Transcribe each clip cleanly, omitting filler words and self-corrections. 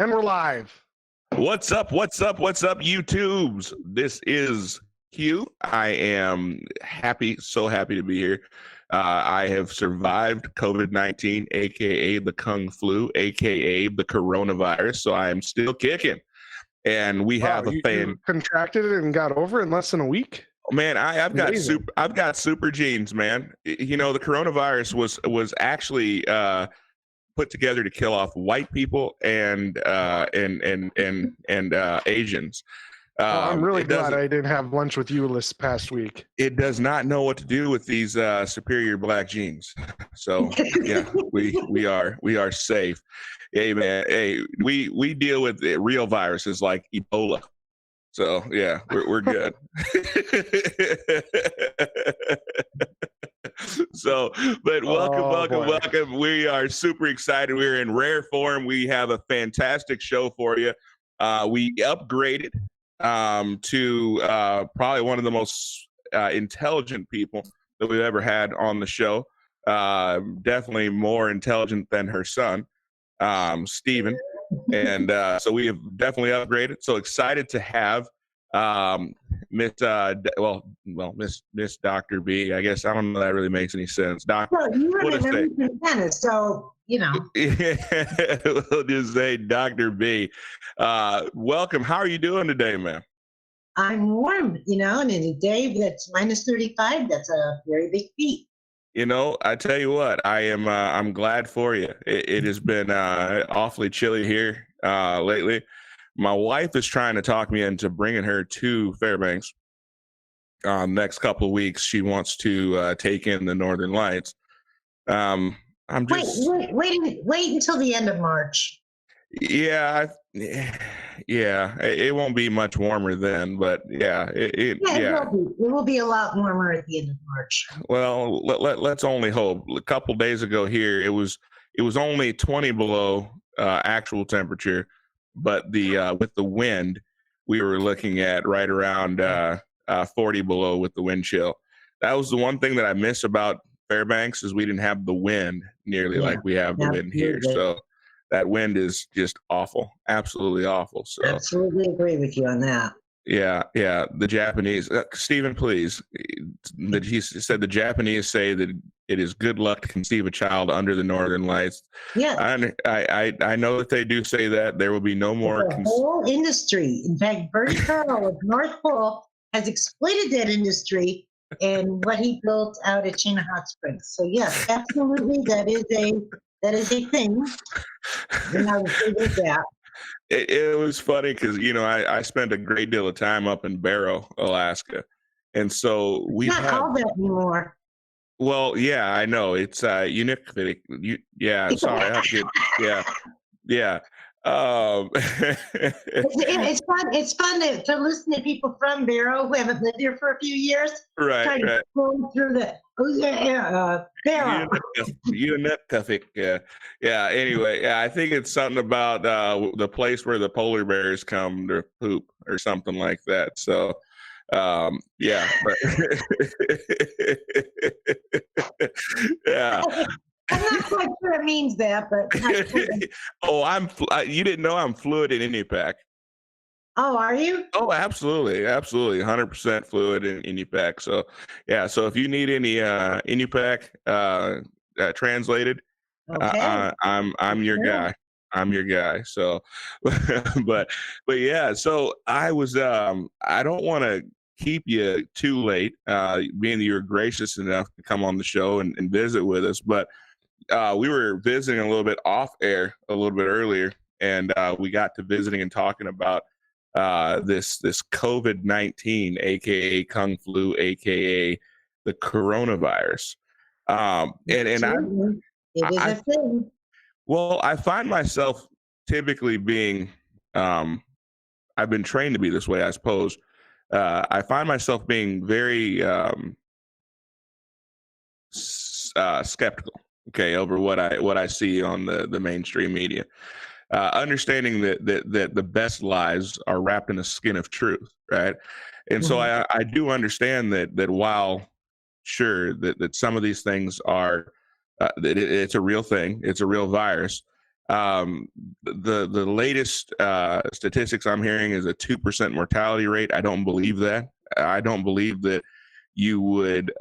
And we're live. What's up, YouTubes? This is Q. I am so happy to be here. I have survived COVID-19, aka the Kung Flu, aka the coronavirus, so I am still kicking. And we have a fan. You contracted it and got over it in less than a week? Man, I've got super genes, man. You know, the coronavirus was actually put together to kill off white people and Asians. I'm really glad I didn't have lunch with you this past week. It does not know what to do with these superior black genes. So yeah, we are safe. Hey man, hey, we deal with real viruses like Ebola. So yeah, we're good. So, but welcome. We are super excited. We're in rare form. We have a fantastic show for you. We upgraded to probably one of the most intelligent people that we've ever had on the show. Definitely more intelligent than her son, Stephen. And so we have definitely upgraded. So excited to have Miss Dr. B. I guess I don't know if that really makes any sense. Well, you were in Remington, tennis, so you know. We'll just say Dr. B. Welcome. How are you doing today, man? I'm warm, and in a day that's minus 35, that's a very big feat. You know, I tell you what, I'm glad for you. It has been awfully chilly here lately. My wife is trying to talk me into bringing her to Fairbanks next couple of weeks. She wants to take in the Northern Lights. I'm just wait until the end of March. Yeah, it won't be much warmer then, but it will be a lot warmer at the end of March. Well, let's only hope. A couple days ago here, it was only 20 below actual temperature, but with the wind, we were looking at right around 40 below with the wind chill. That was the one thing that I miss about Fairbanks is we didn't have the wind nearly like we have the wind here. So that wind is just awful, absolutely awful. So absolutely agree with you on that. Yeah. The Japanese, Stephen, please. He said the Japanese say that it is good luck to conceive a child under the Northern Lights. Yeah, I know that they do say that there will be no more. The whole industry. In fact, Bert Pearl of North Pole has exploited that industry and what he built out at Chena Hot Springs. So yes, absolutely, that is a thing. And I would say with that. It was funny because I spent a great deal of time up in Barrow, Alaska, and so we not all that anymore. Well, yeah, I know it's unique. Yeah, sorry, yeah. It's fun to listen to people from Barrow who haven't lived here for a few years. Right. Going through the Barrow. Yeah. Anyway, I think it's something about the place where the polar bears come to poop or something like that. So, yeah. But yeah. I'm not quite sure it means that, but. You didn't know I'm fluid in IndyPac. Oh, are you? Oh, absolutely, 100% fluid in IndyPac. So, yeah. So if you need any IndyPac translated, okay. I'm your guy. I'm your guy. So, but yeah. So I was. I don't want to keep you too late, being that you're gracious enough to come on the show and visit with us, but. We were visiting a little bit off air a little bit earlier, and we got to visiting and talking about this COVID-19, aka Kung Flu, aka the coronavirus. And it is a thing. Well, I find myself typically being, I've been trained to be this way, I suppose. I find myself being very skeptical. Okay, over what I see on the mainstream media, understanding that the best lies are wrapped in a skin of truth, right? And so I do understand that while sure that some of these things are that it's a real thing, it's a real virus. The latest statistics I'm hearing is a 2% mortality rate. I don't believe that. I don't believe that you would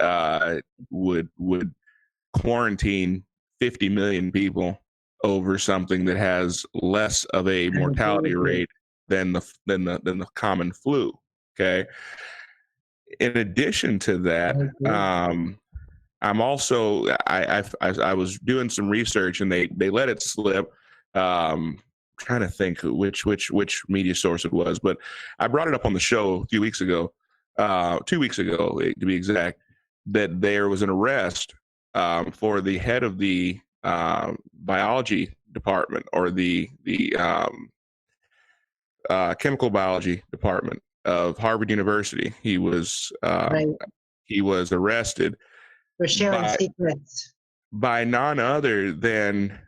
quarantine 50 million people over something that has less of a mortality rate than the common flu. Okay. In addition to that, I'm also I was doing some research, and they let it slip. Trying to think which media source it was, but I brought it up on the show a few weeks ago, 2 weeks ago to be exact, that there was an arrest for the head of the biology department, or the chemical biology department of Harvard University. He was arrested for sharing secrets by none other than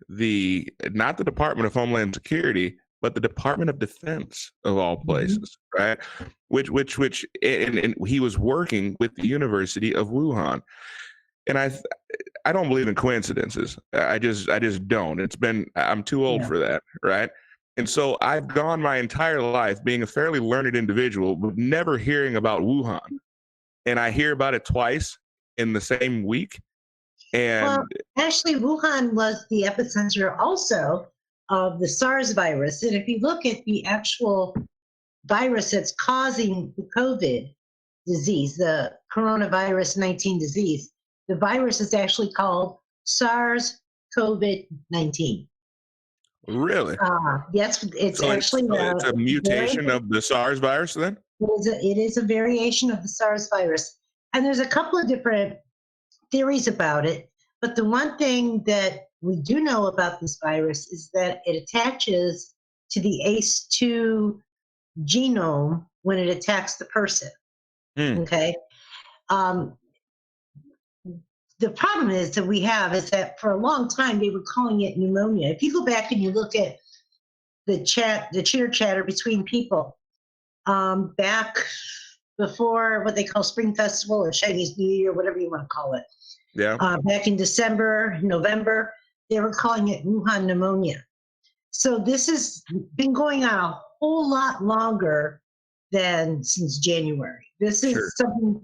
not the Department of Homeland Security, but the Department of Defense, of all places, right? Which and he was working with the University of Wuhan. And I don't believe in coincidences. I just don't. I'm too old for that, right? And so I've gone my entire life being a fairly learned individual, but never hearing about Wuhan. And I hear about it twice in the same week. And actually, Wuhan was the epicenter also of the SARS virus. And if you look at the actual virus that's causing the COVID disease, the coronavirus 19 disease, the virus is actually called SARS-CoV-19. Really? Yes, it's so actually it's a mutation of the SARS virus then? It is a variation of the SARS virus. And there's a couple of different theories about it. But the one thing that we do know about this virus is that it attaches to the ACE2 genome when it attacks the person. Okay. The problem is that for a long time they were calling it pneumonia. If you go back and you look at the chitter chatter between people back before what they call Spring Festival or Chinese New Year, whatever you want to call it. Yeah. Back in December, November, they were calling it Wuhan pneumonia. So this has been going on a whole lot longer than since January. This is something.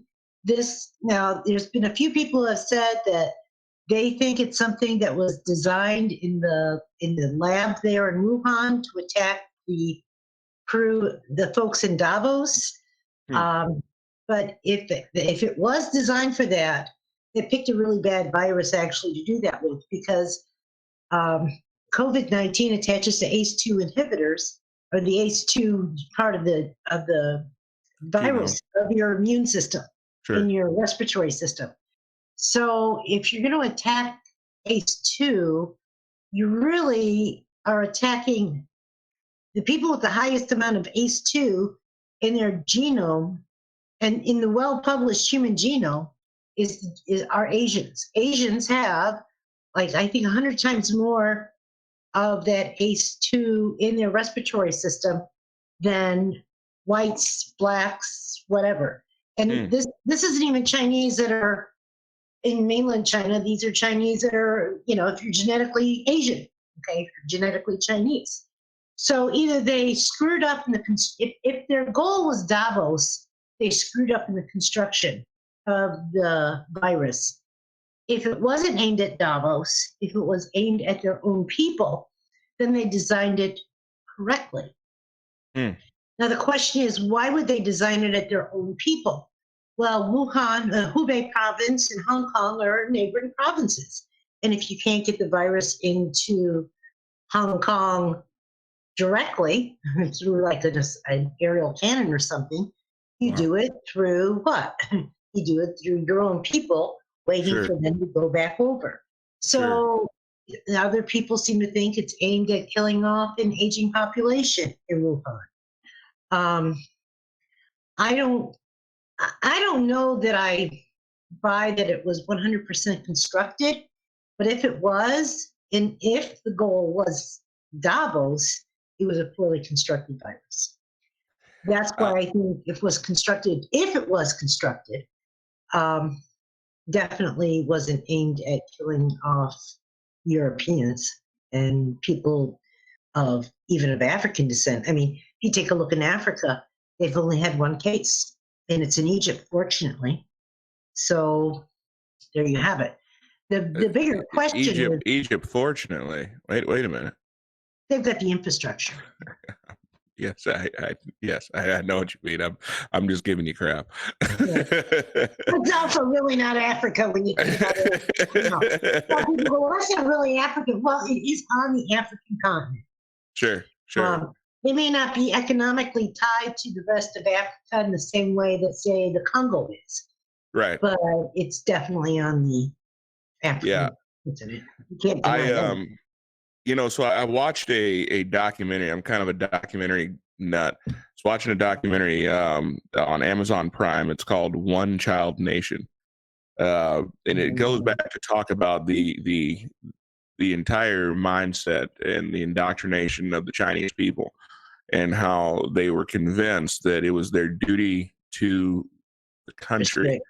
Now, there's been a few people who have said that they think it's something that was designed in the lab there in Wuhan to attack the folks in Davos. But if it was designed for that, they picked a really bad virus actually to do that with, because COVID-19 attaches to ACE2 inhibitors, or the ACE2 part of the virus of your immune system, in your respiratory system. So if you're going to attack ACE2, you really are attacking the people with the highest amount of ACE2 in their genome, and in the well-published human genome are Asians. Asians have, like, I think 100 times more of that ACE2 in their respiratory system than whites, blacks, whatever. And this isn't even Chinese that are in mainland China. These are Chinese that are, if you're genetically Asian, okay, if you're genetically Chinese. So either they screwed up if their goal was Davos, they screwed up in the construction of the virus. If it wasn't aimed at Davos, if it was aimed at their own people, then they designed it correctly. Now, the question is, why would they design it at their own people? Well, Wuhan, the Hubei province, and Hong Kong are neighboring provinces. And if you can't get the virus into Hong Kong directly, through like an aerial cannon or something, you do it through what? You do it through your own people, waiting for them to go back over. So other people seem to think it's aimed at killing off an aging population in Wuhan. I don't know that I buy that it was 100% constructed, but if it was, and if the goal was Davos, it was a poorly constructed virus. That's why I think if it was constructed, definitely wasn't aimed at killing off Europeans. and people of even of African descent. I mean, if you take a look in Africa, they've only had one case, and it's in Egypt, fortunately. So there you have it. The bigger question is, Egypt, fortunately. Wait a minute. they've got the infrastructure. Yes, I know what you mean. I'm just giving you crap. It's also really not Africa when you think about it. You know, people go, well, that's not really Africa. Well, it is on the African continent. Sure. They may not be economically tied to the rest of Africa in the same way that, say, the Congo is. Right. But it's definitely on the African continent. You can't deny that. You know, so I watched a documentary. I'm kind of a documentary nut. I was watching a documentary on Amazon Prime. It's called One Child Nation, and it goes back to talk about the entire mindset and the indoctrination of the Chinese people, and how they were convinced that it was their duty to the country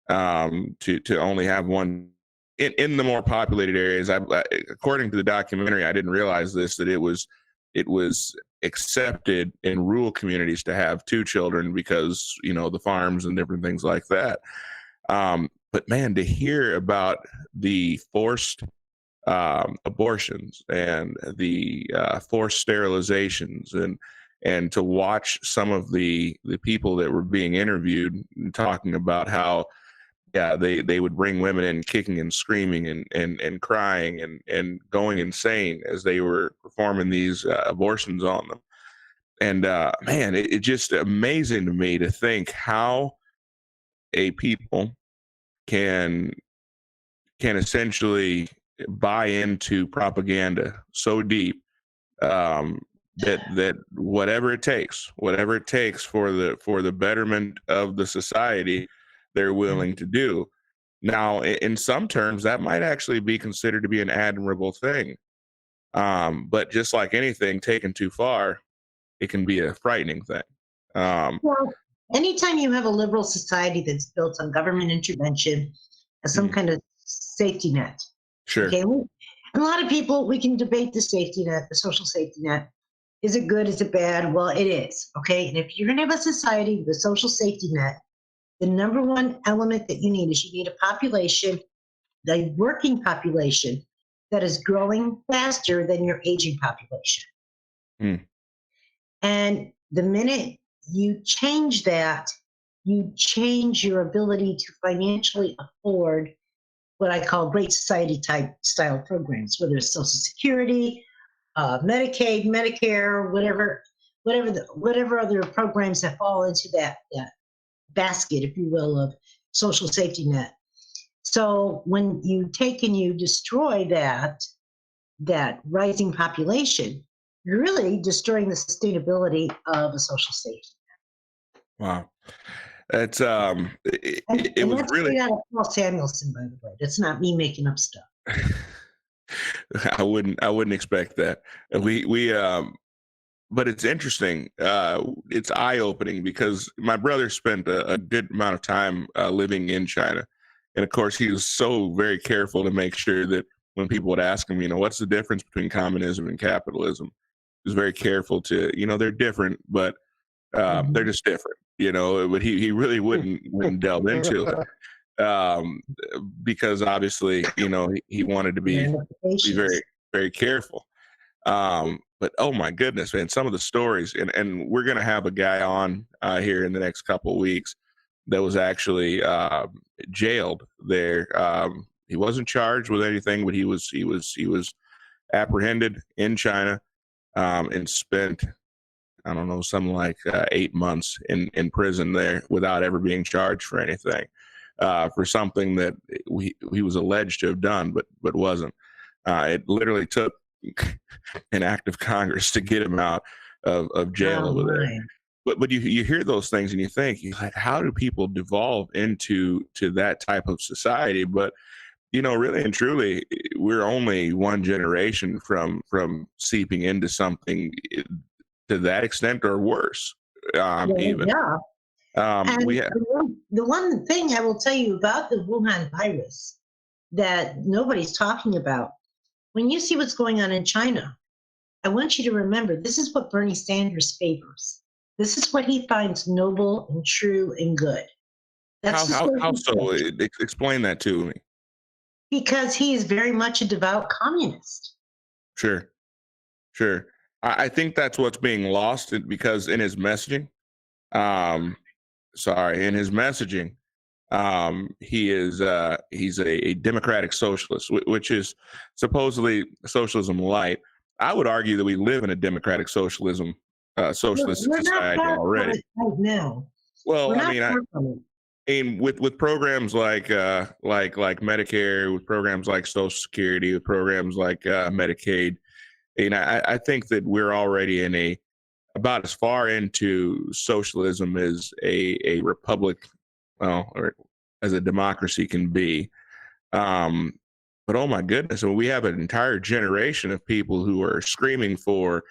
to only have one. In the more populated areas, according to the documentary, I didn't realize this, that it was accepted in rural communities to have two children because, you know, the farms and different things like that. But man, to hear about the forced abortions and the forced sterilizations and to watch some of the people that were being interviewed and talking about how they would bring women in kicking and screaming and crying and going insane as they were performing these abortions on them. And man, it's just amazing to me to think how a people can essentially buy into propaganda so deep that whatever it takes for the betterment of the society, they're willing to do. Now, in some terms, that might actually be considered to be an admirable thing. But just like anything taken too far, it can be a frightening thing. Well, anytime you have a liberal society that's built on government intervention as some kind of safety net. Sure. Okay. And a lot of people, we can debate the safety net, the social safety net. Is it good? Is it bad? Well, it is. Okay. And if you're going to have a society with a social safety net, the number one element that you need is you need a population, the working population, that is growing faster than your aging population. And the minute you change that, you change your ability to financially afford what I call great society type style programs, whether it's Social Security, Medicaid, Medicare, whatever other programs that fall into that basket, if you will, of social safety net. So when you take and you destroy that rising population, you're really destroying the sustainability of a social safety net. Wow. That's it was that's really out of Paul Samuelson, by the way. That's not me making up stuff. I wouldn't expect that. But it's interesting. It's eye-opening because my brother spent a good amount of time living in China. And of course, he was so very careful to make sure that when people would ask him, you know, what's the difference between communism and capitalism? He was very careful to, you know, they're different, but they're just different, you know, but he really wouldn't delve into it. Because obviously, you know, he wanted to be very, very careful. But oh my goodness, man, some of the stories, and we're going to have a guy on here in the next couple of weeks that was actually jailed there. He wasn't charged with anything, but he was apprehended in China and spent, I don't know, something like 8 months in prison there without ever being charged for anything, for something that he was alleged to have done, but wasn't. It literally took an act of Congress to get him out of jail over there. But you hear those things and you think, how do people devolve into that type of society? But you know, really and truly, we're only one generation from seeping into something to that extent or worse. Even. Yeah. The one thing I will tell you about the Wuhan virus that nobody's talking about, when you see what's going on in China, I want you to remember this is what Bernie Sanders favors. This is what he finds noble and true and good. That's How so? Explain that to me. Because he is very much a devout communist. Sure. I think that's what's being lost because in his messaging, he's a democratic socialist, which is supposedly socialism light. I would argue that we live in a democratic socialist society already. Right now. Well, with programs like Medicare, with programs like Social Security, with programs like Medicaid, I think that we're already in about as far into socialism as a republic, or as a democracy can be. But oh my goodness, we have an entire generation of people who are screaming for,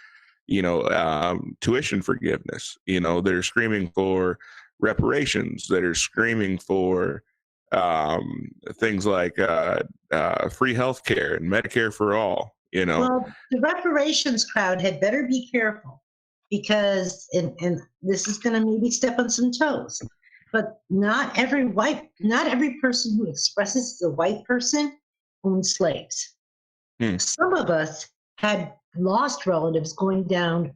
tuition forgiveness. They're screaming for reparations, that are screaming for things like free health care and Medicare for all. Well, the reparations crowd had better be careful because, and this is going to maybe step on some toes, but not every person who expresses as a white person owned slaves. Some of us had lost relatives going down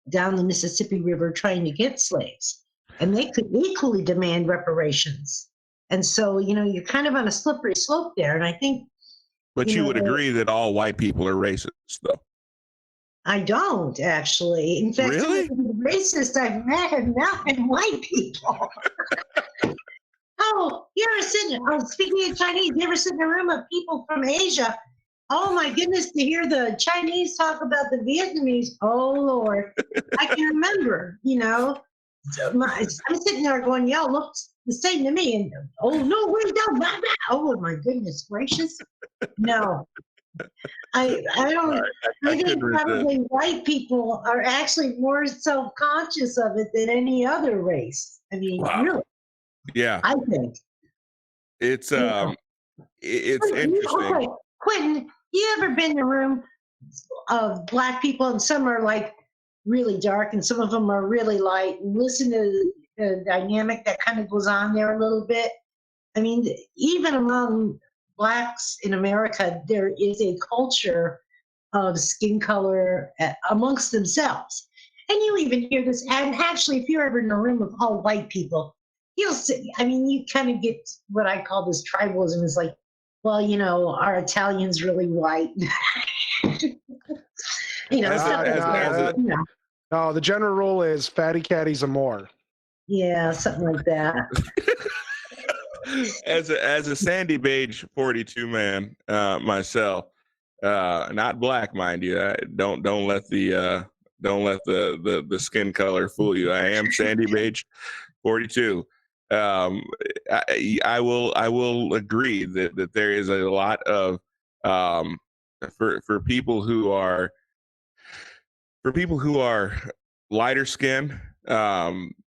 the Mississippi River trying to get slaves, and they could equally demand reparations. And so, you're kind of on a slippery slope there. And I think. But you would agree that all white people are racist, though? I don't, actually. In fact, really? The racist I've met have not been white people. Speaking of Chinese, you ever sit in a room of people from Asia? Oh my goodness, to hear the Chinese talk about the Vietnamese, oh Lord. I can remember, I'm sitting there going, y'all look the same to me. And, oh no, we don't. Blah, blah. Oh my goodness gracious. No. I don't. I think probably white people are actually more self-conscious of it than any other race. I mean, really. Yeah. I think. It's interesting. Okay. Quentin, you ever been in a room of Black people, and some are like really dark and some of them are really light, and listen to the dynamic that kind of goes on there a little bit? I mean, even among Blacks in America, there is a culture of skin color amongst themselves. And you even hear this, and actually, if you're ever in a room of all white people, you'll see, you kind of get what I call this tribalism. Is like, well, our Italian's really white. No, the general rule is fatty catties are more. Yeah, something like that. As a Sandy Beige 42 man myself, not black, mind you. Don't let the skin color fool you. I am Sandy Beige 42. I will agree that there is a lot of for people who are lighter skin.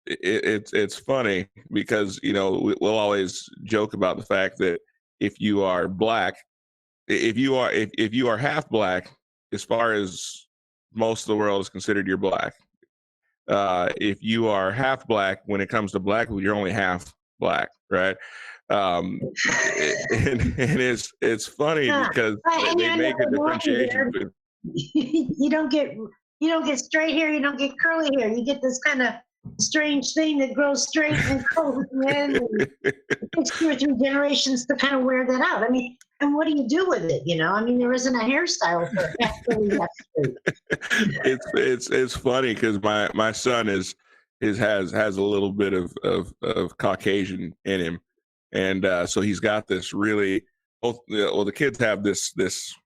It's funny because we'll always joke about the fact that if you are black, if you are half black, as far as most of the world is considered, you're black. If you are half black, when it comes to black, you're only half black, right? And it's funny because they make a differentiation. You don't get straight hair, you don't get curly hair. You get this kind of strange thing that grows straight and curls, and it takes 2 or 3 generations to kind of wear that out. And what do you do with it? There isn't a hairstyle for it. It's funny because my son has a little bit of Caucasian in him, and so he's got this really. The kids have this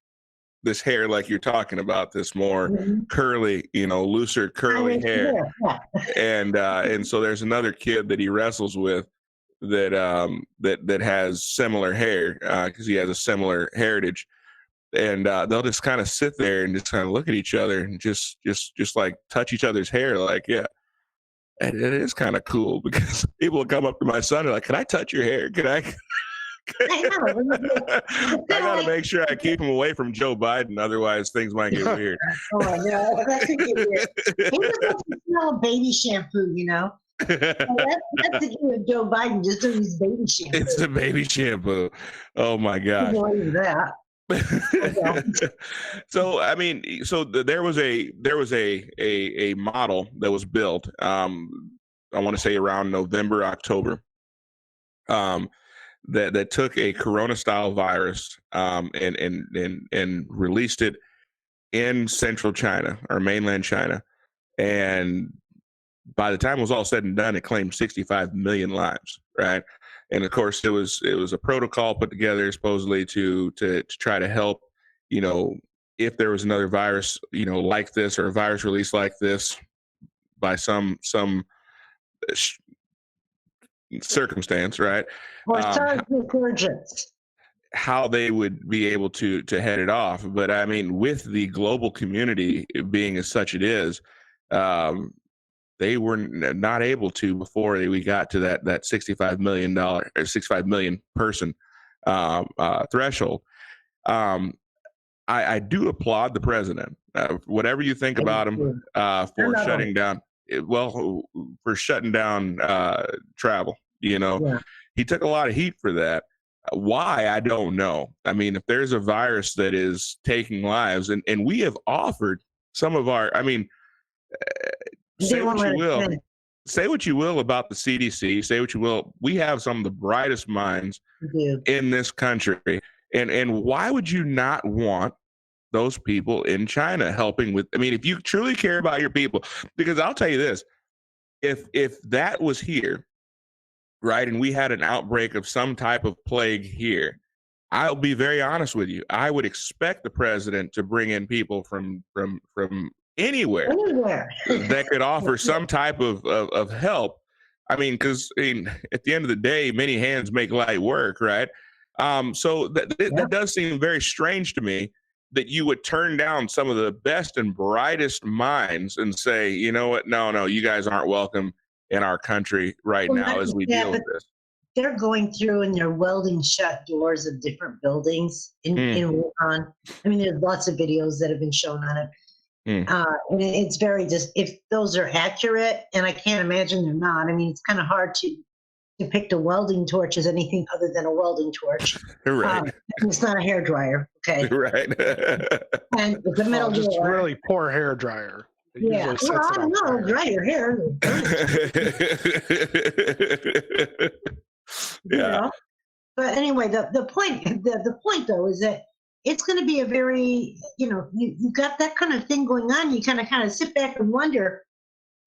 hair like you're talking about, this more curly, looser curly hair. Yeah. And so there's another kid that he wrestles with that has similar hair because he has a similar heritage, and they'll just kind of sit there and just kind of look at each other and just like touch each other's hair, like, yeah. And it is kind of cool because people will come up to my son and like, can I touch your hair? Can I? I know. I got to make sure I keep him away from Joe Biden. Otherwise, things might get weird. Oh, I know. That's a good weird. He just wants to smell baby shampoo, you know? So that's the key with Joe Biden, just doing his baby shampoo. It's a baby shampoo. Oh, my gosh. Believe that. So I mean, there was a model that was built. I want to say around November, October. That took a Corona style virus and released it in central China or mainland China, and by the time it was all said and done, it claimed 65 million lives, right? And of course, it was a protocol put together supposedly to try to help, you know, if there was another virus, you know, like this or a virus release like this by some circumstance, right? Or SARS resurgence. How they would be able to head it off. But I mean, with the global community being as such it is, they were not able to before we got to that $65 million or 65 million person threshold. I do applaud the president. Whatever you think about him for shutting down, for shutting down travel, you know, Yeah. he took a lot of heat for that. Why, I don't know. I mean, if there's a virus that is taking lives, and we have offered some of our, I mean, say what you will about the CDC, say what you will. We have some of the brightest minds in this country. And why would you not want those people in China helping with, I mean, if you truly care about your people, because I'll tell you this, if that was here, right, and we had an outbreak of some type of plague here, I'll be very honest with you. I would expect the president to bring in people from anywhere that could offer some type of help. I mean, because at the end of the day, many hands make light work, right? So that does seem very strange to me that you would turn down some of the best and brightest minds and say, you know what, no, you guys aren't welcome in our country right now as we deal with this. They're going through and they're welding shut doors of different buildings in Wuhan. I mean, there's lots of videos that have been shown on it. And it's very just, if those are accurate, and I can't imagine they're not. I mean, it's kind of hard to depict a welding torch as anything other than a welding torch. Right. It's not a hair dryer. Okay. Right. And the metal just door. really poor hair dryer. Yeah. Well, I don't know. Dry your hair. Yeah. You know? But anyway, the point though is that it's going to be a very, you know, you got that kind of thing going on. You kind of sit back and wonder,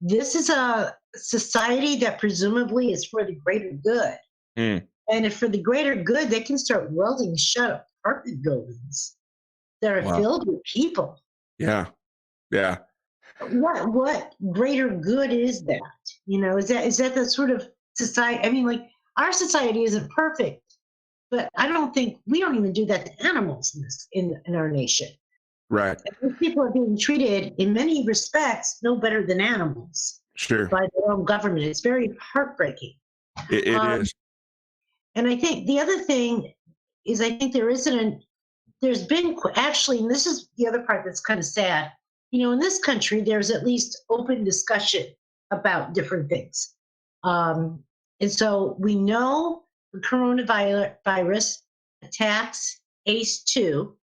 this is a society that presumably is for the greater good. And if for the greater good, they can start welding shut apartment buildings that are filled with people. Yeah. Yeah. What greater good is that? You know, is that the sort of society? I mean, like, our society isn't perfect, but I don't think we don't even do that to animals in our nation. Right. And people are being treated in many respects no better than animals. Sure. By their own government. It's very heartbreaking. It is. And I think the other thing is, I think there's been actually, and this is the other part that's kind of sad, you know, in this country, there's at least open discussion about different things. And so we know the coronavirus attacks ACE2.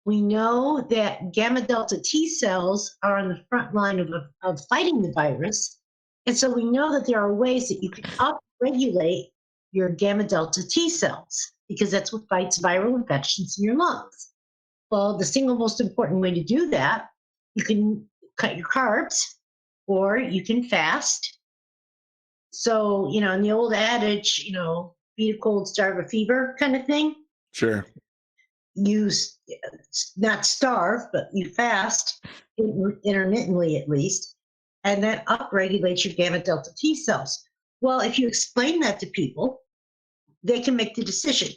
We know that gamma delta T cells are on the front line of fighting the virus. And so we know that there are ways that you can upregulate your gamma delta T cells, because that's what fights viral infections in your lungs. Well, the single most important way to do that, you can cut your carbs or you can fast. So, you know, in the old adage, you know, beat a cold, starve a fever kind of thing. Sure. You not starve, but you fast intermittently at least, and that upregulates your gamma delta T cells. Well, if you explain that to people, they can make the decision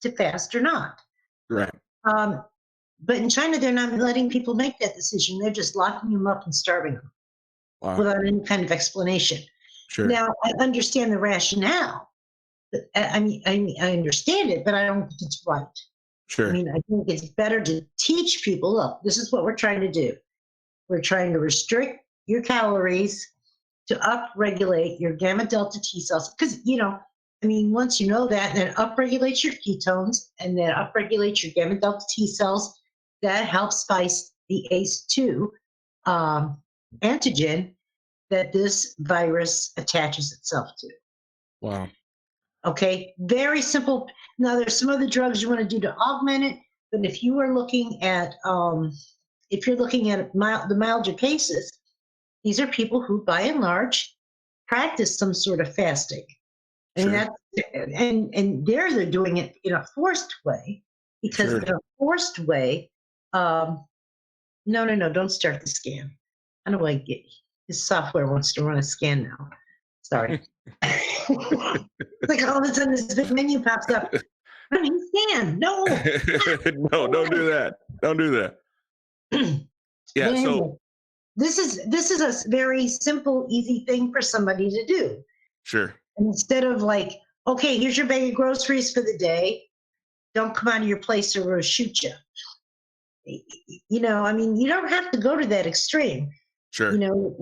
to fast or not. Right. But in China, they're not letting people make that decision. They're just locking them up and starving them without any kind of explanation. Sure. Now, I understand the rationale, I understand it, but I don't think it's right. Sure. I mean, I think it's better to teach people, look, this is what we're trying to do. We're trying to restrict your calories to upregulate your gamma delta T cells. Because, once you know that, then upregulates your ketones and then upregulates your gamma delta T cells. That helps spice the ACE2 antigen that this virus attaches itself to. Wow. Okay, very simple. Now, there's some other drugs you want to do to augment it, but if you are looking at, the milder cases, these are people who, by and large, practice some sort of fasting. Sure. And they're doing it in a forced way, because Sure. in a forced way, no, don't start the scan. I don't like it. His software wants to run a scan now. Sorry. Like all of a sudden this big menu pops up. Running scan. No. No, don't do that. Don't do that. Yeah. Anyway, So this is a very simple, easy thing for somebody to do. sure. And instead of like, okay, here's your bag of groceries for the day. Don't come out of your place or we'll shoot you. You don't have to go to that extreme. Sure. Your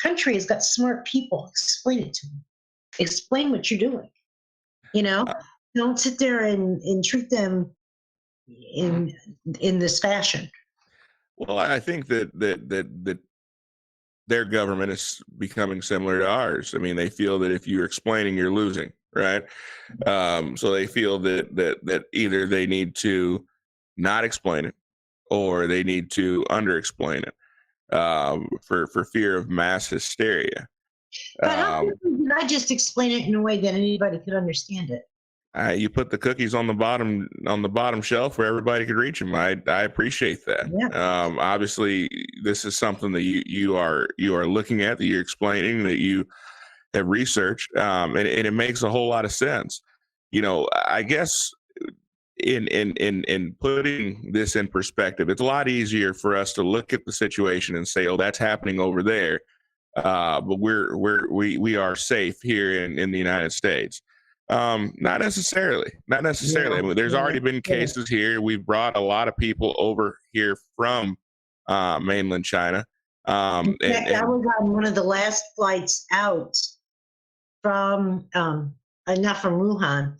country has got smart people. Explain it to them. Explain what you're doing. Don't sit there and treat them in this fashion. Well, I think that their government is becoming similar to ours. I mean, they feel that if you're explaining, you're losing, right? So they feel that either they need to not explain it, or they need to under-explain it for fear of mass hysteria. But how can I just explain it in a way that anybody could understand it? You put the cookies on the bottom shelf where everybody could reach them. I appreciate that. Yeah. Obviously, this is something that you are looking at, that you're explaining, that you have researched, and it makes a whole lot of sense. I guess in putting this in perspective, it's a lot easier for us to look at the situation and say, "Oh, that's happening over there," but we are safe here in the United States. Not necessarily. Yeah. I mean, there's already been cases here. We've brought a lot of people over here from mainland China. I was on one of the last flights out from, not from Wuhan,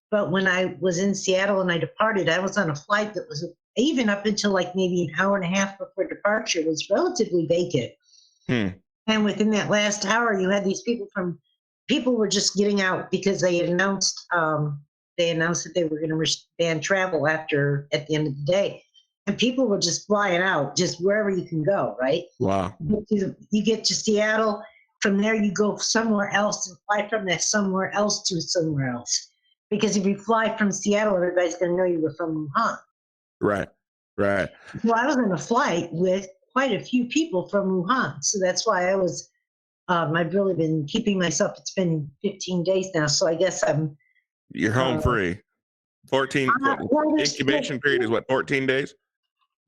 but when I was in Seattle and I departed, I was on a flight that was, even up until like maybe an hour and a half before departure, was relatively vacant. And within that last hour, you had these people were just getting out because they announced that they were going to ban travel at the end of the day, and people were just flying out just wherever you can go. Right? Wow. You get to Seattle. From there, you go somewhere else and fly from there somewhere else to somewhere else. Because if you fly from Seattle, everybody's going to know you were from Wuhan. Right. Well, I was on a flight with quite a few people from Wuhan, so that's why I've really been keeping myself. It's been 15 days now, so I guess You're home free. 14 incubation period is what, 14 days?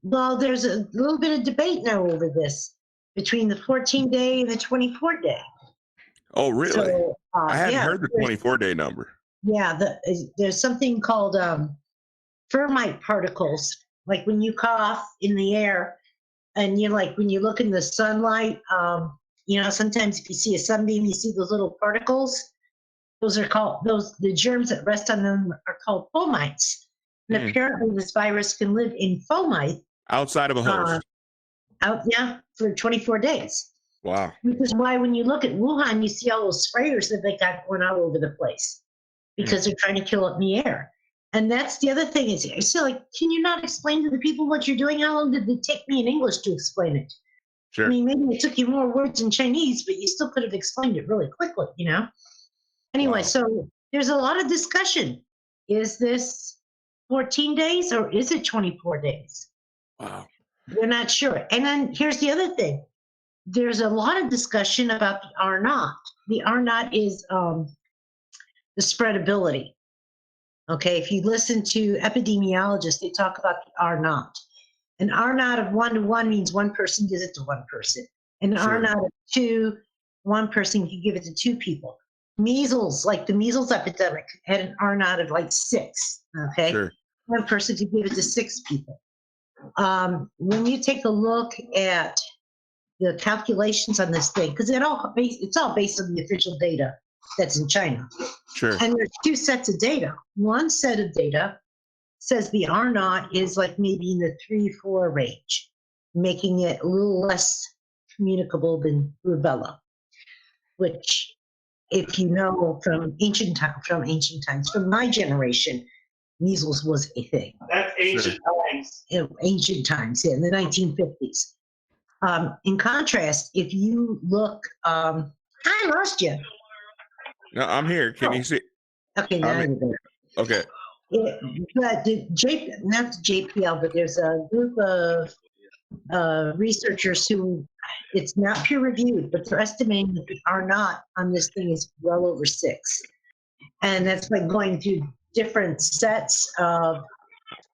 Well, there's a little bit of debate now over this between the 14-day and the 24-day. Oh, really? So, I hadn't heard the 24-day number. Yeah, there's something called thermite particles, like when you cough in the air, and when you look in the sunlight. Sometimes if you see a sunbeam, you see those little particles. The germs that rest on them are called fomites. And apparently this virus can live in fomite. Outside of a host. For 24 days. Wow. Which is why when you look at Wuhan, you see all those sprayers that they got going all over the place, because they're trying to kill it in the air. And that's the other thing is, can you not explain to the people what you're doing? How long did it take me in English to explain it? Sure. I mean, maybe it took you more words in Chinese, but you still could have explained it really quickly, Anyway, Wow. So there's a lot of discussion. Is this 14 days or is it 24 days? Wow. We're not sure. And then here's the other thing. There's a lot of discussion about the R naught. The R naught is the spreadability. Okay, if you listen to epidemiologists, they talk about the R naught. An R naught of 1 to 1 means one person gives it to one person. An R naught of 2, one person can give it to 2 people. measles, like the measles epidemic, had an R naught of like 6. Okay, Sure. one person could give it to 6 people. When you take a look at the calculations on this thing, because it's all based on the official data that's in China. Sure. And there's 2 sets of data. One set of data says the R naught is like maybe in the 3-4 range, making it a little less communicable than rubella, which, if you know from ancient times, from my generation, measles was a thing. That's ancient times. Ancient times, yeah, in the 1950s. In contrast, if you look, I lost you. No, I'm here. Can you see? Okay, now you're there. Okay. But not the JPL, but there's a group of researchers who, it's not peer reviewed, but they're estimating that the R naught on this thing is well over 6. And that's like going through different sets of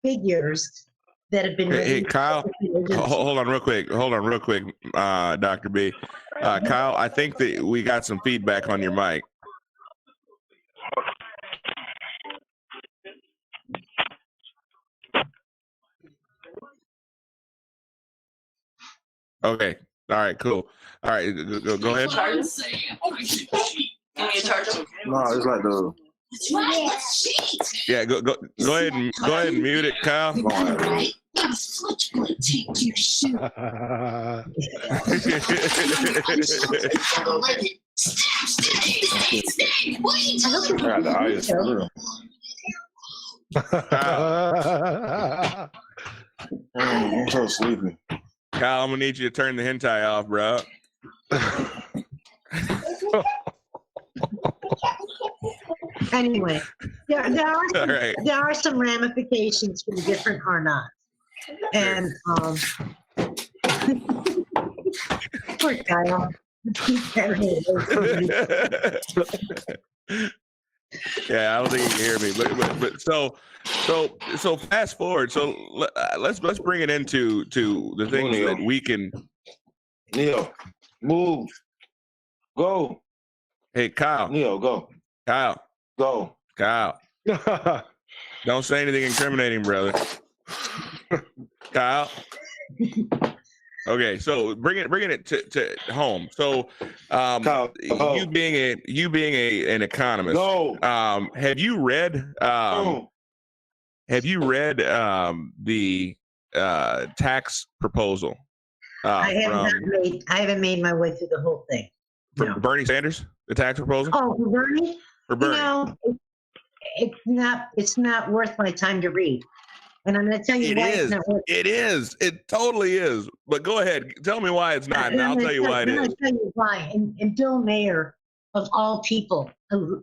figures that have been. Hey, Kyle, hold on real quick, Dr. B. Kyle, I think that we got some feedback on your mic. Okay. All right. Cool. All right. Go ahead. Can you charge them? No, it's like the. Yeah. Go ahead and mute it, Kyle. I'm so sleepy. Kyle, I'm gonna need you to turn the hentai off, bro. Anyway, right. there are some ramifications for the different R naughts. And poor Kyle. Yeah, I don't think you can hear me, but so fast forward. So let's bring it into the things that we can. Neo, move, go. Hey, Kyle. Neo, go. Kyle. Go. Kyle. Don't say anything incriminating, brother. Kyle. Okay, so bringing it to home. So, Kyle, you being an economist, go. have you read the tax proposal? I haven't made my way through the whole thing. For Bernie Sanders, the tax proposal? Oh, for Bernie? For Bernie. It's not worth my time to read. And I'm going to tell you why it's not worth it. It is. It totally is. But go ahead. Tell me why it's not, and I'll tell you why it is. I'm going to tell you why. And Bill Mayer, of all people,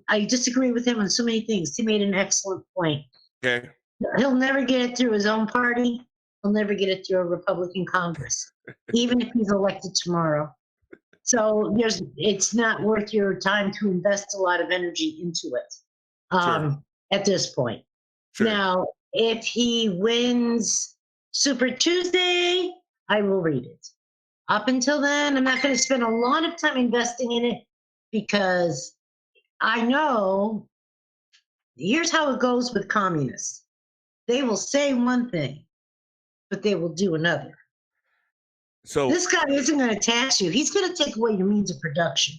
I disagree with him on so many things. He made an excellent point. Okay. He'll never get it through his own party. He'll never get it through a Republican Congress, even if he's elected tomorrow. So it's not worth your time to invest a lot of energy into it at this point. Sure. Now, if he wins Super Tuesday, I will read it. Up until then, I'm not going to spend a lot of time investing in it because I know here's how it goes with communists. They will say one thing, but they will do another. So this guy isn't going to tax you. He's going to take away your means of production.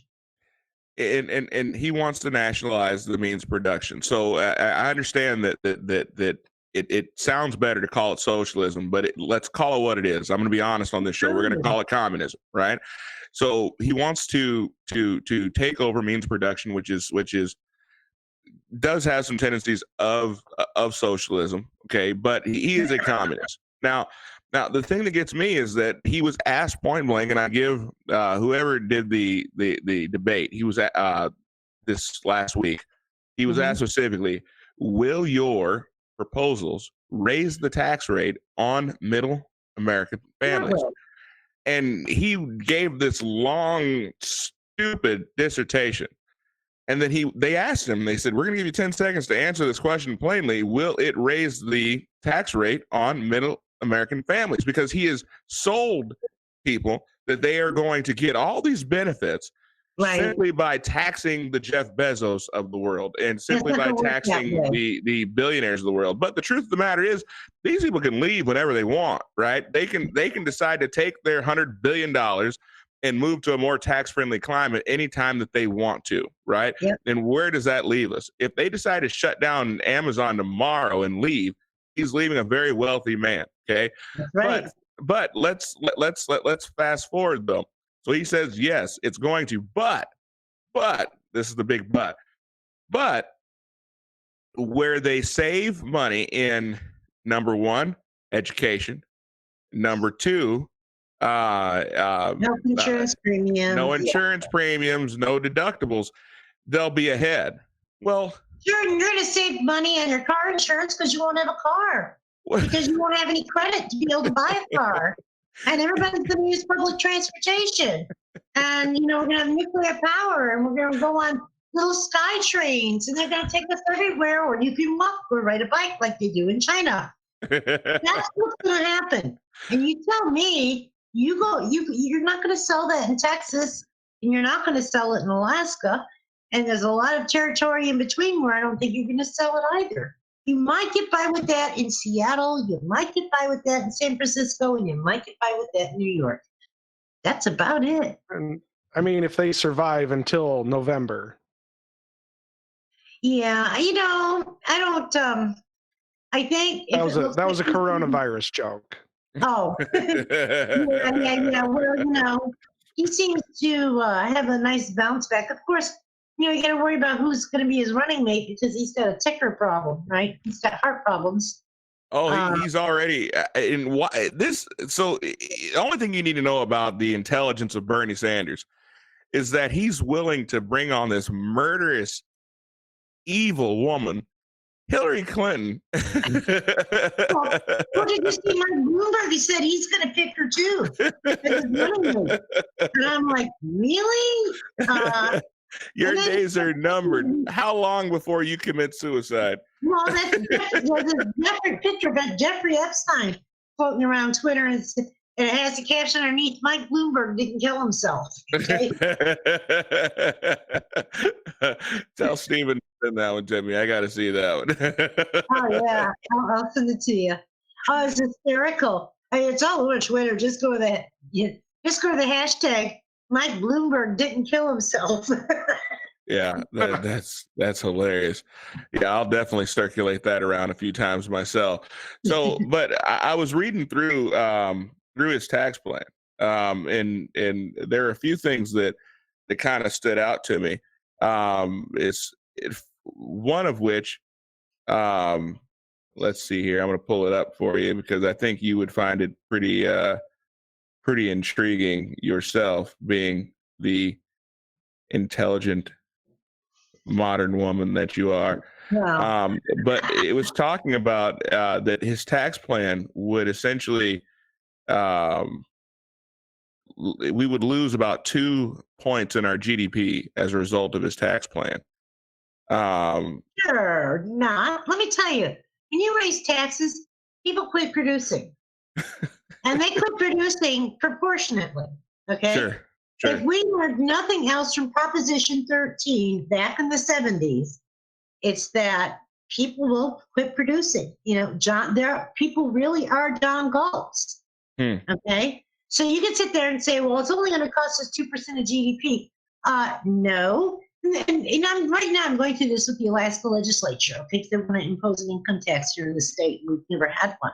And he wants to nationalize the means of production. So I understand that it sounds better to call it socialism, but let's call it what it is. I'm going to be honest on this show. We're going to call it communism, right? So he wants to take over means of production, which does have some tendencies of socialism. Okay, but he is a communist. Now the thing that gets me is that he was asked point blank, and I give whoever did the debate, he was this last week, he was asked specifically, will your proposals raise the tax rate on middle American families? And he gave this long, stupid dissertation. And then they asked him, they said, we're going to give you 10 seconds to answer this question plainly. Will it raise the tax rate on middle American families? Because he has sold people that they are going to get all these benefits Right. simply by taxing the Jeff Bezos of the world and simply by taxing the billionaires of the world. But the truth of the matter is, these people can leave whenever they want, right? They can decide to take their $100 billion and move to a more tax-friendly climate anytime that they want to, right? Yep. And where does that leave us? If they decide to shut down Amazon tomorrow and leave, he's leaving a very wealthy man. Okay, That's right. But let's fast forward though. So he says, yes, it's going to, but this is the big but where they save money in number one, education, number two, No insurance premiums. no insurance premiums, no deductibles, they'll be ahead. Well, you're going to save money on your car insurance because you won't have a car, because you won't have any credit to be able to buy a car. And everybody's going to use public transportation. And, we're going to have nuclear power, and we're going to go on little sky trains, and they're going to take us everywhere, or you can walk or ride a bike like they do in China. That's what's going to happen. And you tell me, you're not going to sell that in Texas, and you're not going to sell it in Alaska. And there's a lot of territory in between where I don't think you're going to sell it either. You might get by with that in Seattle. You might get by with that in San Francisco, and you might get by with that in New York. That's about it. And, I mean, if they survive until November. Yeah, I don't. I think That was a coronavirus joke. Oh, yeah. Well, he seems to have a nice bounce back. Of course, you got to worry about who's going to be his running mate because he's got a ticker problem, right? He's got heart problems. Oh, he's already in why this. So the only thing you need to know about the intelligence of Bernie Sanders is that he's willing to bring on this murderous, evil woman, Hillary Clinton. Well, did you see Mike Bloomberg? He said he's going to pick her too. And I'm like, really? Your days are numbered. How long before you commit suicide? Well, there's a picture about Jeffrey Epstein floating around Twitter, and it has a caption underneath, Mike Bloomberg didn't kill himself. Okay? Tell Stephen to send that one to me. I got to see that one. Oh, yeah. I'll send it to you. Oh, it's hysterical. It's all over Twitter. Just go to the hashtag Mike Bloomberg didn't kill himself. Yeah, that's hilarious. Yeah, I'll definitely circulate that around a few times myself. So, but I was reading through his tax plan, and there are a few things that kind of stood out to me. It's one of which, let's see here. I'm going to pull it up for you because I think you would find it pretty intriguing yourself, being the intelligent modern woman that you are. Wow. But it was talking about that his tax plan would essentially we would lose about 2 points in our GDP as a result of his tax plan. Sure not. Let me tell you, when you raise taxes, people quit producing. And they quit producing proportionately. Okay? Sure. If we learned nothing else from Proposition 13 back in the 70s, it's that people will quit producing. People really are John Galts. Okay? So you can sit there and say, well, it's only going to cost us 2% of GDP. No. And I'm going through this with the Alaska legislature, okay, because they want to impose an income tax here in the state. We've never had one.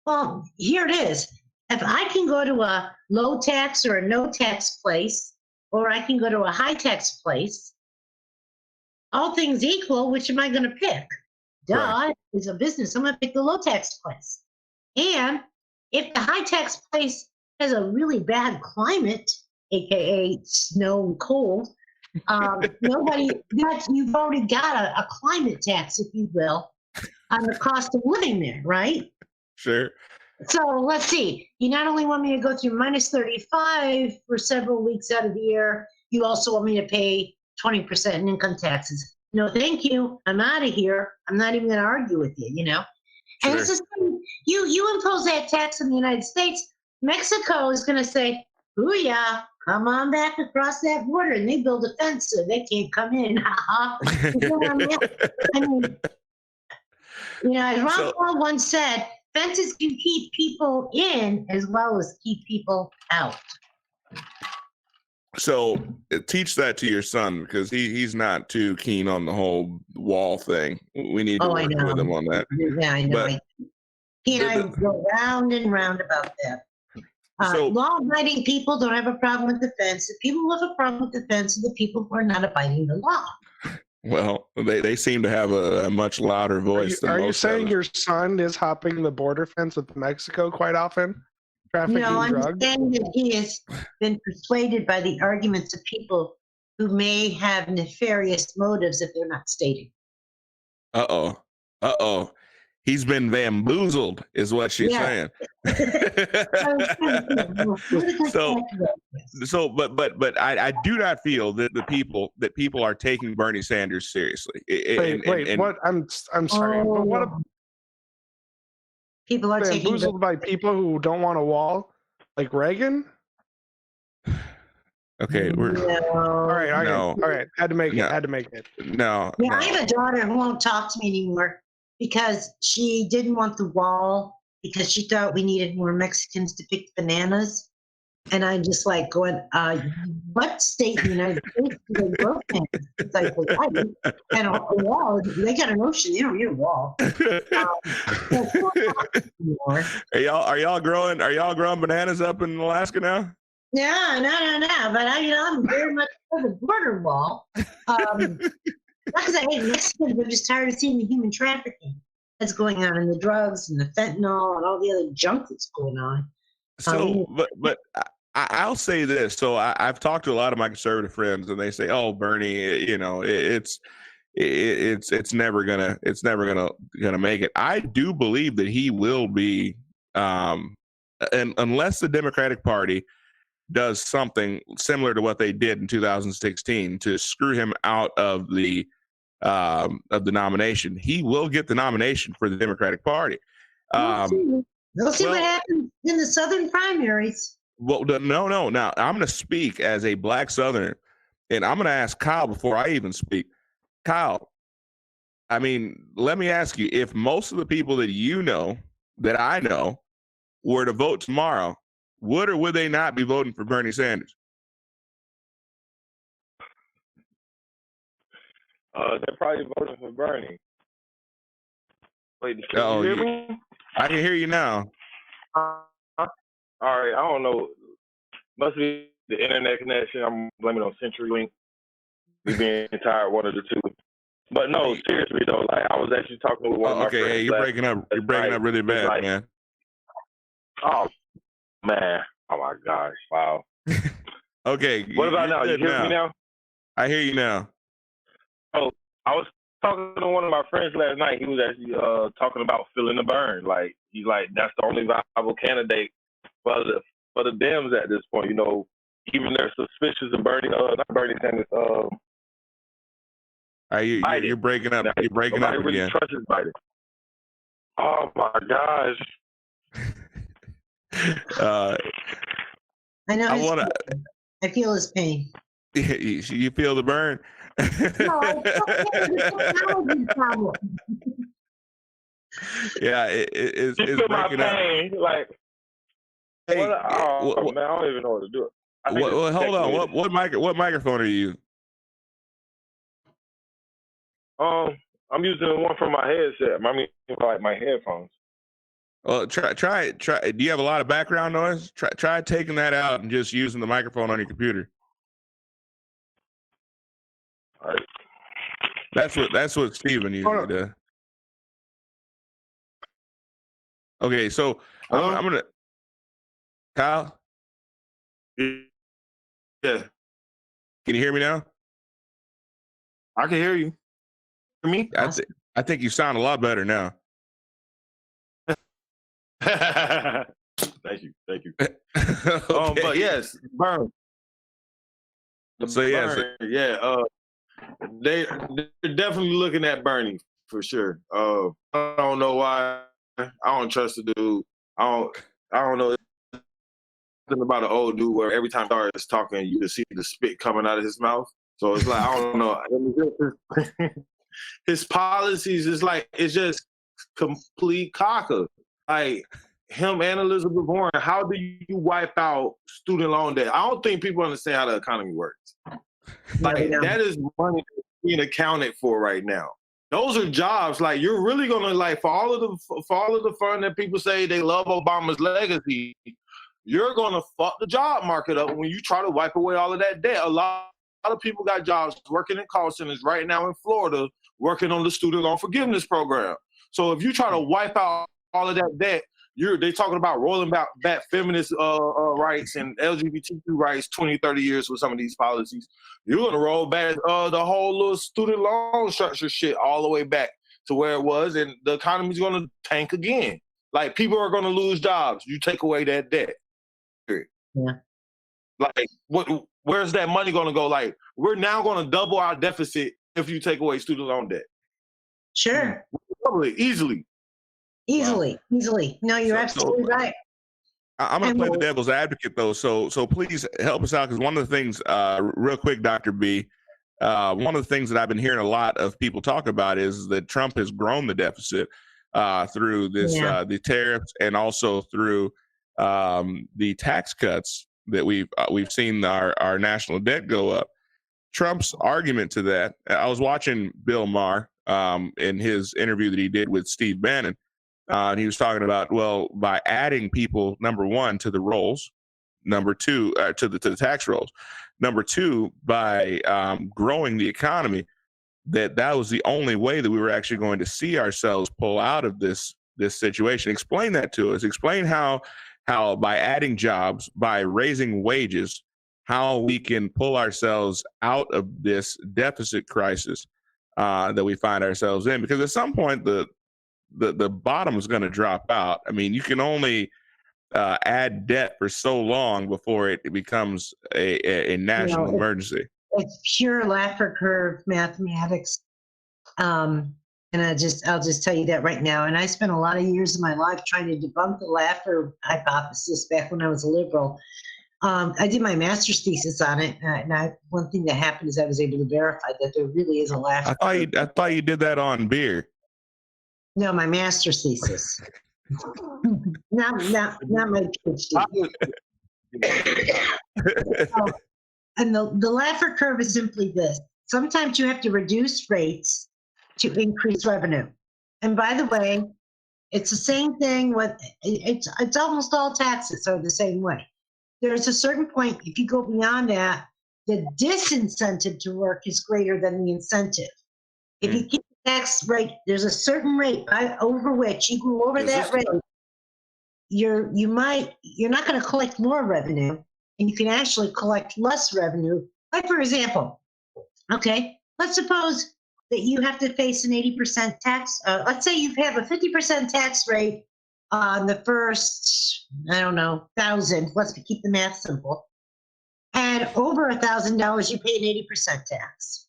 Well, here it is. If I can go to a low tax or a no tax place, or I can go to a high tax place, all things equal, which am I going to pick? Duh, it's a business. I'm going to pick the low tax place. And if the high tax place has a really bad climate, aka snow and cold, you've already got a climate tax, if you will, on the cost of living there, right? Sure. So let's see. You not only want me to go through minus 35 for several weeks out of the year, you also want me to pay 20% in income taxes. No, thank you. I'm out of here. I'm not even going to argue with you, And Sure. it's just, you impose that tax in the United States, Mexico is going to say, "Booyah, come on back across that border, and they build a fence so they can't come in. You know what I mean? I mean, as Ron Paul once said, fences can keep people in as well as keep people out. So teach that to your son, because he's not too keen on the whole wall thing. We need to work with him on that. Yeah, I know. But he and I go round and round about that. Law-abiding people don't have a problem with the fence. The people who have a problem with the fence are the people who are not abiding the law. Well, they seem to have a much louder voice. Are you saying your son is hopping the border fence with Mexico quite often? Trafficking drugs? I'm saying that he has been persuaded by the arguments of people who may have nefarious motives if they're not stated. Uh-oh. He's been bamboozled, is what she's saying. But I do not feel that people are taking Bernie Sanders seriously. What? I'm sorry, but what? People are bamboozled by people who don't want a wall, like Reagan. Okay, we're all right. No. All right, had to make it. No. I have a daughter who won't talk to me anymore because she didn't want the wall because she thought we needed more Mexicans to pick bananas. And I'm just like going, what state in the United States do they grow bananas? It's like, and a wall, they got an ocean, they don't need a wall. Are y'all growing bananas up in Alaska now? No. But I'm very much for the border wall. Not because I hate Mexicans, I'm just tired of seeing the human trafficking that's going on, and the drugs and the fentanyl and all the other junk that's going on. So, but I'll say this. So I've talked to a lot of my conservative friends, and they say, "Oh, Bernie, it's never gonna make it." I do believe that he will be, and unless the Democratic Party does something similar to what they did in 2016 to screw him out of the nomination, he will get the nomination for the Democratic Party. We'll see what happens in the Southern primaries. Well, no. Now, I'm going to speak as a Black Southerner, and I'm going to ask Kyle before I even speak. Kyle, I mean, let me ask you, if most of the people that I know, were to vote tomorrow, would or would they not be voting for Bernie Sanders? They're probably voting for Bernie. Wait, can you hear me? I can hear you now. All right, I don't know. Must be the internet connection. I'm blaming on CenturyLink. We being tired, one of the two. But no, seriously though, like I was actually talking with one of my friends. Hey, you're breaking up. You're breaking up really bad, man. Oh man! Oh my gosh! Wow. Okay. What about now? You hear me now? I hear you now. Oh, I was talking to one of my friends last night. He was actually talking about feeling the burn. Like he's like, that's the only viable candidate for the Dems at this point. Even they're suspicious of Bernie, not Bernie Sanders. You're breaking up. You're breaking up really again. Trusts Biden. Oh my gosh. I know. I feel his pain. You feel the burn? Yeah, it's breaking pain. up. Like, hey, man, I don't even know what to do. Well, hold on. What microphone are you? I'm using one from my headset. I mean, like my headphones. Well, try. Do you have a lot of background noise? Try taking that out and just using the microphone on your computer. All right. That's what Steven usually does. Okay, so I'm gonna Kyle. Yeah. Can you hear me now? I can hear you. Hear me? I think you sound a lot better now. Thank you. Okay. But yes, burn. So yes, they're definitely looking at Bernie for sure. I don't know why. I don't trust the dude. I don't know. something about an old dude where every time he starts talking, you just see the spit coming out of his mouth. So it's like, I don't know. His policies is like, it's just complete caca. Like him and Elizabeth Warren, how do you wipe out student loan debt? I don't think people understand how the economy works. Like that is money being accounted for right now. Those are jobs. Like you're really gonna like for all of the fun that people say they love Obama's legacy, you're gonna fuck the job market up when you try to wipe away all of that debt. A lot of people got jobs working in call centers right now in Florida, working on the student loan forgiveness program. So if you try to wipe out all of that debt, they talking about rolling back feminist rights and LGBTQ rights 20, 30 years with some of these policies. You're going to roll back the whole little student loan structure shit all the way back to where it was, and the economy's going to tank again. Like, people are going to lose jobs. You take away that debt. Yeah. Like, where's that money going to go? Like, we're now going to double our deficit if you take away student loan debt. Sure. Probably, easily. Easily. No, you're absolutely right. I'm going to play the devil's advocate, though. So please help us out, because one of the things, real quick, Dr. B, one of the things that I've been hearing a lot of people talk about is that Trump has grown the deficit through this, the tariffs, and also through the tax cuts that we've seen our national debt go up. Trump's argument to that, I was watching Bill Maher in his interview that he did with Steve Bannon. And he was talking about, well, by adding people, number one, to the rolls, number two, to the tax rolls, number two, by growing the economy, that was the only way that we were actually going to see ourselves pull out of this situation. Explain that to us. Explain how by adding jobs, by raising wages, how we can pull ourselves out of this deficit crisis that we find ourselves in. Because at some point, the bottom is going to drop out. I mean, you can only add debt for so long before it becomes a national emergency. It's pure Laffer curve mathematics. And I'll just tell you that right now. And I spent a lot of years of my life trying to debunk the Laffer hypothesis back when I was a liberal. I did my master's thesis on it, and one thing that happened is I was able to verify that there really is a Laffer. I thought you did that on beer. No, my master's thesis. not my PhD. And the Laffer curve is simply this. Sometimes you have to reduce rates to increase revenue. And by the way, it's the same thing with, it's almost all taxes are the same way. There's a certain point, if you go beyond that, the disincentive to work is greater than the incentive. If you keep the tax rate, there's a certain rate over which you go over that rate, you're not going to collect more revenue, and you can actually collect less revenue. Like, for example, okay, let's suppose that you have to face an 80% tax. Let's say you have a 50% tax rate on the first, I don't know, 1,000. Let's keep the math simple. And over $1,000, you pay an 80% tax.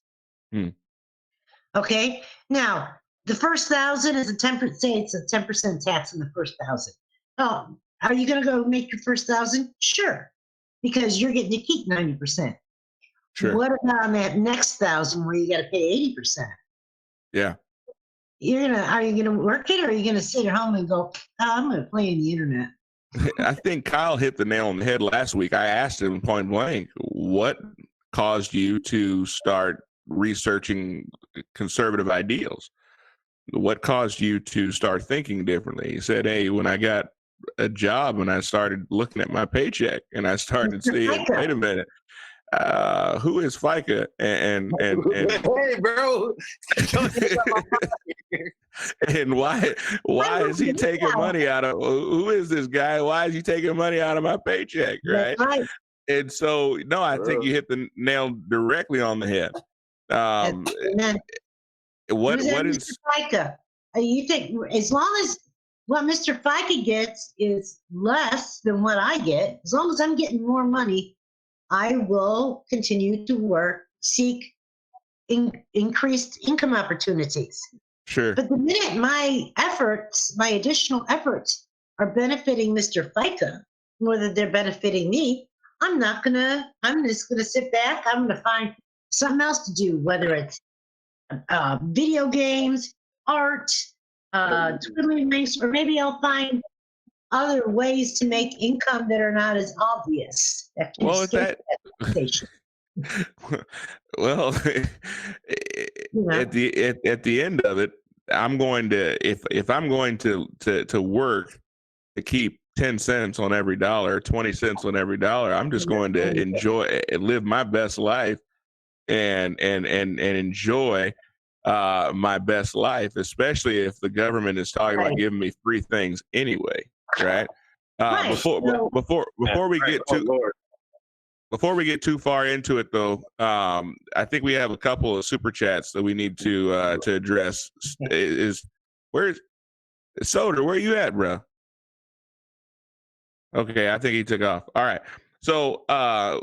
Okay. Now, the first 1,000 is a 10%. Say it's a 10% tax on the first 1,000. Oh, are you going to go make your first 1,000? Sure, because you're getting to keep 90%. Sure. What about on that next 1,000 where you got to pay 80%? Yeah. Are you gonna work it, or are you gonna sit at home and go, I'm gonna play on the internet? I think Kyle hit the nail on the head last week. I asked him point blank, what caused you to start researching conservative ideals? What caused you to start thinking differently? He said, hey, when I got a job and I started looking at my paycheck and I started seeing, wait a minute, who is FICA? And hey, bro. And why is he taking money out of, who is this guy? Why is he taking money out of my paycheck? Right. And so, no, I think you hit the nail directly on the head. What is FICA? You think as long as what Mr. FICA gets is less than what I get, as long as I'm getting more money, I will continue to work, seek increased income opportunities. Sure. But the minute my additional efforts are benefiting Mr. FICA, whether they're benefiting me, I'm just gonna sit back. I'm gonna find something else to do, whether it's video games, art, twiddling things, or maybe I'll find other ways to make income that are not as obvious. That can Well, if escape that, station. well, know? at the end of it, I'm going to if I'm going to work to keep 10 cents on every dollar, 20 cents on every dollar, I'm just going to enjoy and live my best life and enjoy my best life, especially if the government is talking about giving me free things anyway, right? Right. Before we get Oh, to Lord. before we get too far into it, though, I think we have a couple of super chats that we need to address. Where's Soder? Where you at, bro? Okay, I think he took off. All right, so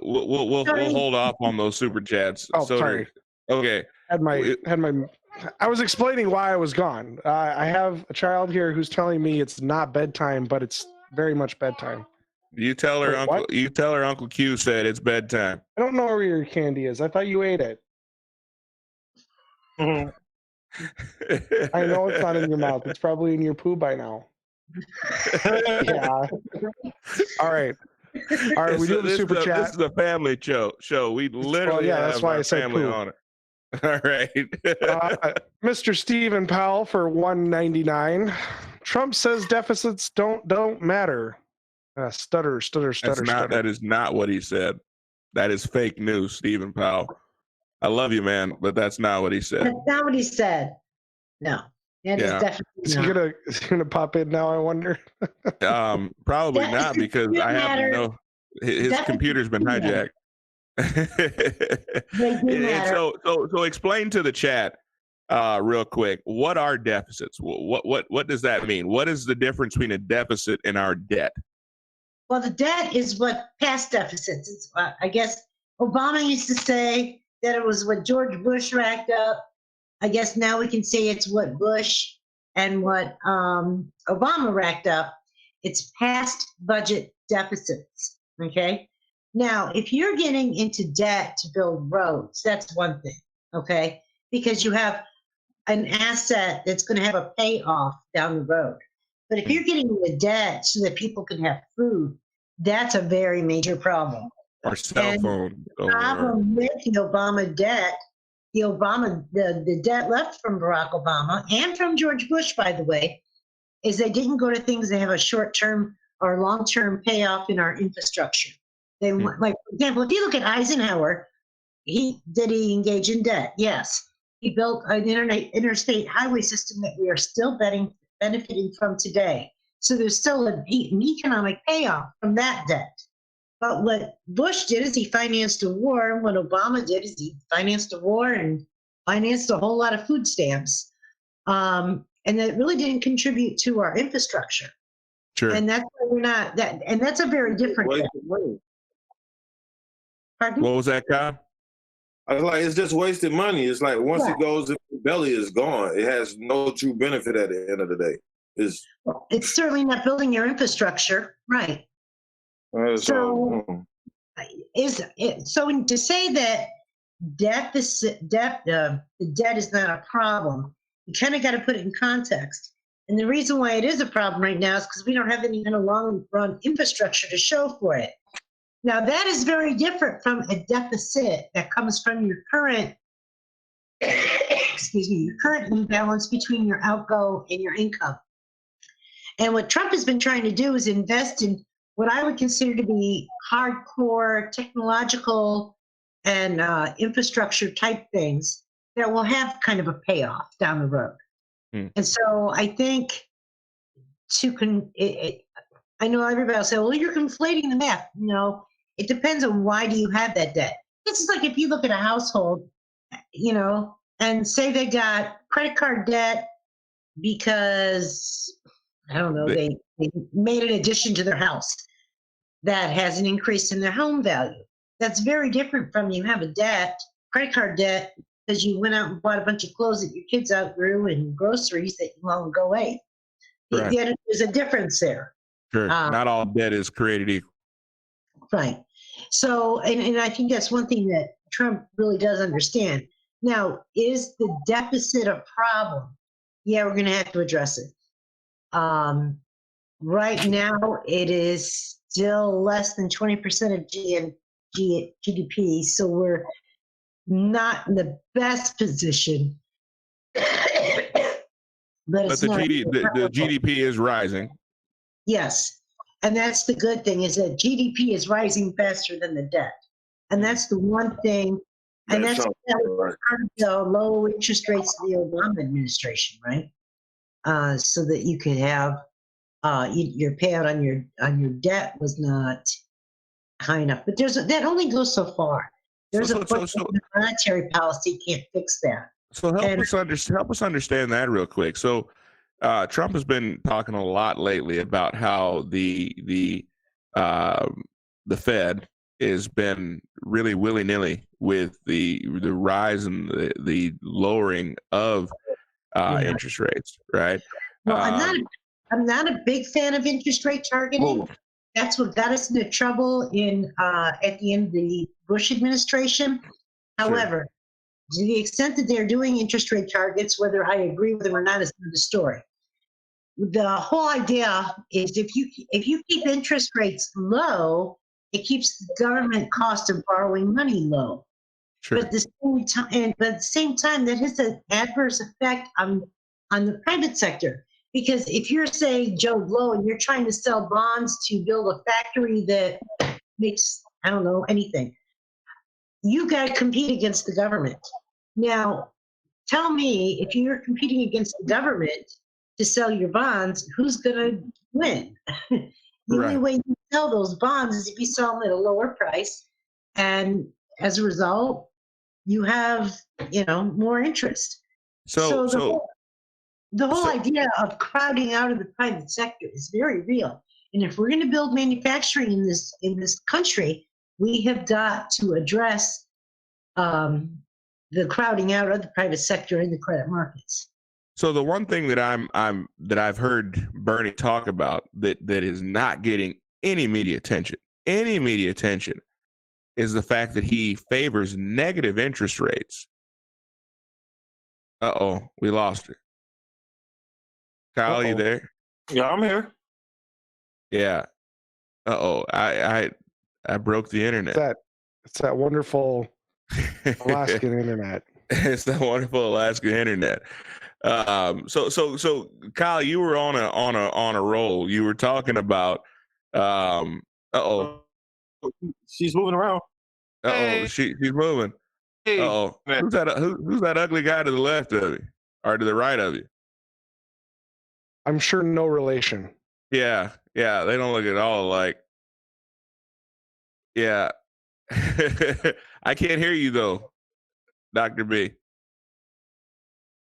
we'll hold off on those super chats. Oh, Soder, sorry. Okay. I was explaining why I was gone. I have a child here who's telling me it's not bedtime, but it's very much bedtime. You tell her Wait, Uncle. what? You tell her Uncle Q said it's bedtime. I don't know where your candy is. I thought you ate it. Mhm. I know it's not in your mouth. It's probably in your poo by now. Yeah. All right. All right. We do the super chat. This is a family show. We literally that's have why I our said family poo. on it. All right. Mr. Stephen Powell for $1.99. Trump says deficits don't matter. Stutter. That is not what he said. That is fake news, Stephen Powell. I love you, man, but that's not what he said. That's not what he said. No. That is definitely Is he gonna pop in now, I wonder? Probably not, because I have to know his computer's been hijacked. And so explain to the chat real quick, what are deficits? What does that mean? What is the difference between a deficit and our debt? Well, the debt is what past deficits. It's, I guess Obama used to say that it was what George Bush racked up. I guess now we can say it's what Bush and what Obama racked up. It's past budget deficits. Okay. Now, if you're getting into debt to build roads, that's one thing. Okay. Because you have an asset that's going to have a payoff down the road. But if you're getting into debt so that people can have food, that's a very major problem. Or cell phone. The problem with the Obama debt, the debt left from Barack Obama and from George Bush, by the way, is they didn't go to things that have a short-term or long-term payoff in our infrastructure. They like, for example, if you look at Eisenhower, did he engage in debt? Yes. He built an interstate highway system that we are still benefiting from today. So there's still an economic payoff from that debt. But what Bush did is he financed a war, and what Obama did is he financed a war and financed a whole lot of food stamps. And that really didn't contribute to our infrastructure. Sure. And that's why we're not that, and that's a very different debt. Pardon? What was that, Kyle? I was like, it's just wasted money. It's like once it goes in the belly, it's gone. It has no true benefit at the end of the day. It's certainly not building your infrastructure, right? So to say that the debt is not a problem, you kind of got to put it in context. And the reason why it is a problem right now is because we don't have any kind of long-run infrastructure to show for it. Now, that is very different from a deficit that comes from your current, your current imbalance between your outgo and your income. And what Trump has been trying to do is invest in what I would consider to be hardcore technological and infrastructure type things that will have kind of a payoff down the road. And so I think I know everybody will say, well, you're conflating the math. No, it depends on why do you have that debt. This is like if you look at a household, and say they got credit card debt because, I don't know, they made an addition to their house that has an increase in their home value. That's very different from you have a debt, credit card debt, because you went out and bought a bunch of clothes that your kids outgrew and groceries that you long ago ate. Right. Yet there's a difference there. Sure. Not all debt is created equal. Right. So, and I think that's one thing that Trump really does understand. Now, is the deficit a problem? Yeah, we're going to have to address it. Right now, it is still less than 20% of GDP, so we're not in the best position. But the GDP is rising. Yes, and that's the good thing, is that GDP is rising faster than the debt, and that's the one thing. And that's part of the low interest rates of the Obama administration, right? So that you could have your payout on your debt was not high enough. But that only goes so far. There's monetary policy can't fix that. So help us understand that real quick. So Trump has been talking a lot lately about how the Fed has been really willy-nilly with the rise and the lowering of interest rates, right? Well, I'm not a big fan of interest rate targeting. That's what got us into trouble at the end of the Bush administration. However, to the extent that they're doing interest rate targets, whether I agree with them or not is another story. The whole idea is if you keep interest rates low, it keeps the government cost of borrowing money low. Sure. But at the same time, that has an adverse effect on the private sector. Because if you're, say, Joe Blow, and you're trying to sell bonds to build a factory that makes, I don't know, anything, you got to compete against the government. Now, tell me, if you're competing against the government to sell your bonds, who's going to win? The only way you sell those bonds is if you sell them at a lower price, and as a result, you have more interest. So the whole idea of crowding out of the private sector is very real. And if we're going to build manufacturing in this country, we have got to address the crowding out of the private sector in the credit markets. So the one thing that I've heard Bernie talk about that is not getting any media attention is the fact that he favors negative interest rates. We lost her. Kyle, are you there? Yeah, I'm here. Yeah. I broke the internet. It's that wonderful Alaskan internet. It's that wonderful Alaskan internet. So Kyle, you were on a roll. You were talking about she's moving around. She's moving. Hey. Who's that ugly guy to the left of you or to the right of you? I'm sure no relation. Yeah, they don't look at all alike. Yeah. I can't hear you though, Dr. B.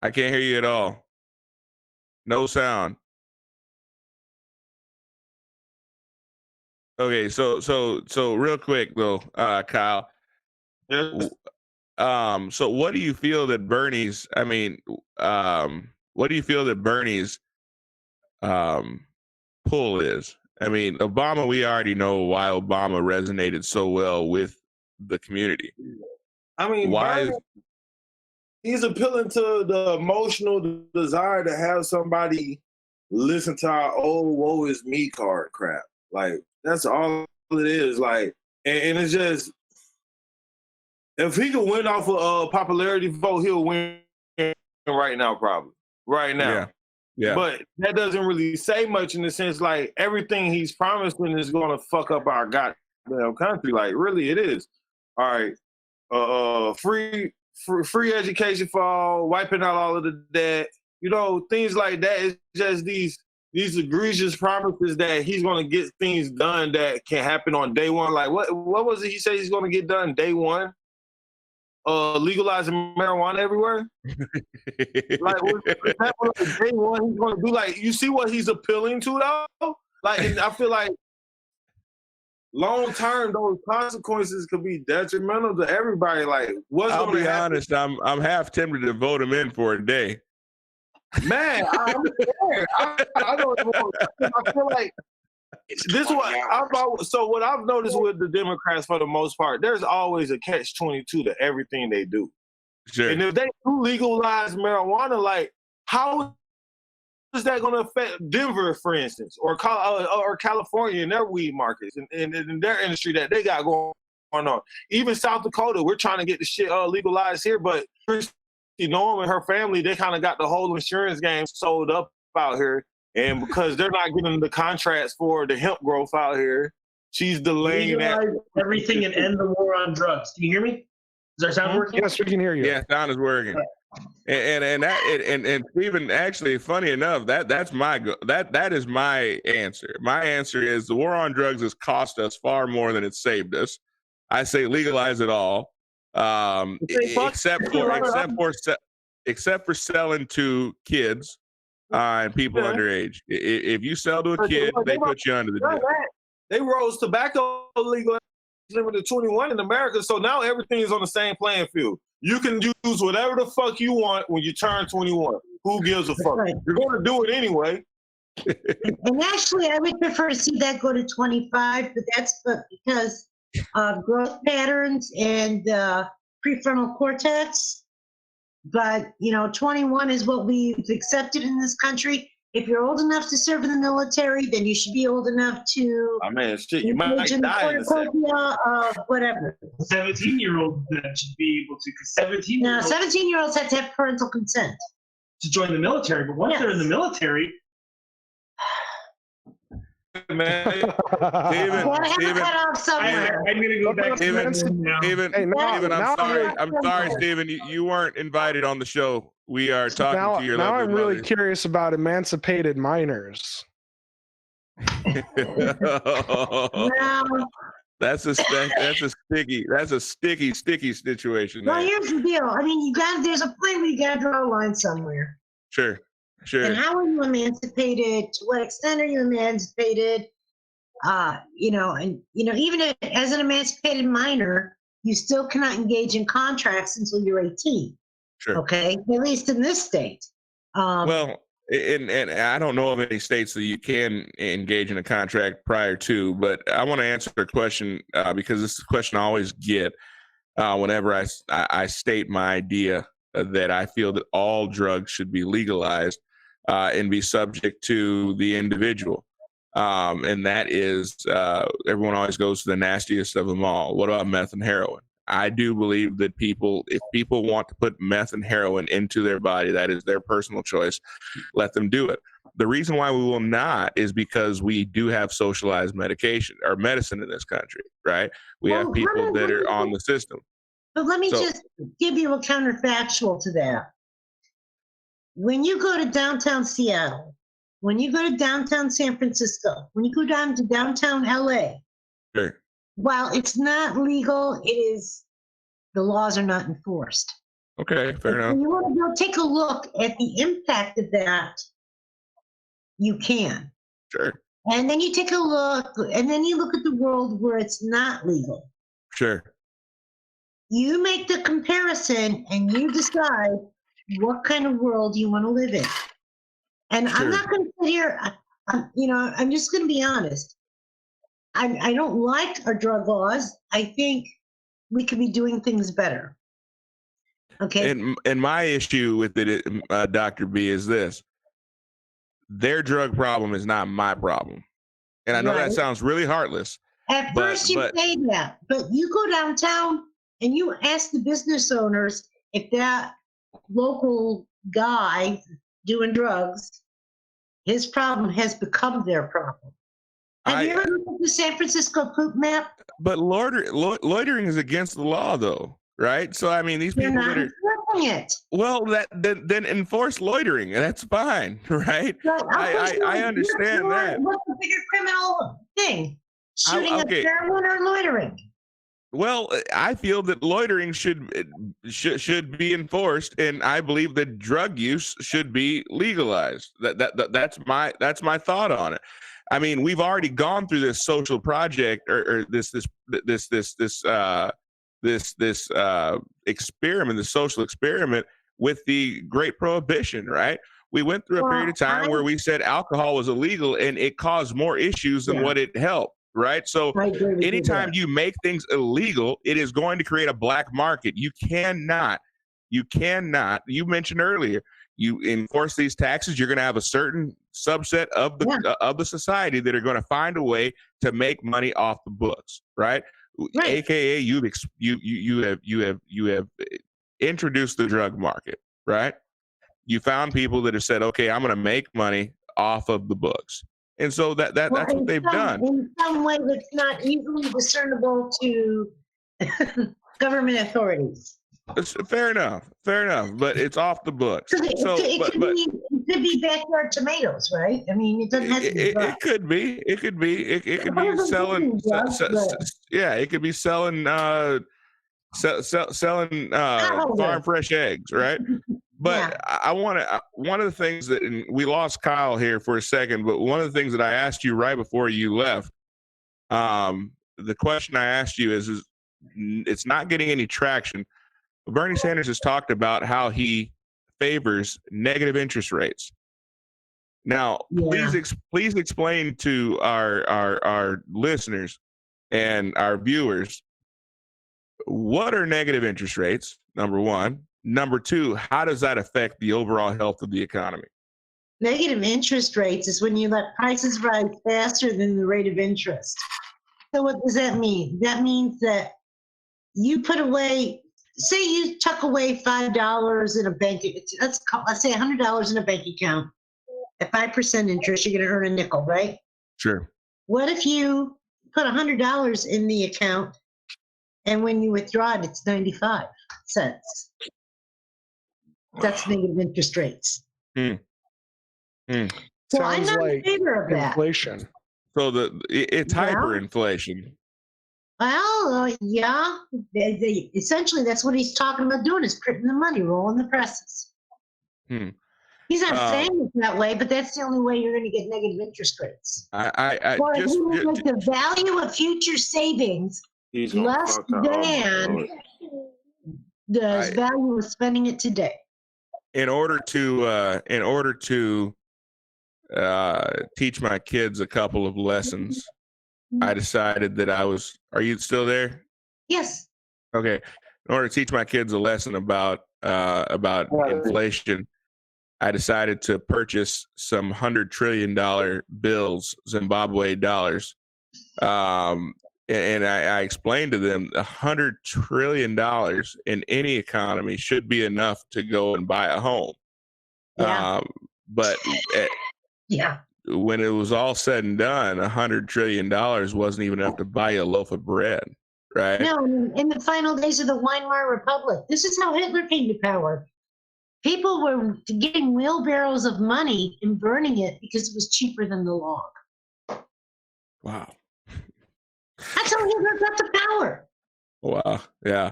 I can't hear you at all. No sound. Okay, so real quick though, Kyle. Yes. So what do you feel that Bernie's pull is? I mean, Obama, we already know why Obama resonated so well with the community. I mean, why? He's appealing to the emotional desire to have somebody listen to our old woe is me card crap. Like, that's all it is. Like, and it's just, if he could win off a popularity vote, he'll win right now, probably. Right now. Yeah. But that doesn't really say much in the sense, like, everything he's promising is going to fuck up our goddamn country. Like, really, it is. All right. Free education for all, wiping out all of the debt. Things like that. It's just these egregious promises that he's going to get things done that can happen on day one. Like, what was it he said he's going to get done day one? Legalizing marijuana everywhere. Like, day one he's going to do? Like, you see what he's appealing to though? Like, and I feel like long term, those consequences could be detrimental to everybody. Like, I'll be honest, I'm half tempted to vote him in for a day. Man, I'm scared. I don't know. I feel like this is what so what I've noticed with the Democrats for the most part, there's always a catch-22 to everything they do. Sure. And if they do legalize marijuana, like how is that going to affect Denver, for instance, or California and their weed markets and in their industry that they got going on? Even South Dakota, we're trying to get the shit legalized here, but Norm and her family, they kind of got the whole insurance game sold up out here. And because they're not getting the contracts for the hemp growth out here, she's delaying that. Everything and end the war on drugs. Can you hear me? Does that sound working? Yes, we can hear you. Yeah, sound is working. And Stephen, actually, funny enough, that is my answer. My answer is the war on drugs has cost us far more than it's saved us. I say legalize it all, except for selling to kids and people underage. If you sell to a kid, they put you under the jail. They rose tobacco legal limited to 21 in America, so now everything is on the same playing field. You can use whatever the fuck you want when you turn 21. Who gives a fuck? Right. You're going to do it anyway. And actually, I would prefer to see that go to 25, but that's because growth patterns and prefrontal cortex. But, 21 is what we've accepted in this country. If you're old enough to serve in the military, then you should be old enough to. I mean, shit, you might die in whatever. 17-year-olds should be able to, because 17-year-olds have to have parental consent to join the military. But once they're in the military, man, Steven, I'm gonna go back to Steven, I'm sorry, Steven, you weren't invited on the show. We are talking to your now lovely I'm really mother. curious about emancipated minors. That's a sticky situation. Well, here's the deal. I mean, there's a point where you got to draw a line somewhere. Sure. And how are you emancipated? To what extent are you emancipated? Even as an emancipated minor, you still cannot engage in contracts until you're 18. Sure. Okay, at least in this state. Well, and I don't know of any states that you can engage in a contract prior to, but I want to answer a question because this is a question I always get whenever I state my idea that I feel that all drugs should be legalized and be subject to the individual. And that is, everyone always goes to the nastiest of them all. What about meth and heroin? I do believe that if people want to put meth and heroin into their body, that is their personal choice. Let them do it. The reason why we will not is because we do have socialized medication or medicine in this country, right? We have people that are on the system. But let me just give you a counterfactual to that. When you go to downtown Seattle, when you go to downtown San Francisco, when you go down to downtown LA, sure. While it's not legal, the laws are not enforced. Okay, fair enough. When you want to go take a look at the impact of that, you can. Sure. And then you take a look, and then you look at the world where it's not legal. Sure. You make the comparison, and you decide what kind of world you want to live in. And sure. I'm not going to sit here, I'm just going to be honest. I don't like our drug laws. I think we could be doing things better. Okay. And my issue with it, Dr. B, is this. Their drug problem is not my problem. And I know that sounds really heartless. At first you say that, but you go downtown and you ask the business owners if that local guy doing drugs, his problem has become their problem. Have you ever looked at the San Francisco poop map? But loitering is against the law, though, right? So I mean, these people that are it. Well, then enforce loitering, and that's fine, right? Well, I understand that. What's the bigger criminal thing? Shooting up heroin or loitering? Well, I feel that loitering should be enforced, and I believe that drug use should be legalized. That's my thought on it. I mean, we've already gone through this social project or this experiment, this social experiment with the Great Prohibition, right? We went through a period of time where we said alcohol was illegal and it caused more issues than what it helped, right? So anytime you make things illegal, it is going to create a black market. You cannot, you mentioned earlier, you enforce these taxes, you're going to have a certain subset of the society that are going to find a way to make money off the books, right? AKA you have introduced the drug market, right? You found people that have said, okay, I'm going to make money off of the books. And so that's what they've done. In some way that's not easily discernible to government authorities. It's fair enough, but it's off the books. It could be backyard tomatoes, right? I mean, it doesn't have to be. It could be. It could be selling. It could be selling. Selling farm fresh eggs, right? But I want to. One of the things that, and we lost Kyle here for a second, but one of the things that I asked you right before you left, the question I asked you is it's not getting any traction. Bernie Sanders has talked about how he favors negative interest rates. Now, please explain to our listeners and our viewers, what are negative interest rates, number one? Number two, how does that affect the overall health of the economy? Negative interest rates is when you let prices rise faster than the rate of interest. So what does that mean? That means that you put away, say you tuck away $5 in a bank, let's say $100 in a bank account. At 5% interest, you're going to earn a nickel, right? Sure. What if you put $100 in the account and when you withdraw it, it's 95 cents? That's negative interest rates. So I'm not in favor of that. Inflation. So it's hyperinflation. Well, essentially that's what he's talking about doing, is printing the money, rolling the presses. He's not saying it that way, but that's the only way you're going to get negative interest rates. The value of future savings less than the value of spending it today. In order to teach my kids a couple of lessons, I decided that are you still there? Yes. Okay. In order to teach my kids a lesson about inflation, I decided to purchase some $100 trillion bills, Zimbabwe dollars. And I explained to them $100 trillion in any economy should be enough to go and buy a home. But when it was all said and done, $100 trillion wasn't even enough to buy a loaf of bread, right? No, in the final days of the Weimar Republic, this is how Hitler came to power. People were getting wheelbarrows of money and burning it because it was cheaper than the log. Wow. That's how Hitler got to power. Wow. Yeah.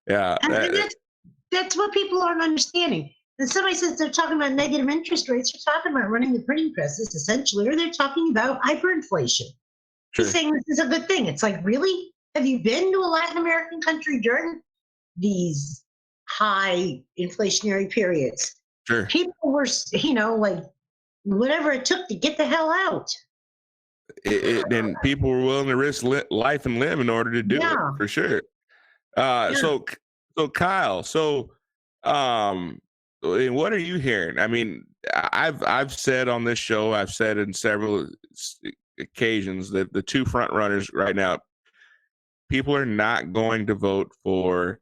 That's what people aren't understanding. And somebody says they're talking about negative interest rates, they're talking about running the printing presses, essentially, or they're talking about hyperinflation. Sure. He's saying this is a good thing. It's like, really? Have you been to a Latin American country during these high inflationary periods? Sure. People were, like, whatever it took to get the hell out. And people were willing to risk life and limb in order to do it, for sure. So Kyle, what are you hearing? I mean, I've said on this show, I've said in several occasions that the two front runners right now, people are not going to vote for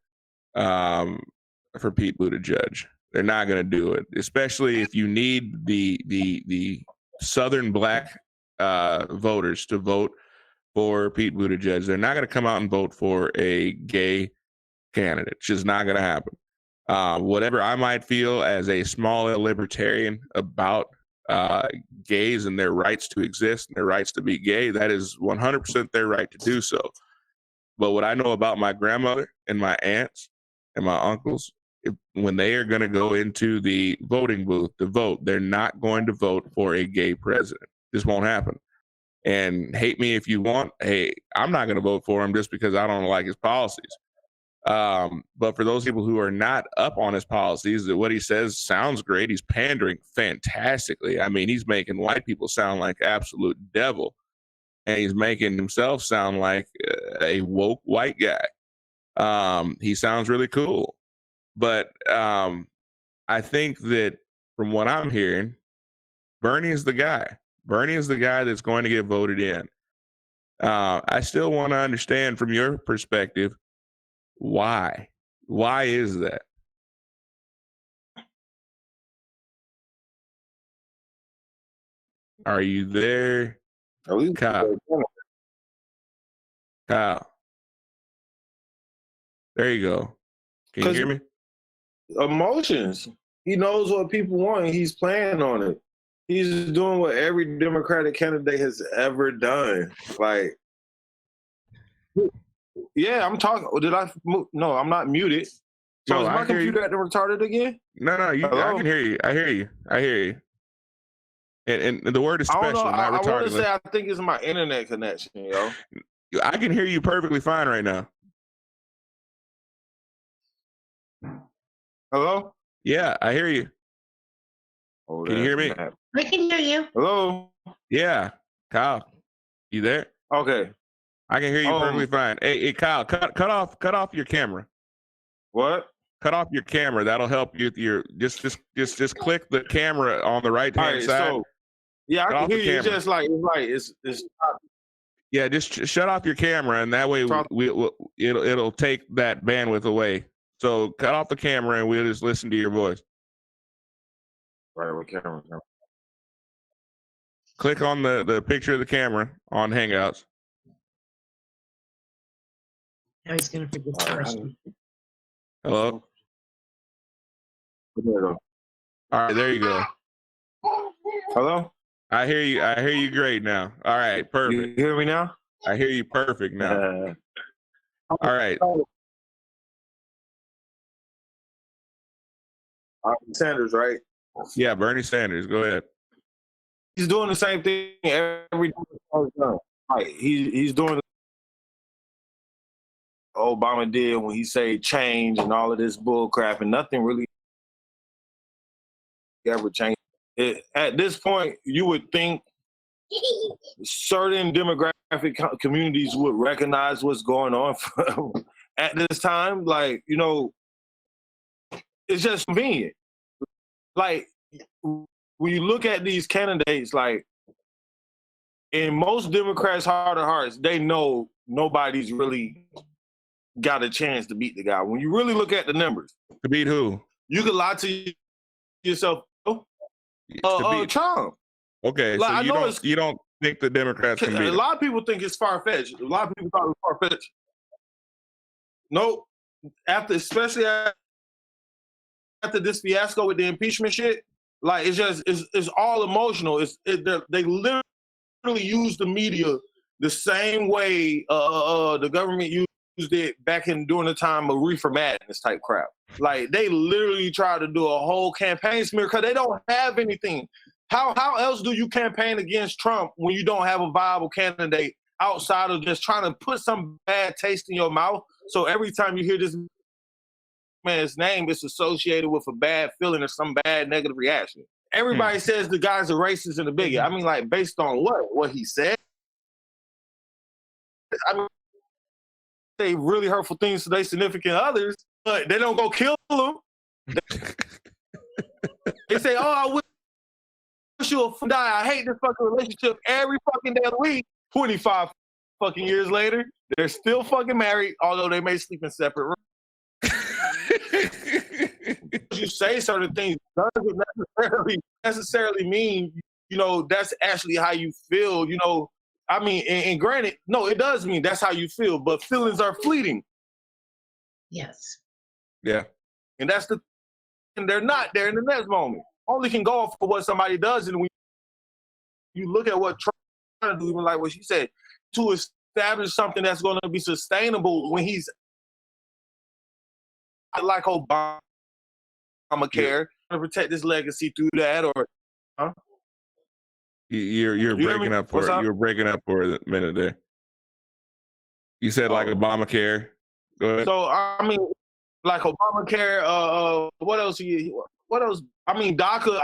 Pete Buttigieg. They're not going to do it, especially if you need the Southern black voters to vote for Pete Buttigieg. They're not going to come out and vote for a gay candidate. It's just not going to happen. Whatever I might feel as a small libertarian about gays and their rights to exist and their rights to be gay, that is 100% their right to do so. But what I know about my grandmother and my aunts and my uncles, when they are going to go into the voting booth to vote, they're not going to vote for a gay president. This won't happen. And hate me if you want. Hey, I'm not going to vote for him just because I don't like his policies. But for those people who are not up on his policies, that what he says sounds great. He's pandering fantastically. I mean, he's making white people sound like absolute devil, and he's making himself sound like a woke white guy. He sounds really cool, but I think that from what I'm hearing, Bernie is the guy. Bernie is the guy that's going to get voted in. I still want to understand from your perspective, why? Why is that? Are you there, Kyle? Kyle. There you go. Can you hear me? Emotions. He knows what people want, and he's playing on it. He's doing what every Democratic candidate has ever done. Like, yeah, I'm talking. Did I move? No, I'm not muted. So No, is I my hear you. computer acting retarded again? No, I Hello? can hear you. I hear you. I hear you. And the word is I special, don't know. not I want to retarded. say I think it's my internet connection, yo. I can hear you perfectly fine right now. Hello? Yeah, I hear you. Oh, Can you hear me? snap. I can hear you. Hello? Yeah, Kyle, you there? Okay. I can hear you perfectly fine. Hey, Kyle, cut off your camera. What? Cut off your camera. That'll help you with your just click the camera on the right All hand right, side. so yeah, Cut I off can the hear you. It's camera. just like it's Yeah, just shut off your camera, and that way it'll take that bandwidth away. So cut off the camera, and we'll just listen to your voice. right with camera. Click on the picture of the camera on Hangouts. Now he's going to forget the question. Hello. There you go. All right, there you go. Hello? I hear you. I hear you great now. All right, You perfect. hear me now? I hear you perfect now. All right. Sanders, right? Yeah, Bernie Sanders. Go ahead. He's doing the same thing every time. Right. He's doing what Obama did when he said change and all of this bull crap, and nothing really ever changed. At this point, you would think certain demographic communities would recognize what's going on at this time. Like, you know, it's just convenient. Like, when you look at these candidates, like, in most Democrats' heart of hearts, they know nobody's really got a chance to beat the guy. When you really look at the numbers, To beat who? you could lie to yourself. To beat Trump. Okay, Like, so I know you don't think the Democrats can beat a him? lot of people think it's far fetched. A lot of people thought it was far fetched. Nope. Especially after this fiasco with the impeachment shit, like it's all emotional. They literally use the media the same way the government used it back during the time of reefer madness type crap. Like, they literally try to do a whole campaign smear because they don't have anything. How else do you campaign against Trump when you don't have a viable candidate outside of just trying to put some bad taste in your mouth? So every time you hear this man's name, it's associated with a bad feeling or some bad negative reaction. Everybody says the guy's a racist and a bigot. I mean, like, based on what? What he said? I mean, say really hurtful things to their significant others, but they don't go kill them. They say, oh, I wish you would die. I hate this fucking relationship every fucking day of the week. 25 fucking years later, they're still fucking married, although they may sleep in separate rooms. You say certain things doesn't necessarily mean, you know, that's actually how you feel, you know. I mean, and granted, no, it does mean that's how you feel, but feelings are fleeting. Yes. Yeah. And they're not there in the next moment. Only can go off for what somebody does. And when you look at what Trump trying to do, even like what she said, to establish something that's going to be sustainable when he's like Obamacare, to protect his legacy through that, or You're breaking up for a minute there. You said like Obamacare. Go ahead. So I mean, like Obamacare. What else? What else? I mean, DACA.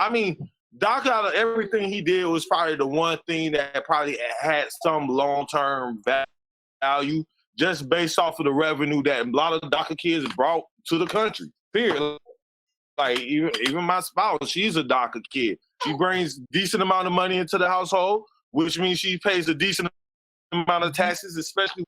DACA. Out of everything he did was probably the one thing that probably had some long-term value, just based off of the revenue that a lot of DACA kids brought to the country. Period. Like even my spouse, she's a DACA kid. She brings decent amount of money into the household, which means she pays a decent amount of taxes, especially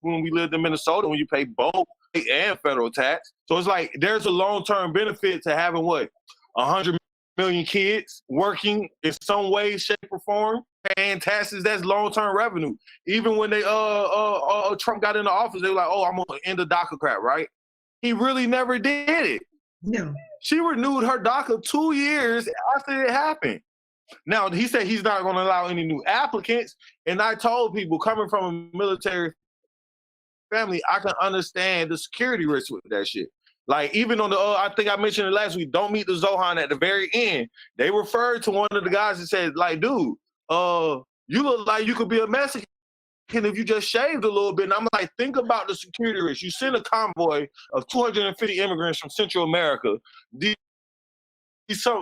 when we lived in Minnesota, when you pay both state and federal tax. So it's like there's a long-term benefit to having 100 million kids working in some way, shape, or form, paying taxes. That's long-term revenue. Even when they Trump got into office, they were like, "Oh, I'm gonna end the DACA crap," right? He really never did it. No. She renewed her DACA 2 years after it happened. Now, he said he's not going to allow any new applicants. And I told people coming from a military family, I can understand the security risk with that shit. Like, even on the, I think I mentioned it last week, Don't Meet the Zohan at the very end. They referred to one of the guys and said, like, dude, you look like you could be a Mexican if you just shaved a little bit. And I'm like, think about the security risk. You send a convoy of 250 immigrants from Central America.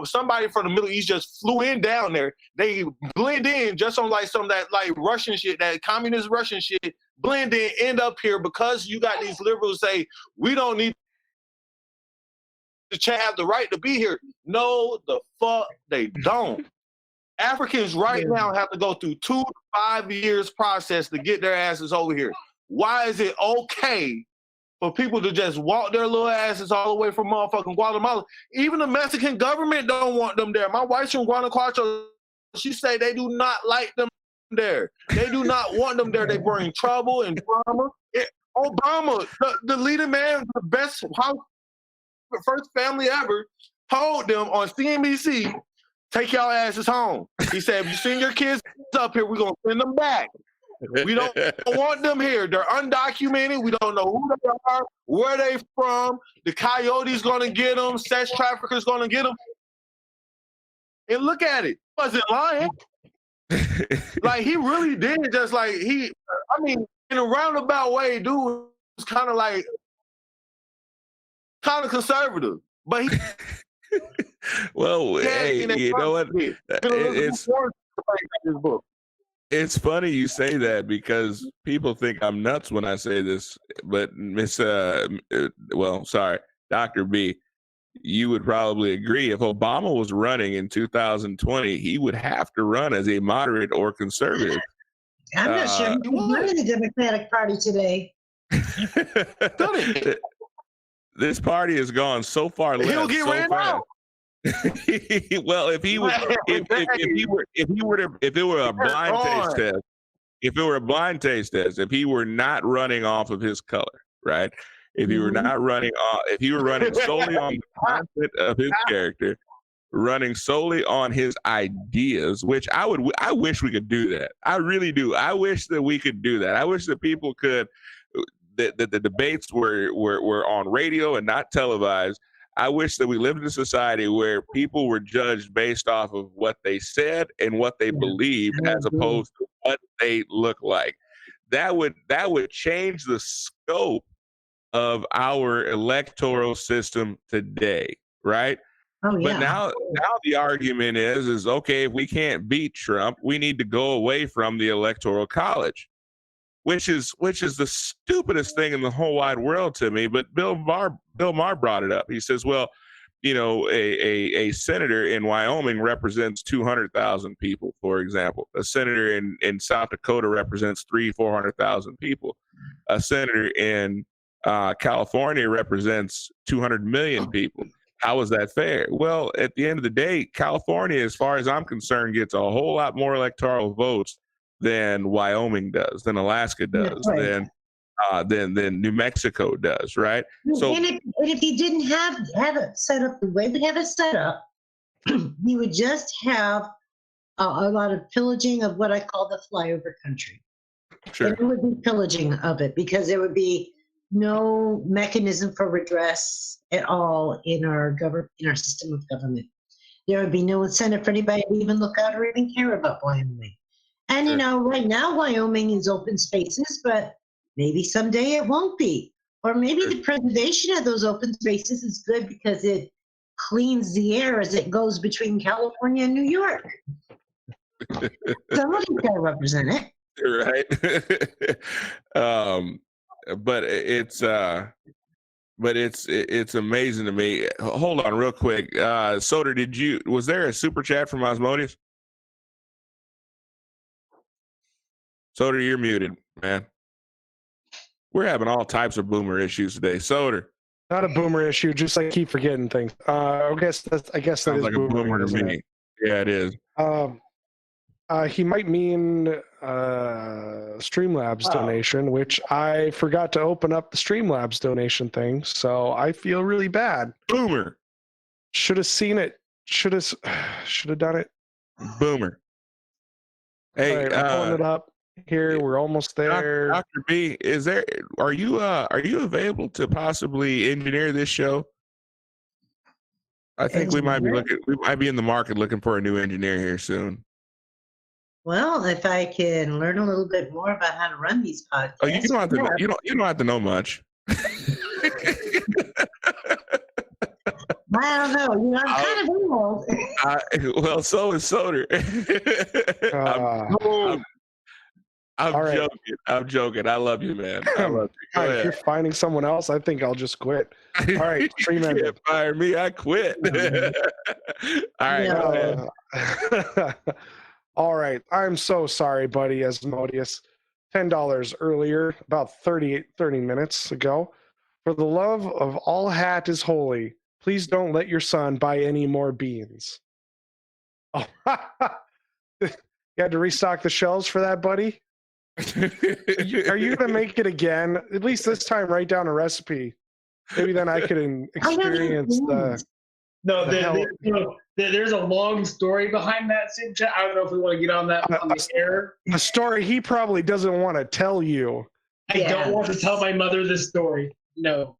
Somebody from the Middle East just flew in down there. They blend in just on like some of that like Russian shit, that communist Russian shit, blend in, end up here because you got these liberals say, we don't need to have the right to be here. No, the fuck they don't. Africans right now have to go through 2 to 5 years process to get their asses over here. Why is it okay for people to just walk their little asses all the way from motherfucking Guatemala? Even the Mexican government don't want them there. My wife's from Guanajuato. She say they do not like them there. They do not want them there. They bring trouble and drama. Obama, the leading man, the best first family ever, told them on CNBC, take y'all asses home. He said, if you send your kids up here, we're going to send them back. We don't want them here. They're undocumented. We don't know who they are, where they from. The coyote's going to get them. Sex traffickers going to get them. And look at it. He wasn't lying. Like, he really did. Just like in a roundabout way, dude was kind of conservative. But he... Well, hey, you know what? It's funny you say that because people think I'm nuts when I say this, but Dr. B, you would probably agree. If Obama was running in 2020, he would have to run as a moderate or conservative. I'm not sure he's running the Democratic Party today. This party has gone so far left. He'll get ran out. Well, if it were a blind taste test, if he were not running off of his color, right? If he were not running off, if he were running solely on the content of his character, running solely on his ideas, which I wish we could do that. I really do. I wish that we could do that. I wish that people could, that the debates were on radio and not televised. I wish that we lived in a society where people were judged based off of what they said and what they believed, as opposed to what they look like. That would change the scope of our electoral system today, right? Oh, yeah. But now the argument is okay, if we can't beat Trump, we need to go away from the Electoral College, which is the stupidest thing in the whole wide world to me. But Bill Maher brought it up. He says, well, you know, a senator in Wyoming represents 200,000 people, for example. A senator in South Dakota represents 400,000 people. A senator in California represents 200 million people. How is that fair? Well, at the end of the day, California, as far as I'm concerned, gets a whole lot more electoral votes than Wyoming does, than Alaska does, than New Mexico does, right? So, and if he didn't have it set up the way we have it set up, you would just have a lot of pillaging of what I call the flyover country. Sure. And it would be pillaging of it because there would be no mechanism for redress at all in our system of government. There would be no incentive for anybody to even look out or even care about Wyoming. And, you know, right now, Wyoming is open spaces, but maybe someday it won't be. Or maybe the preservation of those open spaces is good because it cleans the air as it goes between California and New York. Somebody's got to represent it. Right. But it's amazing to me. Hold on real quick. Soder, was there a super chat from Osmodeus? Soder, you're muted, man. We're having all types of boomer issues today. Soder. Not a boomer issue, just I keep forgetting things. I guess that Sounds is like a boomer to me. it? Yeah, it is. He might mean Streamlabs donation, which I forgot to open up the Streamlabs donation thing, so I feel really bad. Boomer. Should have seen it. Should have done it. Boomer. Hey, all right, I'm pulling it up here. We're almost there. Dr. B, are you available to possibly engineer this show? I think we might be in the market looking for a new engineer here soon. Well, if I can learn a little bit more about how to run these podcasts. Oh, you don't have to. You don't have to know much. I don't know. I'm kind of old. Well, so is Soder. I'm right. joking. I'm joking. I love you, man. I love you. If you're finding someone else, I think I'll just quit. All right, stream ended. You can't fire me. I quit. All right. Go ahead. All right. I'm so sorry, buddy, Asmodeus. $10 earlier, about 30 minutes ago. For the love of all hat is holy, please don't let your son buy any more beans. Oh, you had to restock the shelves for that, buddy? Are you going to make it again? At least this time, write down a recipe. Maybe then I could experience the... No, there's a long story behind that super chat. I don't know if we want to get on that on the air. The story he probably doesn't want to tell you. I don't want to tell my mother this story. No.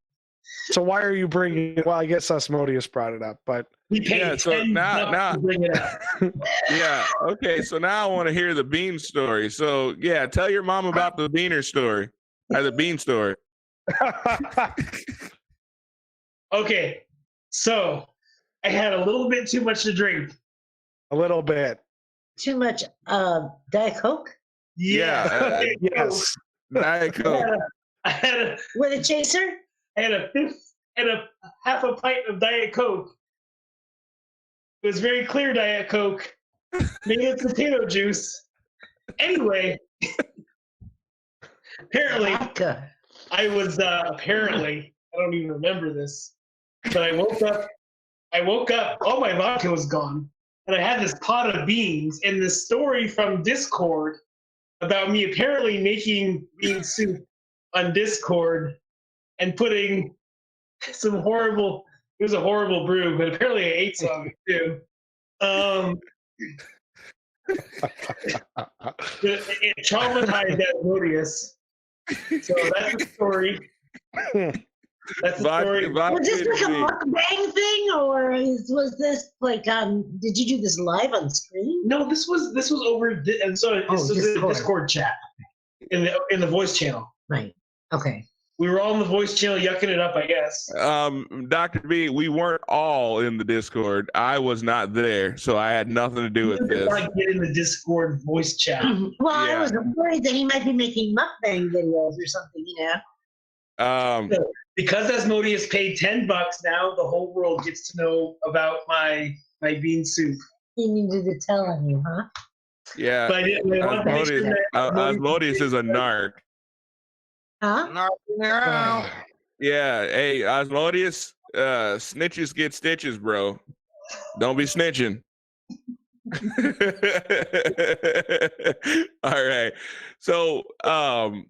So why are you bringing it? Well, I guess Asmodeus brought it up, but we paid so now to bring it up. Yeah. Okay. So now I want to hear the bean story. So yeah, tell your mom about the beaner story, or the bean story. Okay. So I had a little bit too much to drink. A little bit. Too much Diet Coke? Yeah. Yes. Diet Coke. With a chaser? I had a half a pint of Diet Coke. It was very clear Diet Coke. Maybe it's potato juice. Anyway, apparently, I was apparently, I don't even remember this, but I woke up, all my vodka was gone, and I had this pot of beans, and this story from Discord about me apparently making bean soup on Discord and putting some horrible, it was a horrible brew, but apparently I ate some too. It traumatized Asmodeus. So that's the story. That's the story. Was this like a mukbang thing, or was this like did you do this live on screen? No, this was over, and so this was a Discord chat in the voice channel. Right. Okay. We were all in the voice channel yucking it up, I guess. Dr. B, we weren't all in the Discord. I was not there, so I had nothing to do with this. I get in the Discord voice chat. Well, I was worried that he might be making mukbang videos or something, you know. So, because Asmodeus paid $10 now, the whole world gets to know about my bean soup. He needed to tell on you, huh? Yeah. But Asmodeus is a narc. Huh? Yeah. Hey, Asmodeus, snitches get stitches, bro. Don't be snitching. All right. So I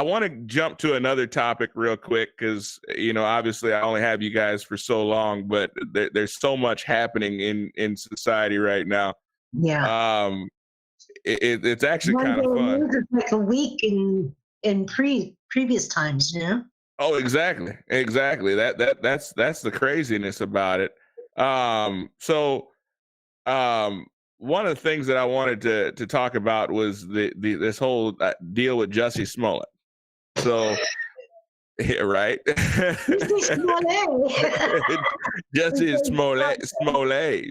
want to jump to another topic real quick because, obviously I only have you guys for so long, but there's so much happening in society right now. Yeah. It's actually kind of fun. It's like a week in previous times, you know? Oh, exactly. That's the craziness about it. One of the things that I wanted to talk about was this whole deal with Jussie Smollett. So Yeah, right. Jussie Smollett. Jussie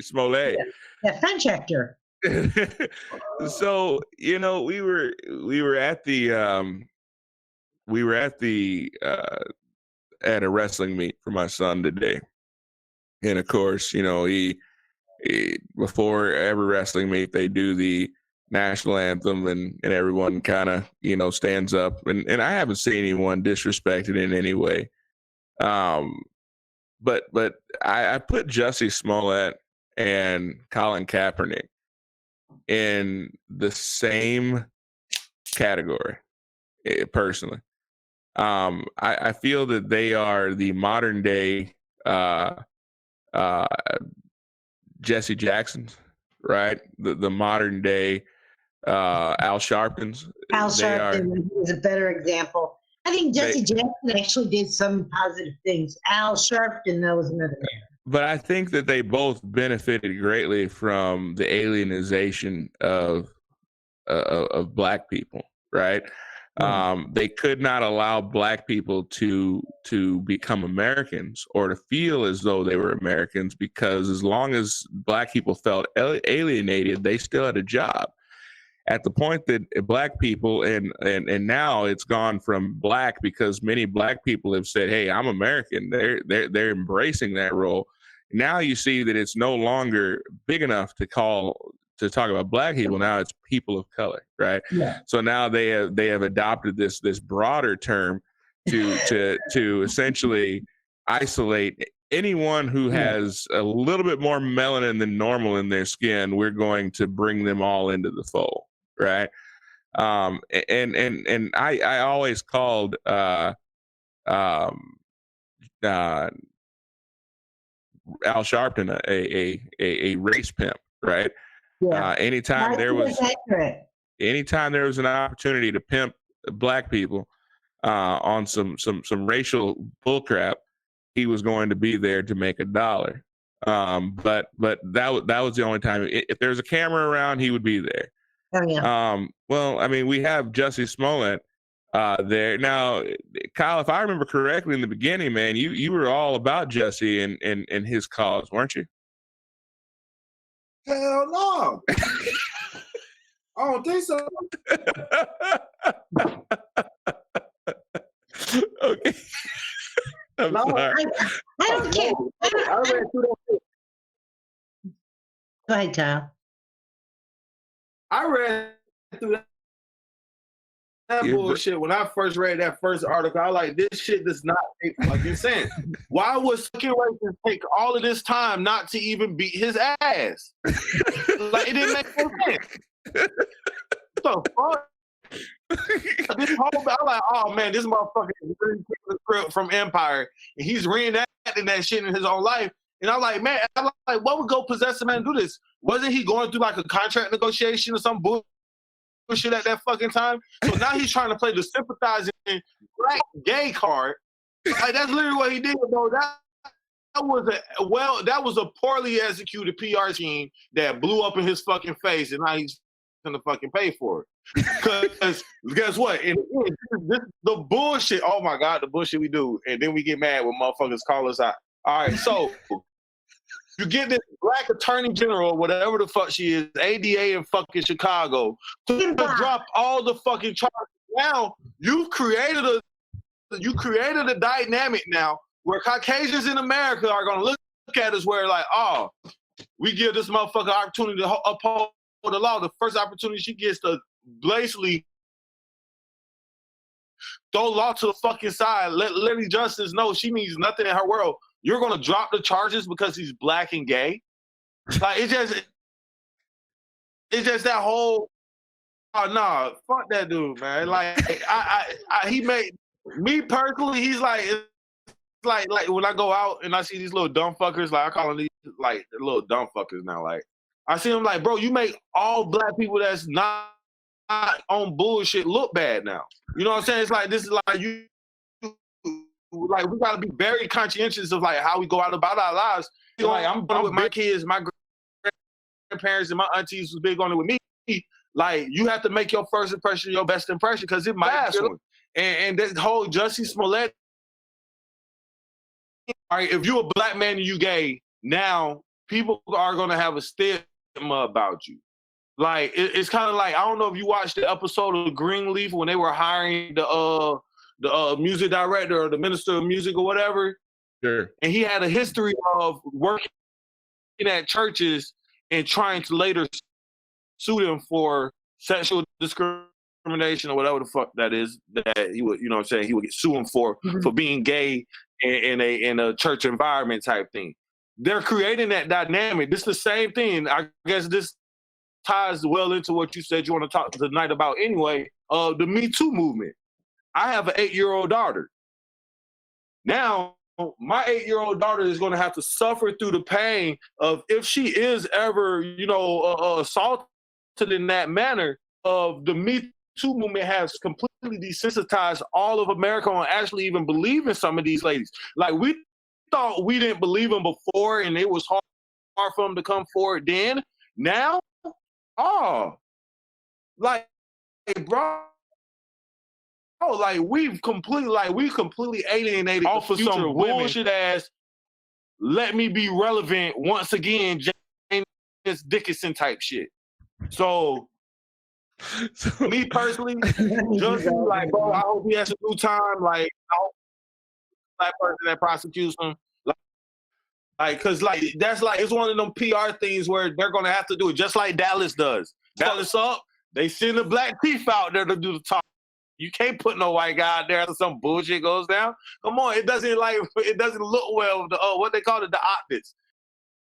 Smollett. Yeah, French actor. So we were at at a wrestling meet for my son today, and of course he before every wrestling meet they do the national anthem, and everyone kind of stands up, and I haven't seen anyone disrespected in any way. But I put Jussie Smollett and Colin Kaepernick in the same category, personally. I feel that they are the modern day Jesse Jacksons, right? The modern day Al Sharptons. Al They are. Sharpton is a better example. I think Jesse Jackson actually did some positive things. Al Sharpton, that was another man. But I think that they both benefited greatly from the alienization of black people, right? They could not allow black people to become Americans or to feel as though they were Americans, because as long as black people felt alienated, they still had a job. At the point that black people and now it's gone from black, because many black people have said, "Hey, I'm American." They're embracing that role. Now you see that it's no longer big enough to talk about black people. Now it's people of color, right? Yeah. So now they have adopted this broader term to essentially isolate anyone who has a little bit more melanin than normal in their skin. We're going to bring them all into the fold, right? And I always called Al Sharpton a race pimp, right? Yeah. Anytime there was accurate. anytime there was an opportunity to pimp black people on some racial bullcrap, he was going to be there to make $1. But that was the only time. If there was a camera around, he would be there. Oh yeah. Well, I mean, we have Jussie Smollett there now. Kyle, if I remember correctly, in the beginning, man, you were all about Jussie and his cause, weren't you? Hell no. I don't think so. Okay. I'm sorry. I don't care. I read through that. Go ahead, Kyle. I read through that bullshit when I first read that first article. I was like, this shit does not make, like you're saying. Why would fucking racist take all of this time not to even beat his ass? Like, it didn't make no sense. What the fuck? This whole, I'm like, oh man, this motherfucker is really taking the script from Empire, and he's reenacting that shit in his own life. And I'm like, man, what would go possess a man to do this? Wasn't he going through like a contract negotiation or some bullshit at that fucking time? So now he's trying to play the sympathizing black gay card. Like, that's literally what he did, bro. That was a poorly executed PR team that blew up in his fucking face, and now he's gonna fucking pay for it. Because guess what? This the bullshit. Oh my God, the bullshit we do, and then we get mad when motherfuckers call us out. All right, so you get this black attorney general, whatever the fuck she is, ADA in fucking Chicago, to drop all the fucking charges. Now you created a dynamic now where Caucasians in America are gonna look at us where like, oh, we give this motherfucker opportunity to uphold the law. The first opportunity she gets to blatantly throw law to the fucking side, let Lady Justice know she means nothing in her world. You're gonna drop the charges because he's black and gay? Like, it's just that whole, oh nah, fuck that dude, man. Like, he made me personally, he's like, it's like when I go out and I see these little dumb fuckers, like I call them these like little dumb fuckers now. Like, I see them like, bro, you make all black people that's not on bullshit look bad now. You know what I'm saying? It's like, this is like like, we gotta be very conscientious of like how we go out about our lives. Like, I'm with my kids, my grandparents and my aunties was big on it with me. Like, you have to make your first impression your best impression, because it's my last one. And that whole Jussie Smollett right, if you're a black man and you gay, now people are gonna have a stigma about you. Like it's kind of like, I don't know if you watched the episode of Greenleaf when they were hiring the music director or the minister of music or whatever. Sure. And he had a history of working at churches and trying to later sue them for sexual discrimination or whatever the fuck that is, that he would, you know what I'm saying, he would sue him for being gay in a church environment type thing. They're creating that dynamic. This is the same thing. I guess this ties well into what you said you want to talk tonight about anyway, the Me Too movement. I have an 8-year-old daughter. Now, my 8-year-old daughter is going to have to suffer through the pain of, if she is ever, assaulted in that manner, of the Me Too movement has completely desensitized all of America on actually even believing some of these ladies. Like, we thought we didn't believe them before and it was hard for them to come forward then. Now, bro, we completely alienated off of some bullshit ass, let me be relevant once again, James Dickinson type shit. So me personally, just like, bro, I hope he has a good time. Like, I hope that person that prosecutes him. Cause that's it's one of them PR things where they're gonna have to do it, just like Dallas does. Dallas up, they send the black thief out there to do the talk. You can't put no white guy out there after some bullshit goes down. Come on, it doesn't look well. What they call it, the optics.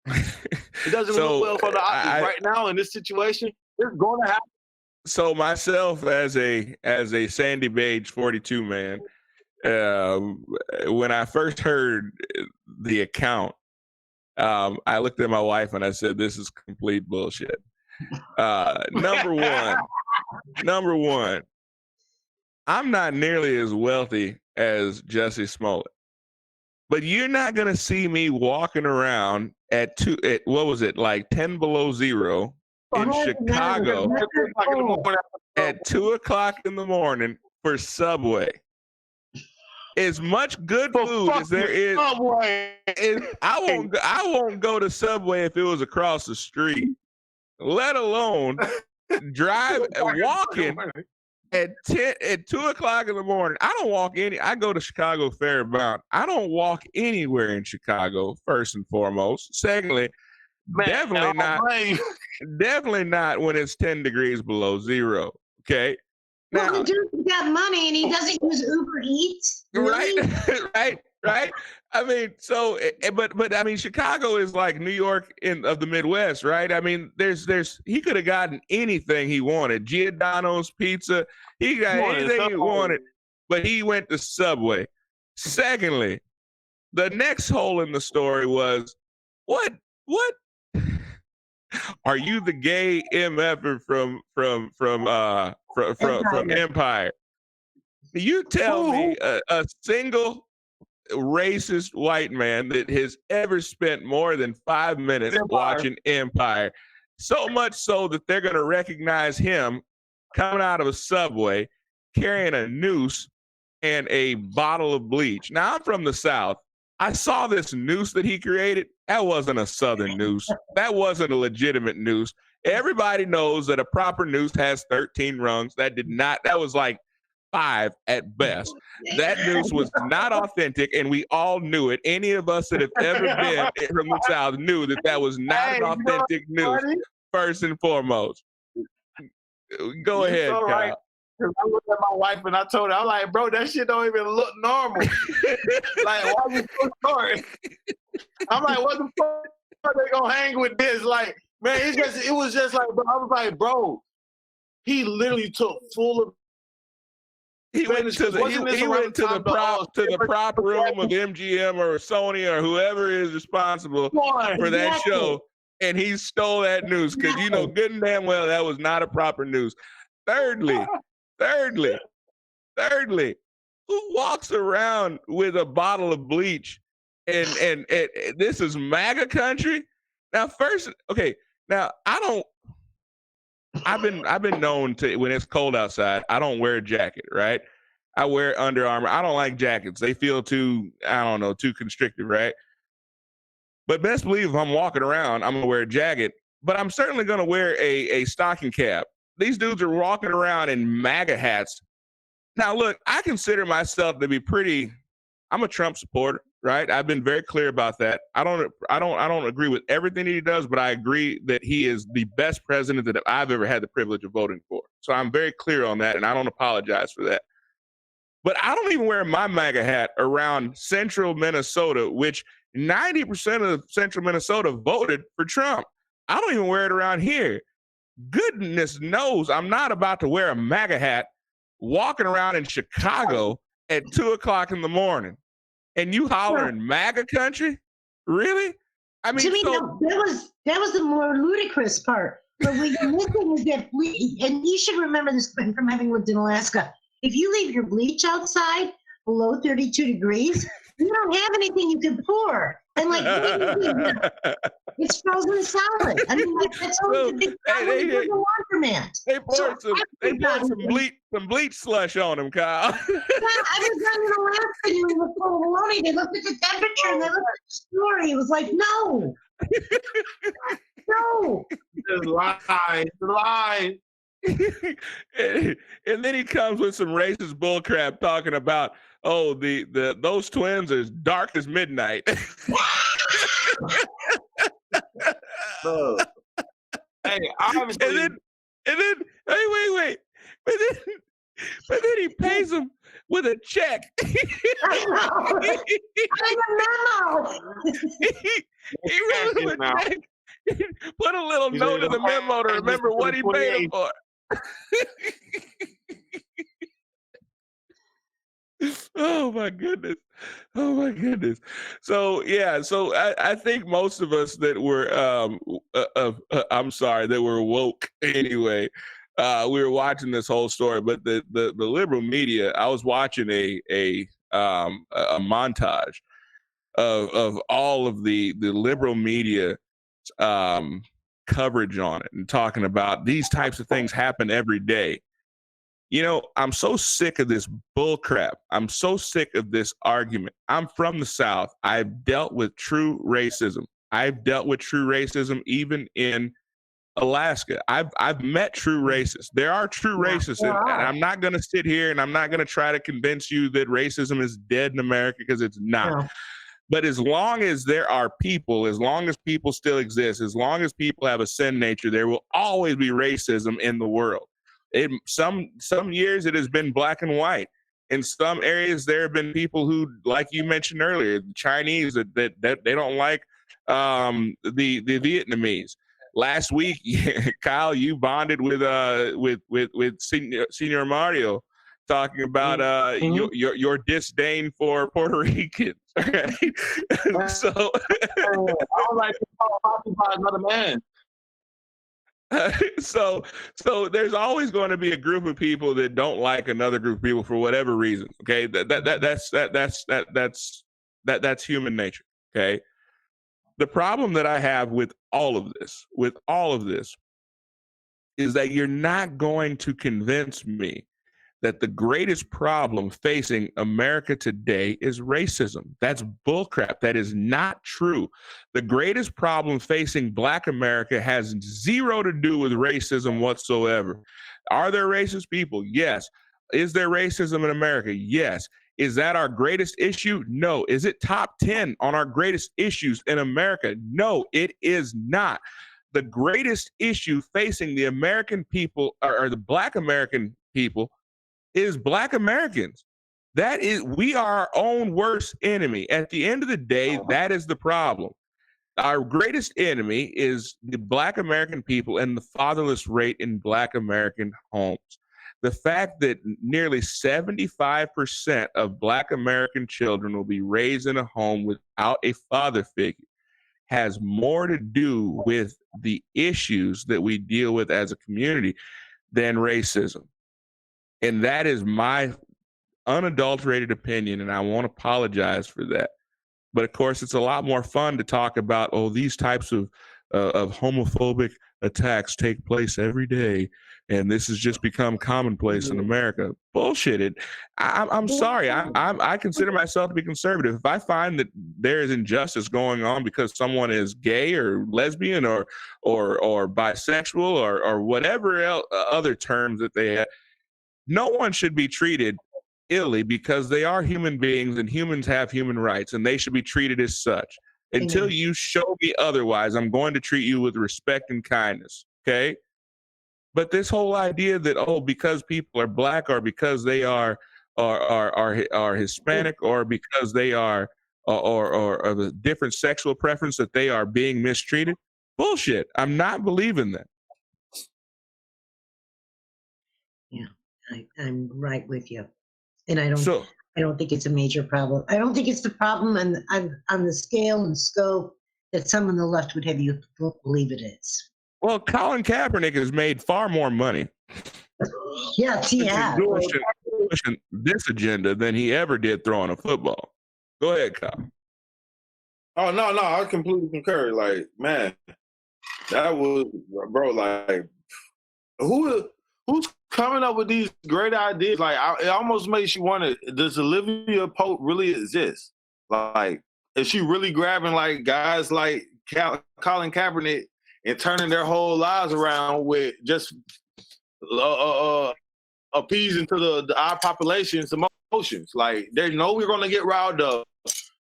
It doesn't look well for the optics right now in this situation. It's gonna happen. So myself, as a Sandy Beige 42 man, when I first heard the account, I looked at my wife and I said, "This is complete bullshit." Number one, I'm not nearly as wealthy as Jussie Smollett, but you're not gonna see me walking around at 10 below zero in Chicago at 2:00 in the morning for Subway. As much good food as there is, I won't go to Subway if it was across the street, let alone walking at 2:00 in the morning. I don't walk I go to Chicago Fairmount. I don't walk anywhere in Chicago, first and foremost. Secondly, definitely not when it's 10 degrees below zero. Okay. Well, the dude's got money and he doesn't use Uber Eats. Really? Right. I mean, so, but I mean, Chicago is like New York of the Midwest, right? I mean, he could have gotten anything he wanted. Giordano's Pizza, he got anything he wanted, but he went to Subway. Secondly, the next hole in the story was, what? Are you the gay MFer from Empire? You tell me a single racist white man that has ever spent more than 5 minutes watching Empire, so much so that they're going to recognize him coming out of a Subway carrying a noose and a bottle of bleach. Now, I'm from the South. I saw this noose that he created. That wasn't a Southern noose. That wasn't a legitimate noose. Everybody knows that a proper noose has 13 rungs. That was like 5 at best. That noose was not authentic, and we all knew it. Any of us that have ever been from the South knew that was not an authentic noose, first and foremost. Go ahead, Kyle. Right. I looked at my wife and I told her, I'm like, bro, that shit don't even look normal. Like, why are you so sorry? I'm like, what the fuck are they gonna hang with this? Like, man, it was just like, bro, I was like, bro, he literally took full of. He went to the prop room of MGM or Sony or whoever is responsible for that show, and he stole that news because you know good and damn well that was not a proper news. Thirdly, who walks around with a bottle of bleach and this is MAGA country? Now, I've been known to, when it's cold outside, I don't wear a jacket, right? I wear Under Armour. I don't like jackets. They feel too, I don't know, too constrictive, right? But best believe if I'm walking around, I'm going to wear a jacket, but I'm certainly going to wear a stocking cap. These dudes are walking around in MAGA hats. Now, look, I consider myself to be I'm a Trump supporter, right? I've been very clear about that. I don't agree with everything that he does, but I agree that he is the best president that I've ever had the privilege of voting for. So I'm very clear on that, and I don't apologize for that. But I don't even wear my MAGA hat around central Minnesota, which 90% of central Minnesota voted for Trump. I don't even wear it around here. Goodness knows I'm not about to wear a MAGA hat walking around in Chicago at 2:00 in the morning. And you hollering MAGA country? Really? I mean, to me, that was the more ludicrous part. But what you're missing is that, and you should remember this from having lived in Alaska. If you leave your bleach outside below 32 degrees, you don't have anything you can pour. And like, it's frozen solid. I mean, like, that's always a big problem with the laundromat. They poured some bleach slush on him, Kyle. Yeah, I was down in Alaska doing the full baloney. They looked at the temperature and they looked at the story. It was like, no. No. Just lies. And then he comes with some racist bullcrap talking about, oh, those twins are as dark as midnight. Hey, obviously. And then wait. But then he pays him with a check. I know. He wrote him a check. Put a little note in the memo to remember what he paid him for. Oh my goodness. So yeah, I think most of us that were that were woke anyway. We were watching this whole story, but the liberal media, I was watching a montage of all of the liberal media coverage on it and talking about these types of things happen every day. You know, I'm so sick of this bull crap. I'm so sick of this argument. I'm from the South. I've dealt with true racism. Even in Alaska. I've met true racists. There are true racists, and I'm not going to sit here and I'm not going to try to convince you that racism is dead in America, because it's not. But as long as there are people, as long as people still exist, as long as people have a sin nature, there will always be racism in the world. Some years it has been black and white. In some areas, there have been people who, like you mentioned earlier, the Chinese that they don't like the Vietnamese. Last week, Kyle, you bonded with Senior Mario, talking about your disdain for Puerto Ricans. Right? So I don't like to call coffee by another man. So there's always going to be a group of people that don't like another group of people for whatever reason. Okay, that's human nature. Okay. The problem that I have with all of this, is that you're not going to convince me that the greatest problem facing America today is racism. That's bullcrap. That is not true. The greatest problem facing Black America has zero to do with racism whatsoever. Are there racist people? Yes. Is there racism in America? Yes. Is that our greatest issue? No. Is it top 10 on our greatest issues in America? No, it is not. The greatest issue facing the American people, or the Black American people, is Black Americans. We are our own worst enemy. At the end of the day, that is the problem. Our greatest enemy is the Black American people and the fatherless rate in Black American homes. The fact that nearly 75% of Black American children will be raised in a home without a father figure has more to do with the issues that we deal with as a community than racism. And that is my unadulterated opinion, and I won't apologize for that. But of course, it's a lot more fun to talk about, these types of homophobic attacks take place every day, and this has just become commonplace in America. Bullshit. I'm sorry. I consider myself to be conservative. If I find that there is injustice going on because someone is gay or lesbian or bisexual or whatever other terms that they have, no one should be treated illy because they are human beings and humans have human rights and they should be treated as such. Until you show me otherwise, I'm going to treat you with respect and kindness. Okay. But this whole idea that, because people are black or because they are Hispanic or because they are or of a different sexual preference that they are being mistreated, bullshit. I'm not believing that. Yeah, I'm right with you, and I don't think it's a major problem. I don't think it's the problem on the scale and scope that some on the left would have you believe it is. Well, Colin Kaepernick has made far more money. Yes, he has. Pushing this agenda than he ever did throwing a football. Go ahead, Kyle. Oh no, I completely concur. Like, man, that was, bro. Like, who's coming up with these great ideas? Like, it almost makes you wonder: does Olivia Pope really exist? Like, is she really grabbing like guys like Colin Kaepernick and turning their whole lives around with just appeasing to our population's emotions? Like, they know we're gonna get riled up.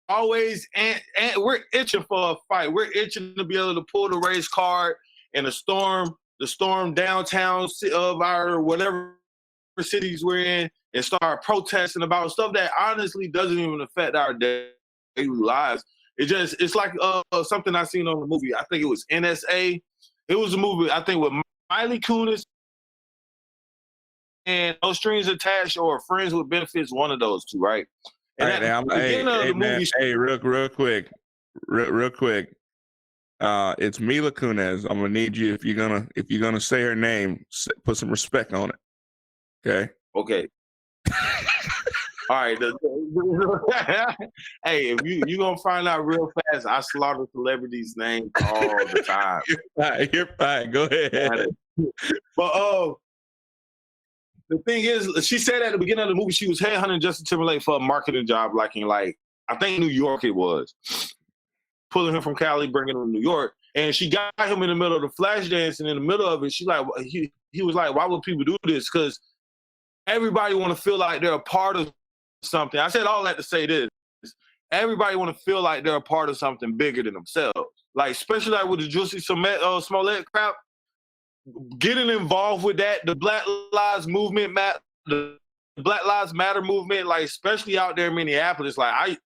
Always, and we're itching for a fight. We're itching to be able to pull the race card and the storm downtown of our whatever cities we're in and start protesting about stuff that honestly doesn't even affect our daily lives. It's like something I seen on the movie. I think it was NSA. It was a movie, I think, with Miley Kunis and No Strings Attached or Friends with Benefits, one of those two, right? And all right, real quick. It's Mila Kunis. I'm gonna need you if you're gonna say her name, put some respect on it. Okay. All right. Hey, if you gonna find out real fast, I slaughter celebrities' names all the time. You're fine. Go ahead. But the thing is, she said at the beginning of the movie she was headhunting Justin Timberlake for a marketing job, like in I think New York it was, pulling him from Cali, bringing him to New York, and she got him in the middle of the flash dance, and in the middle of it, he was like, why would people do this? Because everybody want to feel like they're a part of something. I said all that to say this: everybody want to feel like they're a part of something bigger than themselves. Like, especially like with the Jussie Smollett crap. Getting involved with that, the Black Lives Matter movement, like especially out there in Minneapolis, like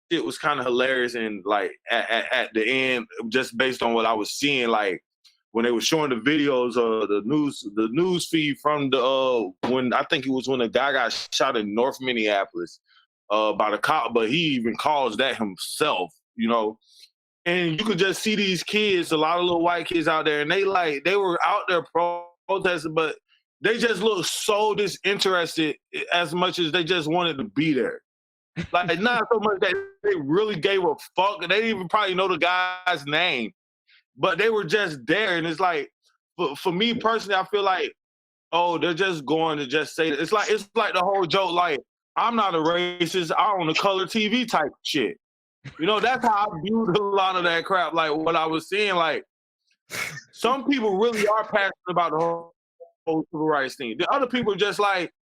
it was kind of hilarious, and like at the end, just based on what I was seeing, like when they were showing the videos of the news feed from when I think it was when a guy got shot in North Minneapolis by the cop, but he even caused that himself, And you could just see these kids, a lot of little white kids out there, and they were out there protesting, but they just looked so disinterested as much as they just wanted to be there. Like, not so much that they really gave a fuck. They didn't even probably know the guy's name, but they were just there. And it's like, for me personally, I feel like, they're just going to just say that. It's like the whole joke, like, I'm not a racist, I own a color TV type shit. That's how I viewed a lot of that crap. Like, what I was seeing, like, some people really are passionate about the whole civil rights thing. The other people just like,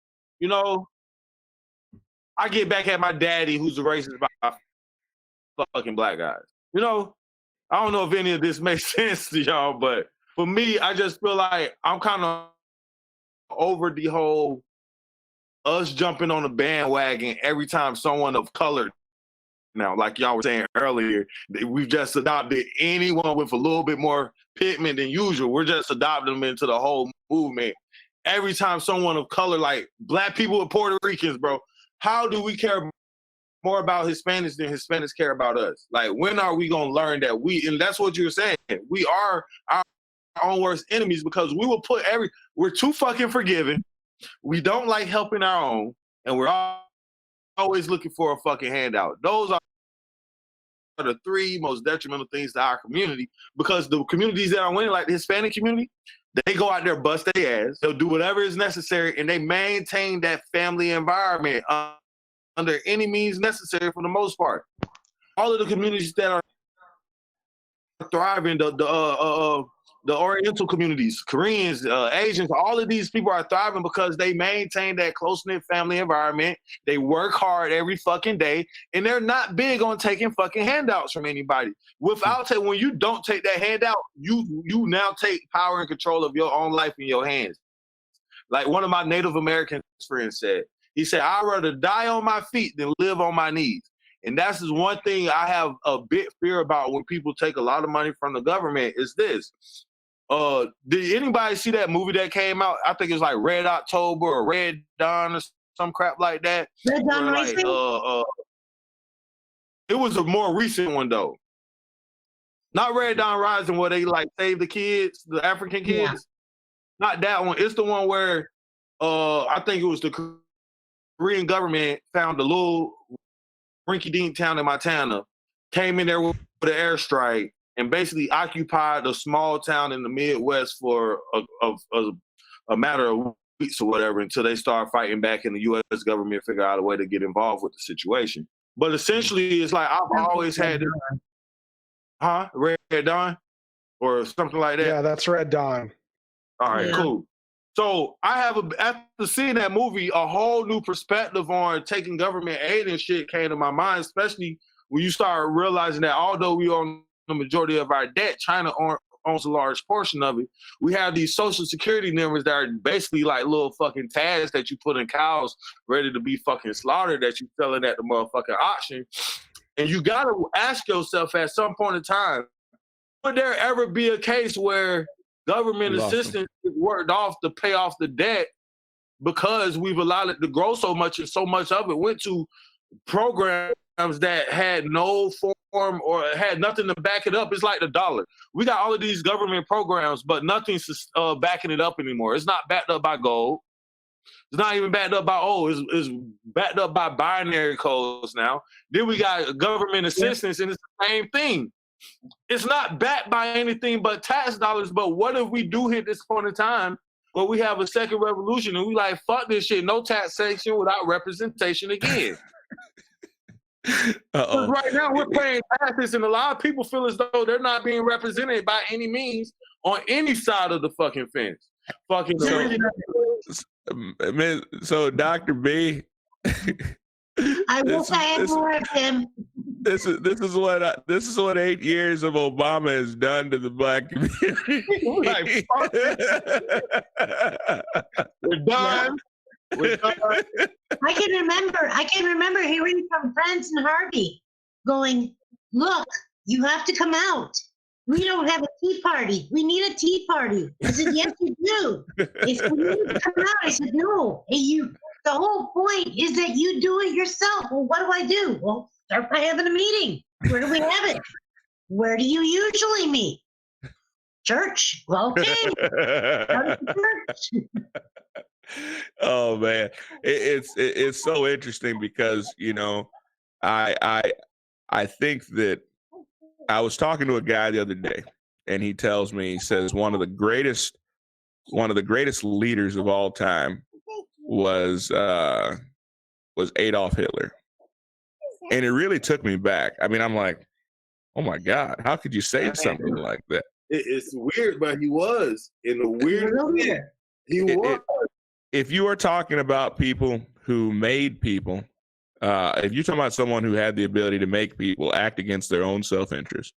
I get back at my daddy who's a racist about fucking black guys. I don't know if any of this makes sense to y'all, but for me, I just feel like I'm kind of over the whole us jumping on the bandwagon every time someone of color. Now, like y'all were saying earlier, we've just adopted anyone with a little bit more pigment than usual. We're just adopting them into the whole movement. Every time someone of color, like black people and Puerto Ricans, bro, how do we care more about Hispanics than Hispanics care about us? Like, when are we going to learn that and that's what you were saying, we are our own worst enemies because we will we're too fucking forgiving. We don't like helping our own, and we're always looking for a fucking handout. Those are the three most detrimental things to our community, because the communities that are winning, like the Hispanic community, they go out there, bust their ass, they'll do whatever is necessary, and they maintain that family environment under any means necessary for the most part. All of the communities that are thriving, the Oriental communities, Koreans, Asians, all of these people are thriving because they maintain that close-knit family environment. They work hard every fucking day, and they're not big on taking fucking handouts from anybody. When you don't take that handout, you now take power and control of your own life in your hands. Like one of my Native American friends said, he said, I'd rather die on my feet than live on my knees. And that's just one thing I have a bit fear about when people take a lot of money from the government is this. Did anybody see that movie that came out? I think it was like Red October or Red Dawn or some crap like that. Red Dawn Rising? It was a more recent one though. Not Red Dawn Rising where they like save the kids, the African kids. Yeah. Not that one. It's the one where I think it was the Korean government found a little rinky-dink town in Montana, came in there with an airstrike, and basically occupied a small town in the Midwest for a matter of weeks or whatever until they start fighting back and the U.S. government figure out a way to get involved with the situation. But essentially, it's like I've always had this, Red Dawn or something like that? Yeah, that's Red Dawn. All right, cool. So I have, after seeing that movie, a whole new perspective on taking government aid and shit came to my mind, especially when you start realizing that although we own the majority of our debt, China owns a large portion of it. We have these social security numbers that are basically like little fucking tags that you put in cows ready to be fucking slaughtered that you selling at the motherfucking auction. And you got to ask yourself at some point in time, would there ever be a case where government assistance is worked off to pay off the debt because we've allowed it to grow so much and so much of it went to programs that had no form or had nothing to back it up? It's like the dollar. We got all of these government programs, but nothing's backing it up anymore. It's not backed up by gold. It's not even backed up by, it's backed up by binary codes now. Then we got government assistance, and it's the same thing. It's not backed by anything but tax dollars, but what if we do hit this point in time where we have a second revolution and we like, fuck this shit, no taxation without representation again? Because right now we're paying taxes and a lot of people feel as though they're not being represented by any means on any side of the fucking fence. So Dr. B, I wish I had more of him. This is what 8 years of Obama has done to the black community. Like, we're done. We're done. I can remember hearing from friends in Harvey going, look, you have to come out. We don't have a tea party. We need a tea party. I said, yes, you do. They said, you need to come out. I said, no. The whole point is that you do it yourself. Well, what do I do? Well, start by having a meeting. Where do we have it? Where do you usually meet? Church. Well, okay. Church. Oh man, it's so interesting because I think that I was talking to a guy the other day, and he tells me, he says one of the greatest leaders of all time was Adolf Hitler. And it really took me back. I mean, I'm like, oh my God, how could you say something like that? It's weird, but he was in a weird way. He was. If you are talking about people who made people, if you're talking about someone who had the ability to make people act against their own self-interest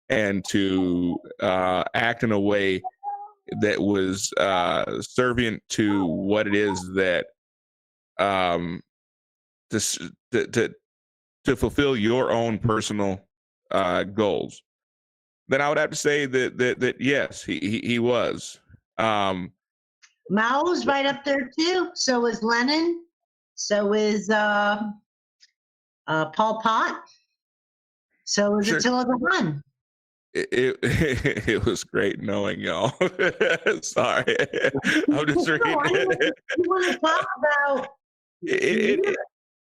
and to act in a way that was servient to what it is that to fulfill your own personal goals, then I would have to say that yes, he was. Mao's right up there too. So is Lenin. So is Pol Pot. So is Attila the Hun. It was great knowing y'all. Sorry, I'm just reading. You want to talk about?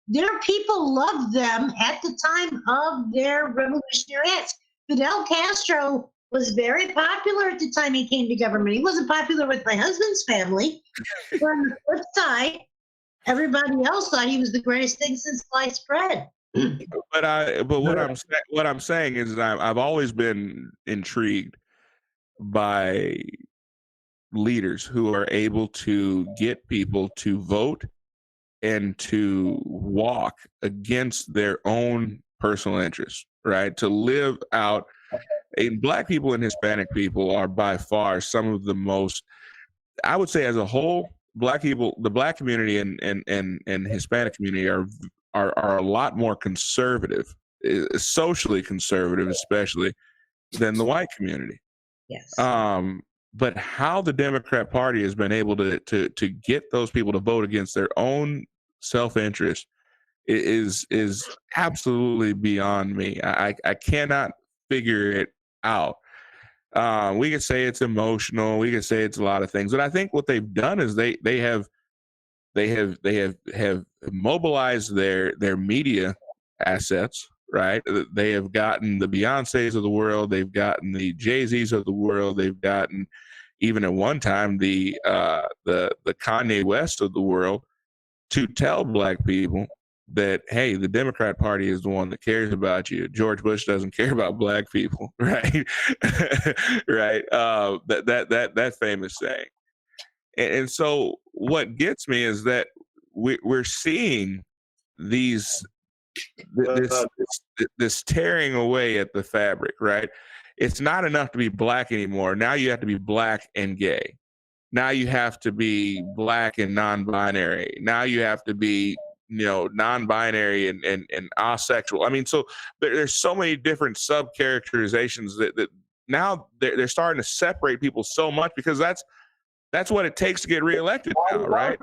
their people loved them at the time of their revolutionary acts. Fidel Castro was very popular at the time he came to government. He wasn't popular with my husband's family. But on the flip side, everybody else thought he was the greatest thing since sliced bread. But what I'm saying is I've always been intrigued by leaders who are able to get people to vote and to walk against their own personal interests, right? To live out. And Black people and Hispanic people are by far some of the most, I would say, as a whole, Black people, the Black community and Hispanic community are a lot more conservative, socially conservative, especially than the white community. Yes. But how the Democrat Party has been able to get those people to vote against their own self-interest is absolutely beyond me. I cannot figure it out. We could say it's emotional. We could say it's a lot of things, but I think what they've done is they have mobilized their media assets, right? They have gotten the Beyoncés of the world. They've gotten the Jay-Z's of the world. They've gotten, even at one time, the Kanye West of the world to tell Black people that, hey, the Democrat Party is the one that cares about you. George Bush doesn't care about Black people, right? Right? That famous saying. And so what gets me is that we're seeing this tearing away at the fabric, right? It's not enough to be Black anymore. Now you have to be Black and gay. Now you have to be Black and non-binary. Now you have to be, non-binary and asexual. I mean, so there's so many different sub-characterizations that now they're starting to separate people so much, because that's what it takes to get reelected now, right?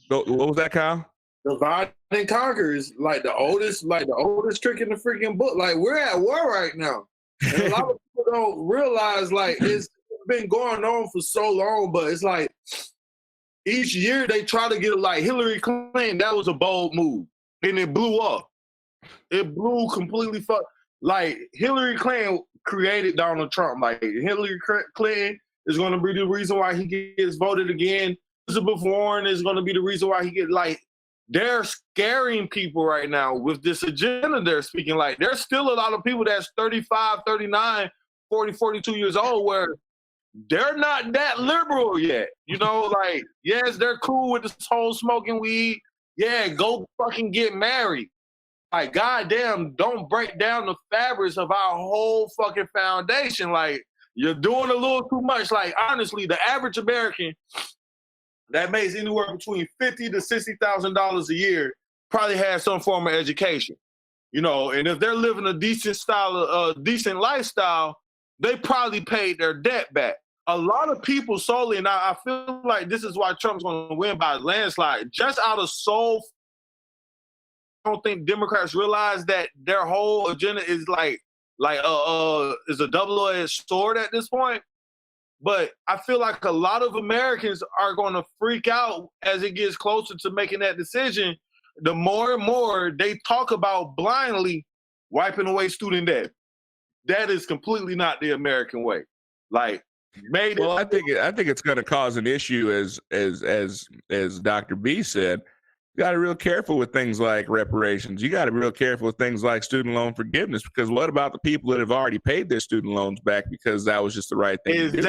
What was that, Kyle? Divide and conquer is like the oldest trick in the freaking book. Like, we're at war right now. And a lot of people don't realize, like, it's been going on for so long, but it's like each year they try to get, like, Hillary Clinton, that was a bold move, and it blew up. It blew completely like, Hillary Clinton created Donald Trump. Like, Hillary Clinton is going to be the reason why he gets voted again. Elizabeth Warren is going to be the reason why he gets, like, they're scaring people right now with this agenda they're speaking. Like, there's still a lot of people that's 35, 39, 40, 42 years old where they're not that liberal yet. Like, yes, they're cool with this whole smoking weed. Yeah, go fucking get married. Like, goddamn, don't break down the fabrics of our whole fucking foundation. Like, you're doing a little too much. Like, honestly, the average American that makes anywhere between $50,000 to $60,000 a year probably has some form of education, and if they're living a decent lifestyle, they probably paid their debt back. A lot of people solely, and I feel like this is why Trump's going to win by a landslide, just out of soul. I don't think Democrats realize that their whole agenda is is a double-edged sword at this point. But I feel like a lot of Americans are going to freak out as it gets closer to making that decision. The more and more they talk about blindly wiping away student debt. That is completely not the American way. Like, well, I think it's going to cause an issue, as Dr. B said. You got to be real careful with things like reparations. You got to be real careful with things like student loan forgiveness, because what about the people that have already paid their student loans back because that was just the right thing to do?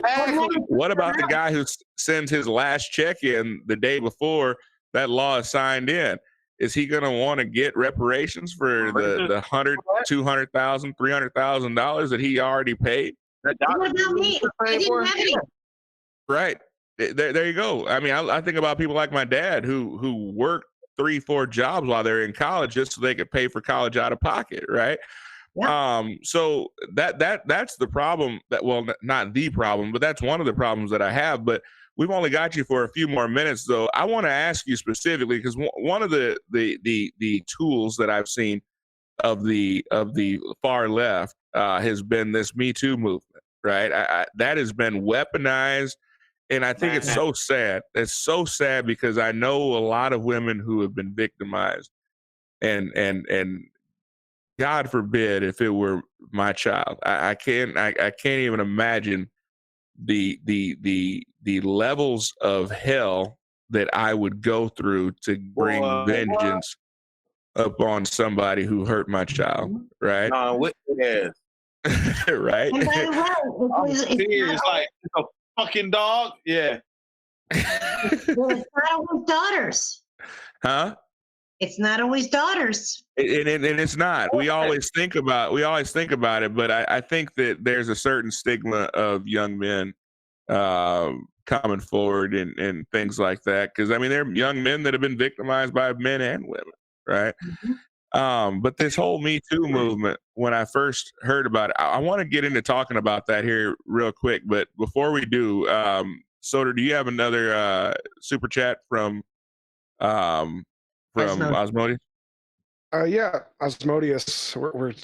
What about the guy who sends his last check in the day before that law is signed in? Is he going to want to get reparations for the $100,000, $200,000, $300,000 that he already paid? What about me? I didn't have any. Right. There you go. I mean, I think about people like my dad who worked 3-4 jobs while they're in college just so they could pay for college out of pocket, right? Yeah. So that's the problem. Not the problem, but that's one of the problems that I have. But we've only got you for a few more minutes, though. I want to ask you specifically, because one of the tools that I've seen of the far left has been this Me Too movement, right? That has been weaponized And I think it's so sad. It's so sad because I know a lot of women who have been victimized, and God forbid if it were my child. I can't even imagine the levels of hell that I would go through to bring vengeance upon somebody who hurt my child, right? Nah, with ass. Right? And by the way, It's like it's a fucking dog. Yeah. well, it's not always daughters. Huh? It's not always daughters. And it's not. We always think about it, but I think that there's a certain stigma of young men coming forward and things like that. Because I mean, there are young men that have been victimized by men and women, right? But this whole Me Too movement, when I first heard about it, I want to get into talking about that here real quick. But before we do, Soder, do you have another super chat from Osmodeus? Yeah, Osmodeus.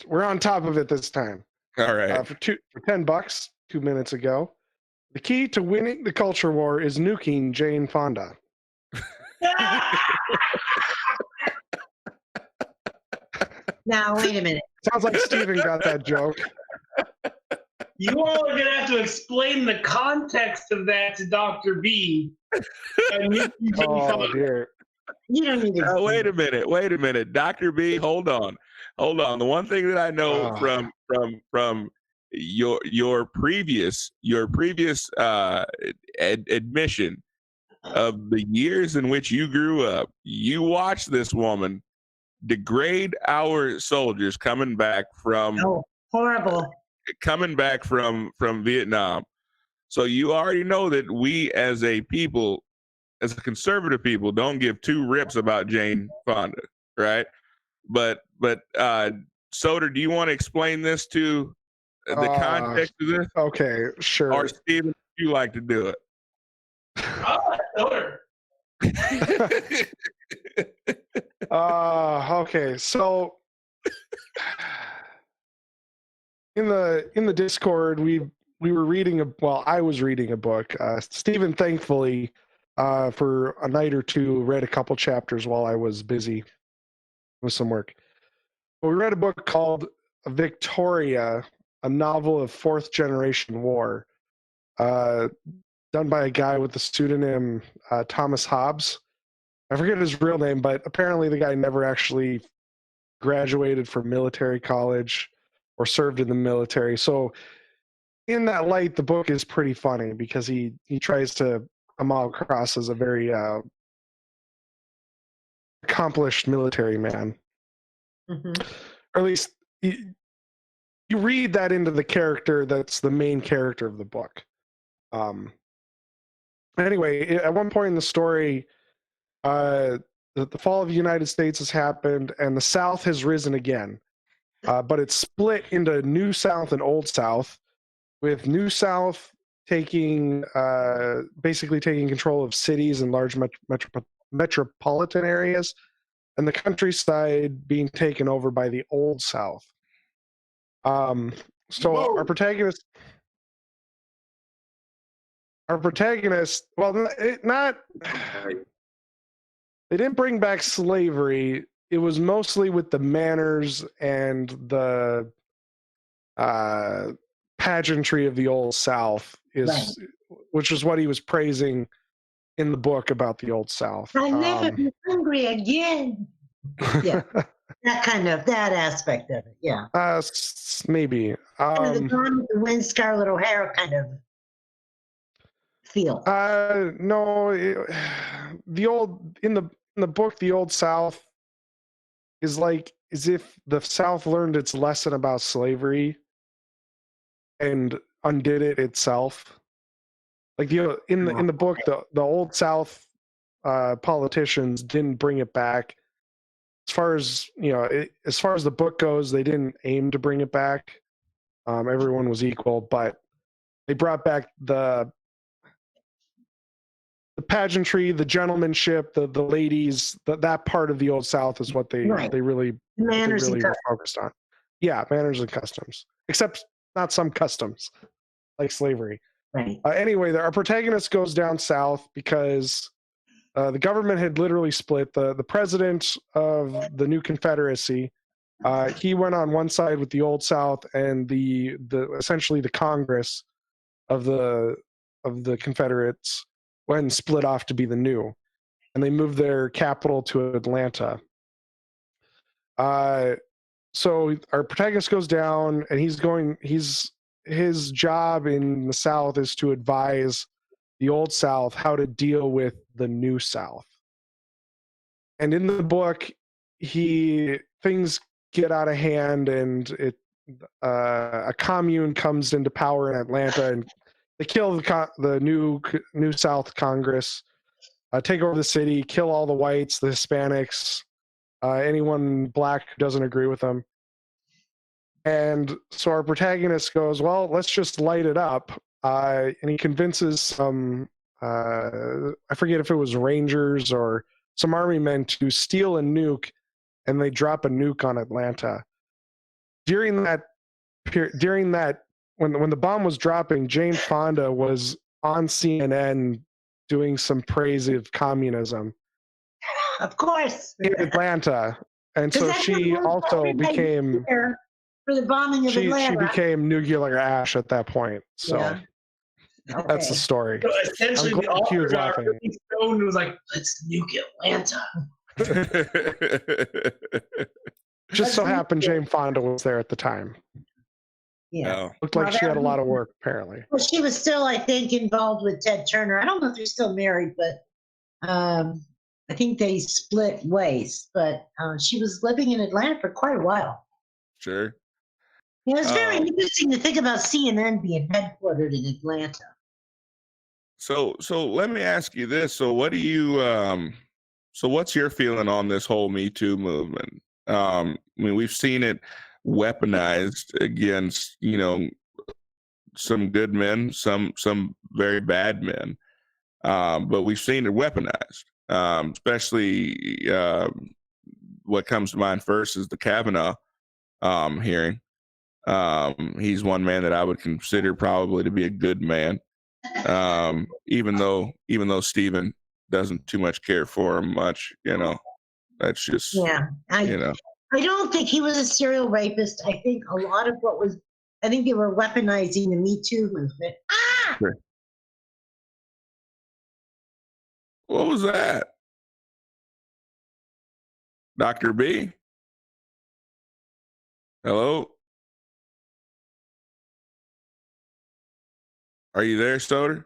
We're on top of it this time. All right. For $10, 2 minutes ago. The key to winning the culture war is nuking Jane Fonda. Now, wait a minute. Sounds like Steven got that joke. You all are going to have to explain the context of that to Dr. B. Oh, dear. You don't need to. Wait a minute. Dr. B, hold on. The one thing that I know from your previous admission of the years in which you grew up, you watched this woman degrade our soldiers coming back from Vietnam. So you already know that we as a people, as a conservative people, don't give two rips about Jane Fonda, right? But Soder, do you want to explain this to the context of this? Okay, sure. Or Steven, would you like to do it? Okay, so in the Discord, we were reading I was reading a book. Steven, thankfully, for a night or two, read a couple chapters while I was busy with some work. But we read a book called Victoria, a novel of fourth generation war, done by a guy with the pseudonym Thomas Hobbes. I forget his real name, but apparently the guy never actually graduated from military college or served in the military. So in that light, the book is pretty funny because he tries to come across as a very accomplished military man. Mm-hmm. Or at least you read that into the character that's the main character of the book. Anyway, at one point in the story, the fall of the United States has happened and the South has risen again. But it's split into New South and Old South, with New South basically taking control of cities and large metropolitan areas, and the countryside being taken over by the Old South. So our protagonist, well, they didn't bring back slavery. It was mostly with the manners and the pageantry of the Old South, which is what he was praising in the book about the Old South. I'll never be hungry again. Yeah, that aspect of it. Yeah. Maybe. The Gone with the Wind, Scarlett O'Hara kind of feel. No, in the book, the Old South is like as if the South learned its lesson about slavery and undid it itself. Like in the book, the Old South politicians didn't bring it back. As far as as far as the book goes, they didn't aim to bring it back. Everyone was equal, but they brought back the pageantry, the gentlemanship, the ladies. That part of the Old South is what they really were focused on. Yeah, manners and customs, except not some customs like slavery. Right. Anyway, our protagonist goes down south because the government had literally split. The president of the new Confederacy, he went on one side with the old South, and the essentially the Congress of the Confederates went and split off to be the new, and they moved their capital to Atlanta. So our protagonist goes down, and his job in the South is to advise the old South how to deal with the new South. And in the book, things get out of hand, and a commune comes into power in Atlanta, and they kill the new South Congress, take over the city, kill all the whites, the Hispanics, anyone black who doesn't agree with them. And so our protagonist goes, well, let's just light it up. And he convinces some, I forget if it was Rangers or some army men, to steal a nuke, and they drop a nuke on Atlanta. During that, when the bomb was dropping, Jane Fonda was on CNN doing some praise of communism. Of course. In Atlanta. And so she also became... For the bombing of Atlanta. She became nuclear ash at that point. So Okay. that's the story. So essentially, the glad she was author got laughing. really stoned and was like, "Let's nuke Atlanta." Just so happened Jane Fonda was there at the time. Yeah. Oh. Looked like she had a lot of work, apparently. Well, she was still, I think, involved with Ted Turner. I don't know if they're still married, but I think they split ways. But she was living in Atlanta for quite a while. Sure. Yeah, it's very interesting to think about CNN being headquartered in Atlanta. So let me ask you this. So what do you so what's your feeling on this whole Me Too movement? I mean, we've seen it weaponized against, some good men, some very bad men. But we've seen it weaponized. Especially what comes to mind first is the Kavanaugh hearing. He's one man that I would consider probably to be a good man. Even though Stephen doesn't too much care for him much, that's just, I don't think he was a serial rapist. I think a lot of I think they were weaponizing the Me Too movement. Sure. What was that? Dr. B? Hello? Are you there, Stoder?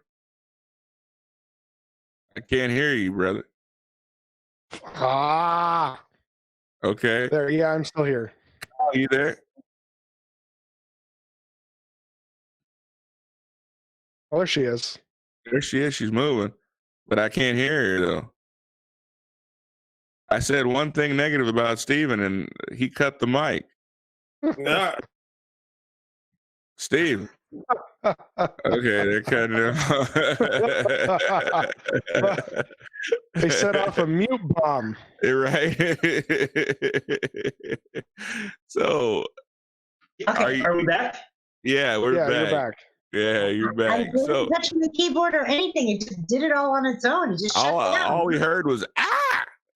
I can't hear you, brother. Okay. There, yeah, I'm still here. Are you there? Oh, there she is. There she is. She's moving, but I can't hear her though. I said one thing negative about Steven and he cut the mic. Yeah. Steve. Okay, they're cutting him. They set off a mute bomb. Right. So, Okay. Are we back? yeah, we're back. You're back. Yeah, you're I back. didn't So touch the keyboard or anything. It just did it all on its own. It just shut down. all we heard was